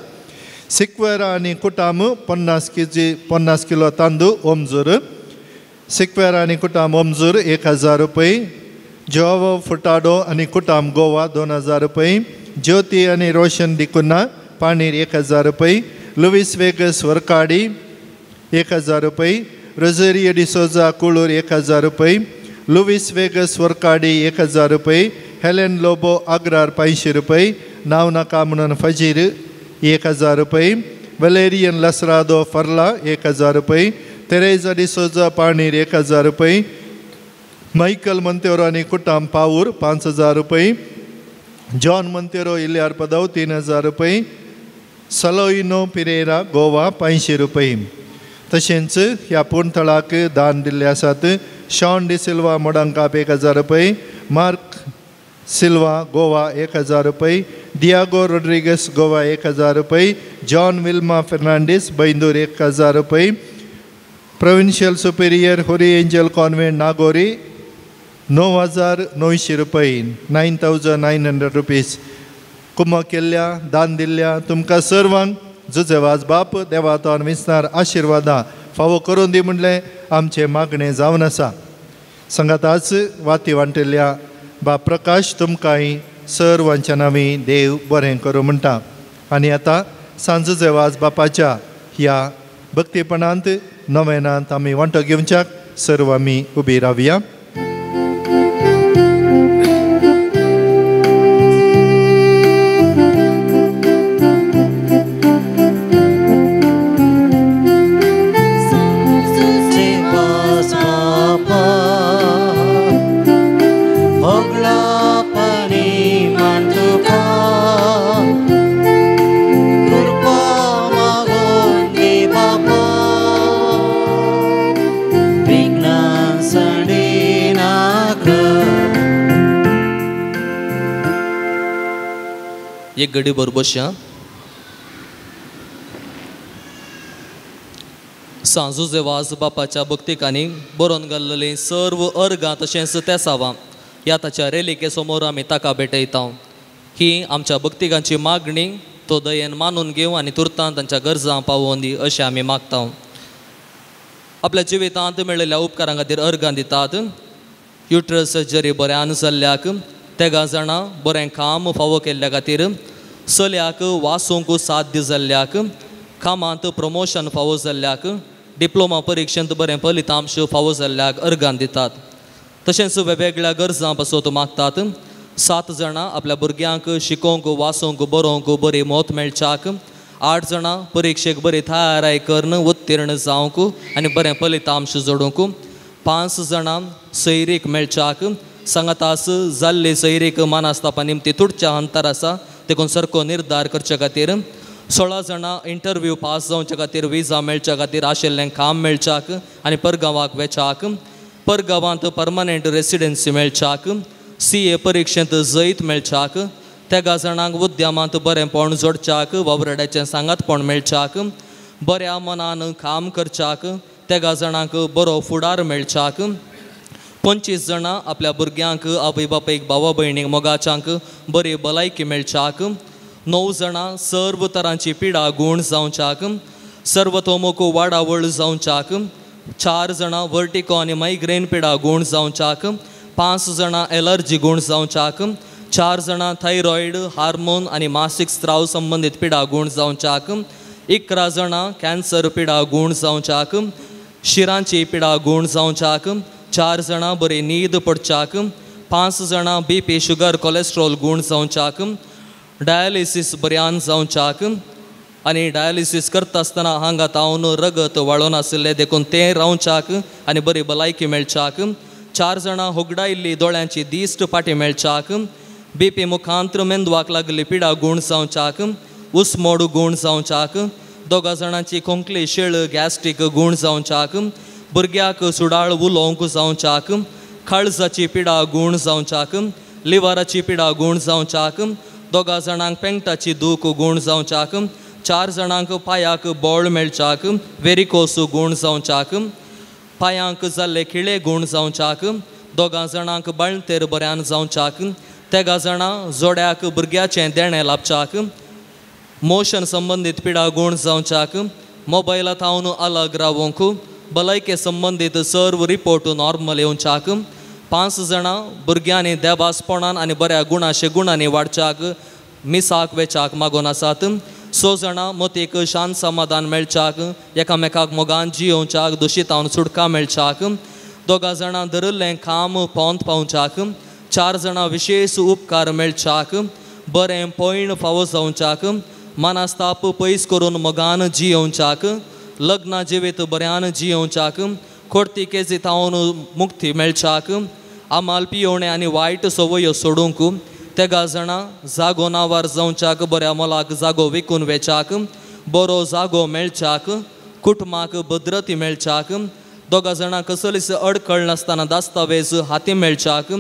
सिक्वेरा आनी कुटाम 50 किलो तांदूळ ओमजूर. सिक्वेरा आनी कुटाम ओमजूर 1000 रुपये. जोवो फुटाडो आनी कुटाम गोवा 2000 रुपये. ज्योती आनी रोशन दिकुना पाणीर 1000 रुपये. लुईस वेगस वरकाडी 1000 रुपये. रोझेरियो डिसोजा कुळूर 1000 रुपये. लुईस वेगस वरकाडी 1000 रुपये. हेलेन लोबो आग्रार 500 रुपये. नाव नाका म्हणून फजीर 1000 रुपये. वलेरियन लसरादो फर्ला 1000 रुपये. तेरेजा डिसोजा पाणीर 1000 रुपये. मायकल मंतेरो आनी कुटाम पावूर 5000 रुपये. जॉन मंतेरो इलियार पदव 3000 रुपये. सलोइनो पिरेरा गोवा 500 रुपये. तशेंच ह्या पुणथळाक दान दिल्ले आसात. शॉन डी सिल्वा मोडांकाप 1000 रुपये. मार्क सिल्वा गोवा 1000 रुपये. डियागो रोड्रिगस गोवा 1000 रुपये. जॉन विल्मा फर्नांडीस बैंदूर 1000 रुपये. प्रोविन्शियल सुपेरियर होरी एंजल कॉन्वेंट नागोरी 9,900 रुपये 9,900 रुपीज कुमक केल्ल्या दान दिल्ल्या तुमकां सर्वांक जुजे वाज बाप देवातान विस्तार आशिर्वादा फावो करून दी म्हणलें आमचें मागणें जावन आसा. संगाताच वाती वांटिल्ल्या बाप प्रकाश तुमकांय सर्वांच्या नांवी देव बरें करूं म्हणटा. आनी आतां सांजुजे वाज बापाच्या ह्या भक्तीपणांत नवेनांत आमी वांटो घेवच्याक सर्व आमी उबी रावया. एक घडी बरोबर बसया. सांजुजे वाज बापाच्या भक्तिकांनी बरोवन घाल्लेली सर्व अर्गां तशेंच तेसावां ह्या ताच्या रेलिके समोर आमी ताका भेटयता. ही आमच्या भक्तिकांची मागणी तो दयेन मानून घेवं आनी तुर्तांत तांच्या गरजां पावोवन दी अशें आमी मागता. आपल्या जिवितांत मेळिल्ल्या उपकारां खातीर अर्गां दितात. युट्रस सर्जरी बऱ्यान जाल्ल्याक 13 जाणां बरें काम फावो केल्ल्या खातीर, चल्याक वासूंक साध्य जाल्ल्याक, कामांत प्रमोशन फावो जाल्ल्याक, डिप्लोमा परिक्षेंत बरें फलितांश फावो जाल्ल्याक अर्गां दितात. तशेंच वेगवेगळ्या गरजां पासत मागतात. 7 जाणां आपल्या भुरग्यांक शिकोवंक वाचूंक बरोवंक बरी मोत मेळच्याक, 8 जाणां परिक्षेक बरी तयाराय करून उत्तीर्ण जावंक आनी बरें फलितांश जोडूंक, 5 जाणां सैरीक मेळच्याक, सांगातास जाल्ली सैरीक मानास्तापा निमती तुडच्या अंतर आसा देखून सारको निर्धार करचे खातीर, 16 जाणां इंटरव्यू पास जावचे खातीर विजा मेळच्या खातीर आशिल्लें काम मेळच्याक आनी परगांवाक वेचाक, परगांवांत परमनंट रेसिडेन्सी मेळच्याक, CA परिक्षेंत जैत मेळच्याक, 13 जाणांक उद्यमांत बरेंपण जोडच्याक वावरड्याचें सांगातपण मेळच्याक, बऱ्या मनान काम करच्याक, 13 जाणांक बरो फुडार मेळच्याक, 25 जाणां आपल्या भुरग्यांक आवय बापायक भावा भयणीक मोगाच्यांक बरी भलायकी मेळच्याक, 9 जाणां सर्व तरांची पिडा गूण जावच्याक, सर्वतोमुख वाडावळ जावच्याक, 4 जाणां वर्टिको आनी मायग्रेन पिडा गूण जावच्याक, 5 जाणां एलर्जी गूण जावच्याक, 4 जाणां थायरॉयड हार्मोन आनी मासीक स्त्राव संबंदीत पिडा गूण जावच्याक, 11 जाणां कॅन्सर पिडा गूण जावच्याक, शिरांची पिडा गूण जावच्याक, 4 जाणां बरी न्हीद पडच्याक, 5 जाणां BP शुगर कोलेस्ट्रॉल गूण जावच्याक, डायलिसीस बऱ्यान जावच्याक आनी डायलिसीस करता आसतना हांगा तावन रगत वाळून आशिल्लें देखून तें रावच्याक आनी बरी भलायकी मेळच्याक, 4 जाणां होगडायिल्ली दोळ्यांची दिश्ट पाटी मेळच्याक, BP मुखांत्र मेंदवाक लागली पिडा गूण जावच्याक, उसमोड गूण जावच्याक, 2 जाणांची खोंकली शिळ गॅस्ट्रीक गूण जावच्याक, भुरग्याक सुडाळ उलोवंक जावच्याक, काळजाची पिडा गूण जावच्याक, लिव्हराची पिडा गूण जावच्याक, 2 जाणांक पेंगटाची दूख गूण जावच्याक, 4 जाणांक पांयाक बोळ मेळच्याक, वेरिकोस गूण जावच्याक, पांयांक जाल्ले खिळे गूण जावच्याक, 2 जाणांक बळतेर बऱ्यान जावच्याक, 13 जाणां जोड्याक भुरग्याचें देणें लाभच्याक, मोशन संबंदीत पिडा गूण जावच्याक, मोबायलांत हांव अलग रावंक, भलायके संबंदीत सर्व रिपोर्ट नॉर्मल येवच्याक, 5 जाणां भुरग्यांनी देवासपणान आनी बऱ्या गुणाशे गुणांनी वाडच्याक मिसाक वेचाक मागून आसात, 6 जाणां मतीक शांत समाधान मेळच्याक, एकामेकाक मोगान जियोवच्याक दुशीतावन सुटका मेळच्याक, 2 जाणां धरिल्लें काम पोंत पावच्याक, 4 जाणां विशेष उपकार मेळच्याक, बरें पयण फावो जावच्याक, मानास्ताप पयस करून मोगान जियोवच्याक, लग्ना जिवीत बऱ्यान जियोवच्याक, खोडती केजी तावन मुक्ती मेळच्याक, आमाल पियोवणें आनी वायट सवयो सोडूंक, 13 जाणां जागो नावार जावच्याक बऱ्या मोलाक जागो विकून वेचाक, बरो जागो मेळच्याक, कुटुंबाक भद्रती मेळच्याक, 2 जाणां कसलीच अडखळ नासतना दास्तावेज हाती मेळच्याक,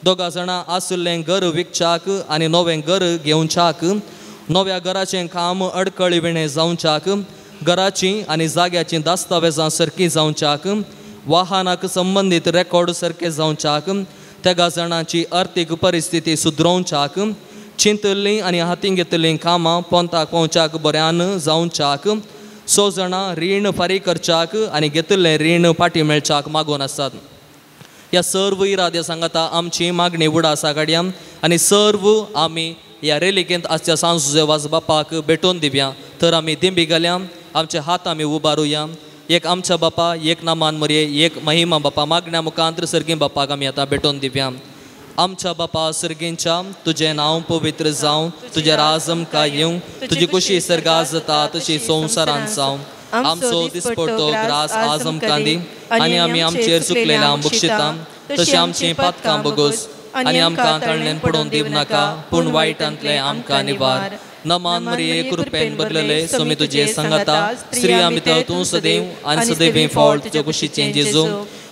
2 जाणां आशिल्लें घर विकच्याक आनी नवें घर घेवच्याक, नव्या घराचें काम अडखळी विणें जावच्याक, घराची आनी जाग्याची दास्तावेजां सारकीं जावच्याक, वाहनाक संबंदीत रेकॉर्ड सारके जावच्याक, त्या जाणांची आर्थीक परिस्थिती सुदरोवच्याक चिंतल्लीं आनी हातीन घेतलीं कामां पोंताक पोवच्याक बऱ्यान जावच्याक 6 जाणां रीण फारीक करच्याक आनी घेतिल्लें रीण फाटी मेळच्याक मागून आसात. ह्या सर्व इराद्या सांगाता आमची मागणी उडासा काडया आनी सर्व आमी ह्या रेलिकेंत आसच्या सांजुजे बापाक भेटोवन दिवया. तर आमी दिंबी घालया, आमचे हात आमी उबारुया. एक आमच्या बापा, एक नामान मरये, एक महिमा बापा मागण्या मुखांतर सर्गी बापाक आमी आतां भेटोवन दिवया. आमच्या बापा सर्गींच्या तुझें नांव पवित्र जावं, तुझें राजम काय येवं, तुजी कुशी सर्गास जाता तशी संवसारांत जावं. आमचो दिसपडटो ग्रास आज आमकां दी आनी आमी आमचेर चुकलेल्या बक्षिता तशी आमची पातकां बगोस आनी आमकां तळणेन पडोवन दिव नाका पूण वायटांतले आमकां निवार. नमान मरिये कृपेन बदलले सोमी तुजे संगता स्त्री आमी तूं सदैव आनी सदैव फळ तुजे कुशीचें जेजू.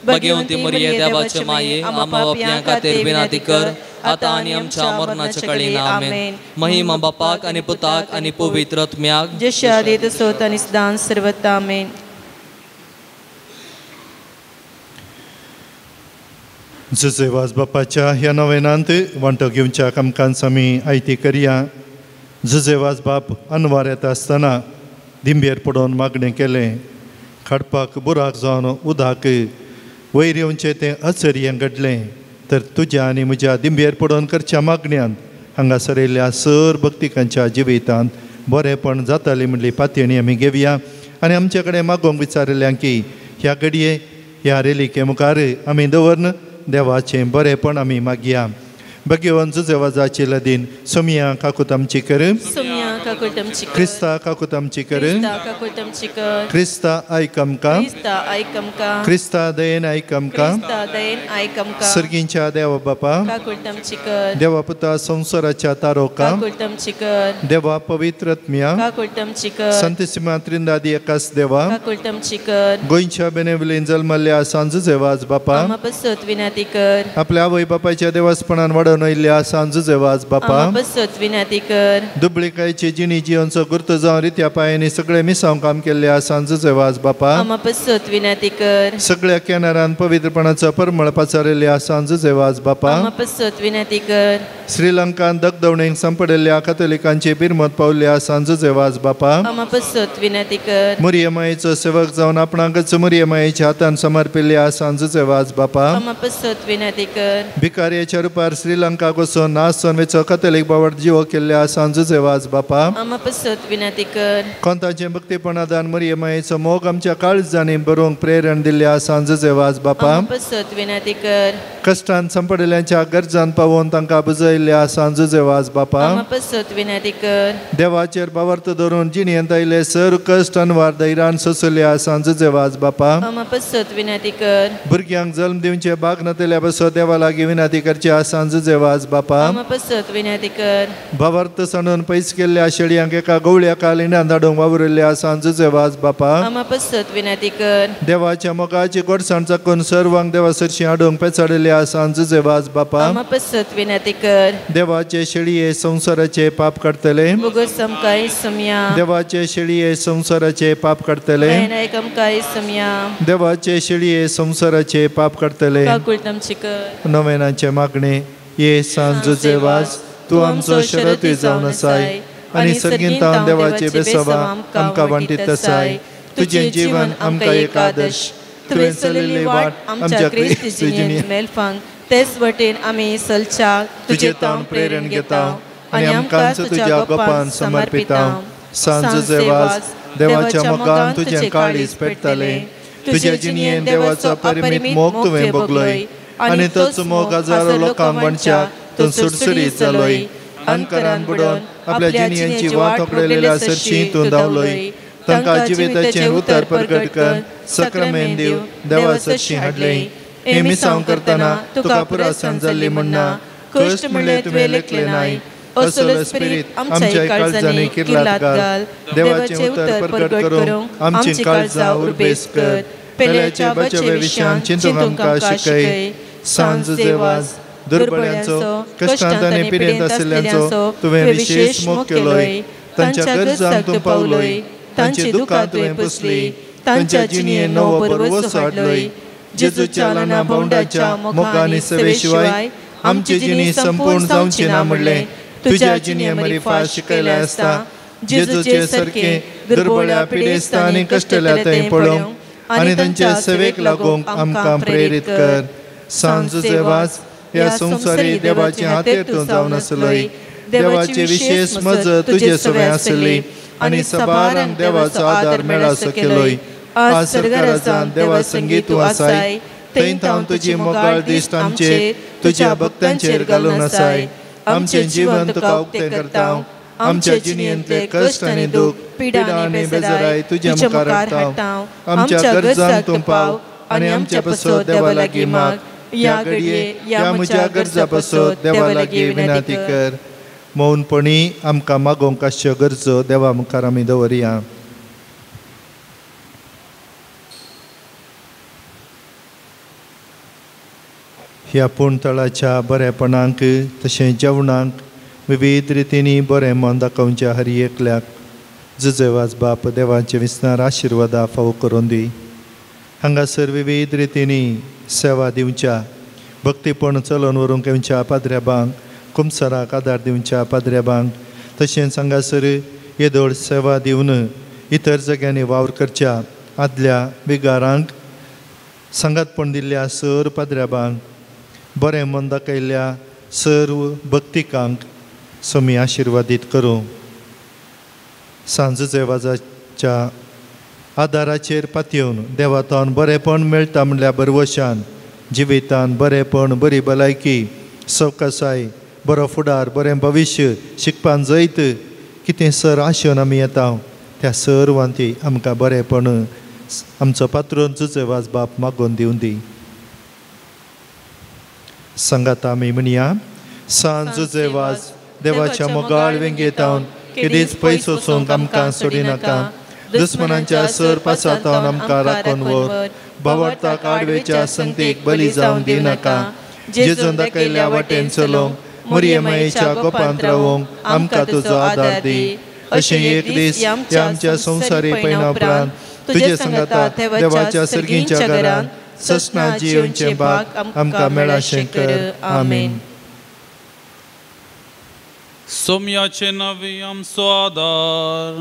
भगवंती मरिये देवाचे माये आमा बापयां खातीर विनाती कर आतां आनी आमच्या मरणाच्या कळीन आमेन. महिमा बापाक आनी पुताक आनी पवित्र आत्म्याक जशें आदीं तसोच आनी सदां सर्वदा आमेन. जुजेवाज बापाच्या ह्या नोवेनांत वांटो घेवच्याक आमकां आमी आयती करया. जुजेवाज बाप अनवार येता आसतना दिंबेर पडोवन मागणें केलें. खडपाक बुराक जावन उदक वयर येवचें तें अचर्यें घडलें. तर तुज्या आनी म्हज्या दिंबेर पडोवन करच्या मागण्यांत हांगासर येयल्ल्या सर भक्तिकांच्या जिवितांत बरेंपण जातालें म्हणली पातयणी आमी घेवया. आनी आमचे कडेन मागोवंक विचारल्यां की ह्या घडये ह्या रेलिके मुखार आमी दवरन देवाचें बरेंपण आमी मागया. भगवंत जुजेवाजाची लदीन सोमिया काकूत आमची कर, सोमिया काकूत आमची कर, क्रिस्ता काकूत आमची कर, क्रिस्ता काकूत आमची कर, क्रिस्ता आयक आमकां, क्रिस्ता आयक आमकां, क्रिस्ता दयेन आयक आमकां, क्रिस्ता दयेन आयक आमकां. सर्गींच्या देवा बापा काकूत आमची कर, देवा पुता संवसाराच्या तारोका, काकूत आमची कर, देवा पवित्र आत्म्या, काकूत आमची कर, संतसिमा त्रिंदादी एकाच देवा, काकूत आमची कर, गोंयच्या बेनेवलीन जल्मल्ल्या सांजुजेवाज बापा आमा पसत विनाती कर, आपल्या आवय बापायच्या देवासपणान वाडोवन आयिल्ल्या सांजुजेवाज बापा आमा पसत विनाती कर, दुबळीकायची जिणी जियोंचो गुर्त जावन रित्या पायांनी सगळे मिसांव काम केल्ल्या सांजुजेवाज बापा आमा पसत विनाती कर, सगळ्या किनारान पवित्रपणाचो परमळ पसरलेल्या सांजुजेवाज बापा आमा पसत विनाती कर, श्रीलंकान दगदवणेक संपडलेल्या कातोलिकांची बिरमत पावल्या सांजुजेवाज बापा आमा पसत विनाती कर, मुरियमायेचो सेवक जावन आपणाकच मुरियमायेच्या हातान समर्पिल्ल्या सांजुजेवाज बापा आमा पसत विनाती कर, भिकाऱ्याच्या रुपार श्रीलंका वचून नासन वेचो कातोलीक बावड जिवो केल्ल्या सांजुजेवाज बापा आमा पसत विनाती कर, कोंताचे भक्तीपणादान मुरियमायेचो मोग आमच्या काळजांनी बरोवंक प्रेरण दिल्ल्या सांजुजेवाज बापा आमा पसत विनाती कर, कश्टान संपडलेल्यांच्या गरजान पावोवन तांकां बुजयल्ल्या सांजुजेवाज बापा आमा पसत विनाती कर, देवाचेर बावर्त धरून जिणेंत आयले सर कश्ट अनवार धैर्यान सोंसल्या सांजुजेवाज बापा आमा पसत विनाती कर, भुरग्यांक जल्म दिवचे भाग नातेल्या बसो देवा लागीं विनाती करच्या सांजुजेवाज बापा आमा पसत विनाती कर, बावर्त सांडून पयस केल्ल्या शेळयांक एका गवळ्या कालिण्यांत धाडूंक वावुरल्या सांजुजेवाज बापा आमा पसत विनाती कर, देवाच्या मोगाची गोडसाण चाकून सर्वांक देवा सरशी हाडूंक पेचाडल्या सांजुजेवाज बापा आमा पसत विनाती कर, देवाचे शेळये संवसाराचे पाप काडतले, बोगस आमकां समया, देवाचे शेळये संवसाराचे पाप काडतले, नायक आमकां समया, देवाचे शेळये संवसाराचे पाप काडतले. काकूत आमची कर, नोवेनाचे मागणे ये सांजुजेवाज तूं आमचो शरती जावन आसाय आनी सर्गींत हांव देवाचे बेसवा आमकां वांटीत आसाय. तुजें जीवन आमकां एक आदर्श, तुवें चलिल्ली वाट आमच्या क्रिस्ती जिणेंत मेलफांक तेच वटेन आमी चलच्या तुजें तावन प्रेरण घेता आनी आमकांच तुज्या गोपान समर्पिता. सांजुजेवाज देवाच्या मोगान तुजें काळीज पेटतलें, तुज्या जिणेंत देवाचो परिमीत मोग तुवें भोगलोय आनी तोच मोग हजारो लोकांक वणच्या तूं सुडसुडीत जालोय. अनकरान बुडोवन आपल्या जिणेची वाट ओकडेलेल्या सरशी तूं धांवलोय. तांकां जिविताचें उतर प्रगट कर, सक्रामेंत दिव देवा सरशी हाडले. हे मिसांव करतना तुका पुरासन जाल्ली म्हणना, कश्ट म्हणले तुवें लेखले नाय. असलो स्पिरीत आमच्या काळजांनी किर्लात घाल, देवाचें उतर प्रगट करून आमची काळजां उर्बेस कर. पेल्याच्या बचवे विशयान चिंतूंक आमकां शिकय. सांजुजेवाज दुर्बळ्यांचो कश्टांत आनी पिडेंत आशिल्ल्यांचो तुवें विशेश मोग केलोय. तांच्या गरजांक तूं पावलोय, तांची दुखां तुवें पुसली, तांच्या जिणेंत नवो बरवस हाडलोय. जेजूच्या लहान भावंडाच्या मोगाने सेवेशिवाय आमचे जिणी संपूर्ण जावचे ना म्हणले तुझ्या जिणी आम्ही फास शिकयले असता जेजूचे सारखे दुर्बळ्या पिडेस्ता आनी कश्टल्या थंय पळोवंक आनी तांच्या सेवेक लागूंक आमकां प्रेरीत कर. सांजुचे वास ह्या संवसारी देवाचे हातेर तूं जावन आसलोय. देवाची विशेष मजत तुजे सवय आसली आनी सबारांक देवाचो आदार मेळा सकेलोय. आज सरकारांत देवा संगीत तूं आसाय. थंय हांव तुजी मोगाळ दिश्ट आमचेर तुज्या भक्तांचेर घालून आसाय. आमचें जिवन तुका उक्तें करता. आमच्या जिणेंतले कश्ट आनी दूख पिडा आनी बेजाराय तुज्या मुखार हाडटा. आमच्या गरजांक तूं पाव आनी आमच्या पासत देवा लागीं माग. या घडये या म्हज्या गरजा पासत देवा लागीं विनंती कर. मौनपणी आमकां मागोवंक आसच्यो गरजो देवा मुखार आमी दवरया. ह्या पुणतळाच्या बरेपणांक तशें जेवणाक विविध रितींनी बरें मन दाखोवच्या हरी एकल्याक जुजेवाज बाप देवाचे विस्तार आशिर्वादा फावो करून दी. हांगासर विविध रितींनी सेवा दिवच्या भक्तीपण चलोवन व्हरूंक येवच्या पाद्र्याबांक कुमसाराक आदार दिवच्या पाद्र्याबांक तशेंच हांगासर येदोळ सेवा दिवन इतर जाग्यांनी वावर करच्या आदल्या विगारांक सांगातपण दिल्ल्या सर पाद्र्याबांक बरें मन दाखयल्ल्या सर्व भक्तिकांक समी आशिर्वादीत करूं. सांजुचे वाजाच्या आदाराचेर पातयेवन देवातान बरेंपण मेळटा म्हणल्या बरवशान जिवितान बरेंपण बरी भलायकी सवकासाय बरो फुडार बरें भविश्य शिकपान जैत कितें सर आशेवन आमी येता त्या सर्वांती आमकां बरेंपण आमचो पात्रोन जुजे वाज बाप मागोवन दिवन दी. सांगात आमी म्हणया सांजुजे वाज देवाच्या मोगाळ वेंगेतावन केदीच पयस वचूंक आमकां सोडिनाका. दुस्मनांच्या सर पासातावन आमकां राखून व्हर. भावार्थाक आडवेच्या संगतीक बली जावंक दिनाका. जेजून दाखयल्ल्या वाटेन चलोवंक मरियमायेच्या गोपांत रावोंक आमकां तुजो आदार दी. अशें एक दीस आमच्या संवसारी पैना उपरांत तुजे सांगातात देवाच्या सर्गीच्या घरांत ससना जियोंचे भाग आमकां मेळाशें कर. आमेन. सोमयाचे नवी आमचो आदार.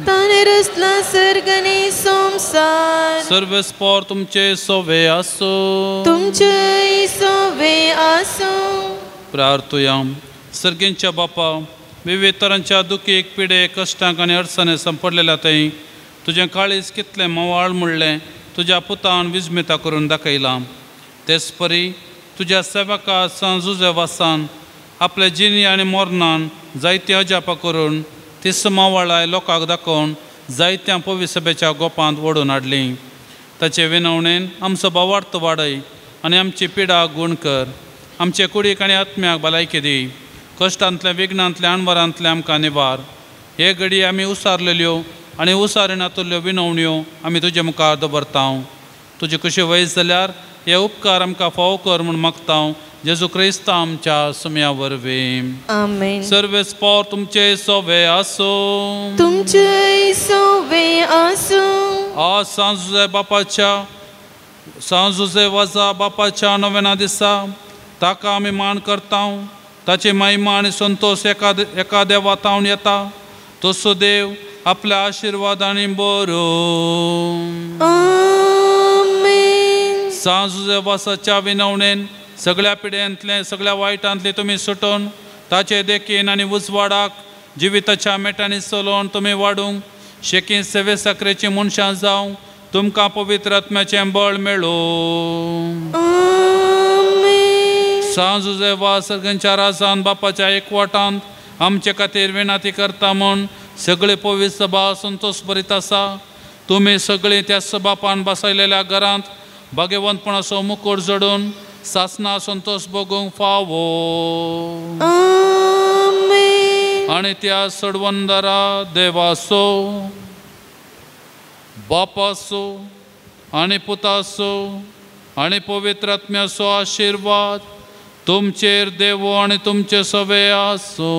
ताणे रचला सर्गनी संसार. सर्वेस्पोर तुमचे सोवे आसो. तुमचे सोवे आसो. प्रार्थुया. सर्गींच्या बापा विविध तरांच्या दुखीक पिडे कश्टांक आनी अडचणे संपडलेल्या थंय तुजें काळीज कितलें मोवाळ म्हणलें तुज्या पुतान विजमिता करून दाखयलां. तेच परी तुज्या सेवका सांजुजे वासान आपल्या जिणी आनी मोरणान जायती अजापां करून ती समावळाय लोकांक दाखोवन जायत्या पवित्र सभेच्या गोपांत ओडून हाडली. ताचे विनवणेन आमचो भावार्थ वाडय आनी आमची पिडा गूण कर. आमचे कुडीक आनी आत्म्याक भलायकी दी. कश्टांतल्या विघ्नांतल्या अणभरांतले आमकां निवार. हे घडी आमी उसारलेल्यो आनी उसारिनातल्यो विनवण्यो आमी तुजे मुखार दवरता. तुजे कशी वयस जाल्यार हे उपकार आमकां फावो कर म्हूण मागता. जेजू क्रिस्त आमच्या सुम्या वरवीं. आमेन. सर्वेस्पोर तुमचे सोवे आसो. तुमचे सोवे आसो. आज सांजुजे वाजा बापाच्या नव्याना दिसा ताका आमी मान करता. ताची महिमा आनी संतोष एका देवातावन येता. तसो देव आपल्या आशिर्वादांनी बरो. आमेन. सांजुजे वासाच्या विनवणेन सगळ्या पिड्यांतले सगळ्या वायटांतले तुमी सुटोवन ताचे देखीन आनी उजवाडाक जिविताच्या मेटांनी चलोवन तुमी वाडूंक शेकी सेवे साकरेची मनशां जावं तुमकां पवित्र आत्म्याचें बळ मेळो. सांजुजे वा सर्गेंच्या राजान बापाच्या एकवटांत आमचे खातीर विनंती करता म्हूण सगळे पवित्र सभा संतोश भरीत आसा. तुमी सगळीं त्या सभापान बसयलेल्या घरांत भाग्यवंतपणाचो मुकुट जोडून सासना संतोष भोगूंक फावो. आनी त्या सडवंदरा देवासो बापासो आनी पुतासो आनी पवित्र आत्म्याचो आशिर्वाद तुमचेर देवो आनी तुमचे सवे आसो.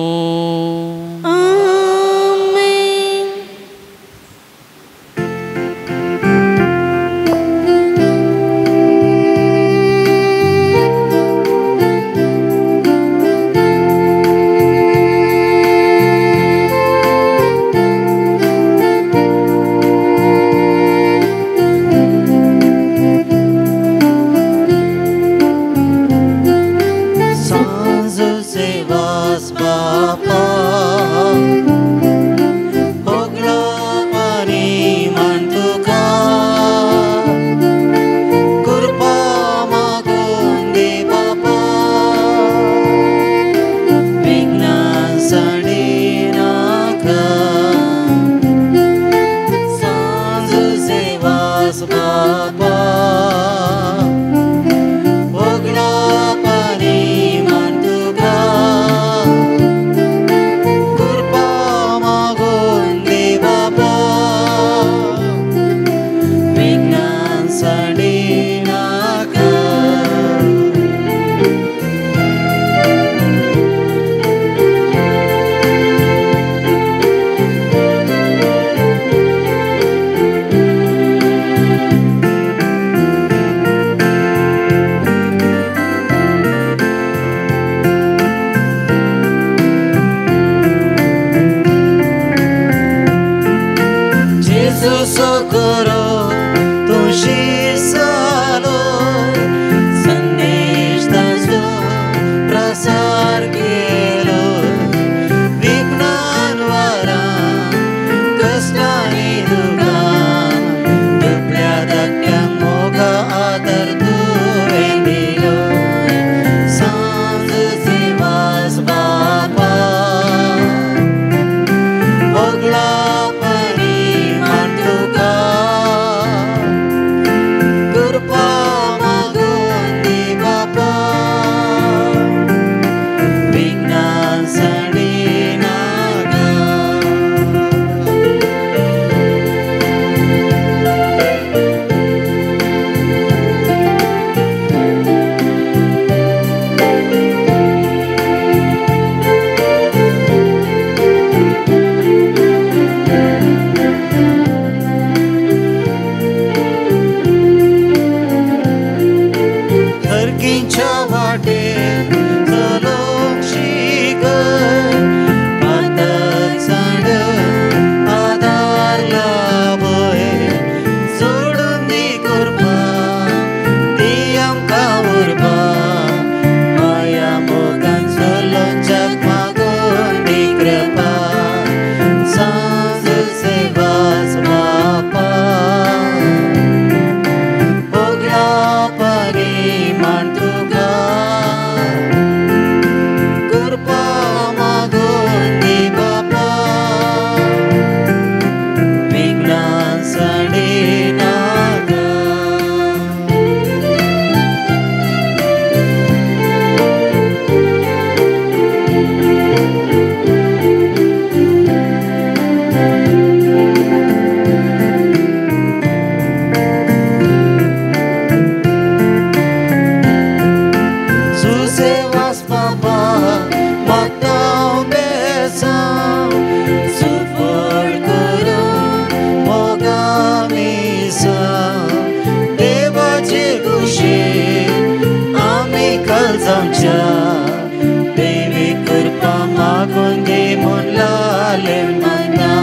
आमच्या देवी कृपा मागून दे मुलाले मना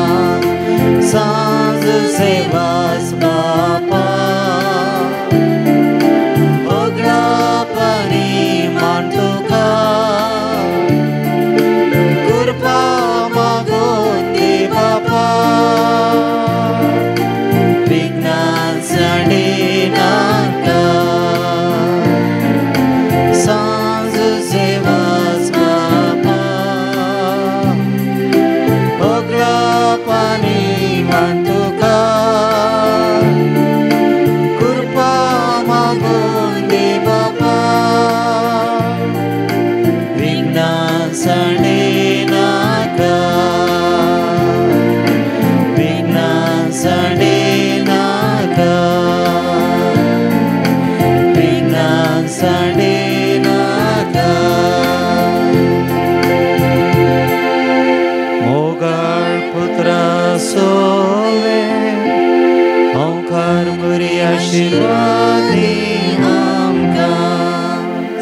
सांज सेवास बापा ओगळा पाणी मानतो का कृपा मागून दे बापा विज्ञान साडे नाका सांज सेवास बापा ओगळा पाणी मानतो का कृपा मागून दे बापा विज्ञान साडे नाका विज्ञान साडे नाका विज्ञान साडे नाका मोगाळ पुत्रा सोवे ओंकार बरी आशीर्वादी आमकां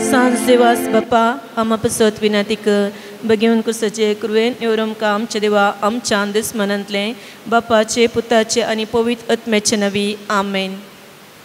सांज सेवास बापा आम पसत विनंती कर बघेवन कुसाचे कृवेन एवरम का आमचे देवा आमच्या दुस्मनांतले बापाचे पुताचे आणि पवित्र आत्म्याचे नवी आमेन.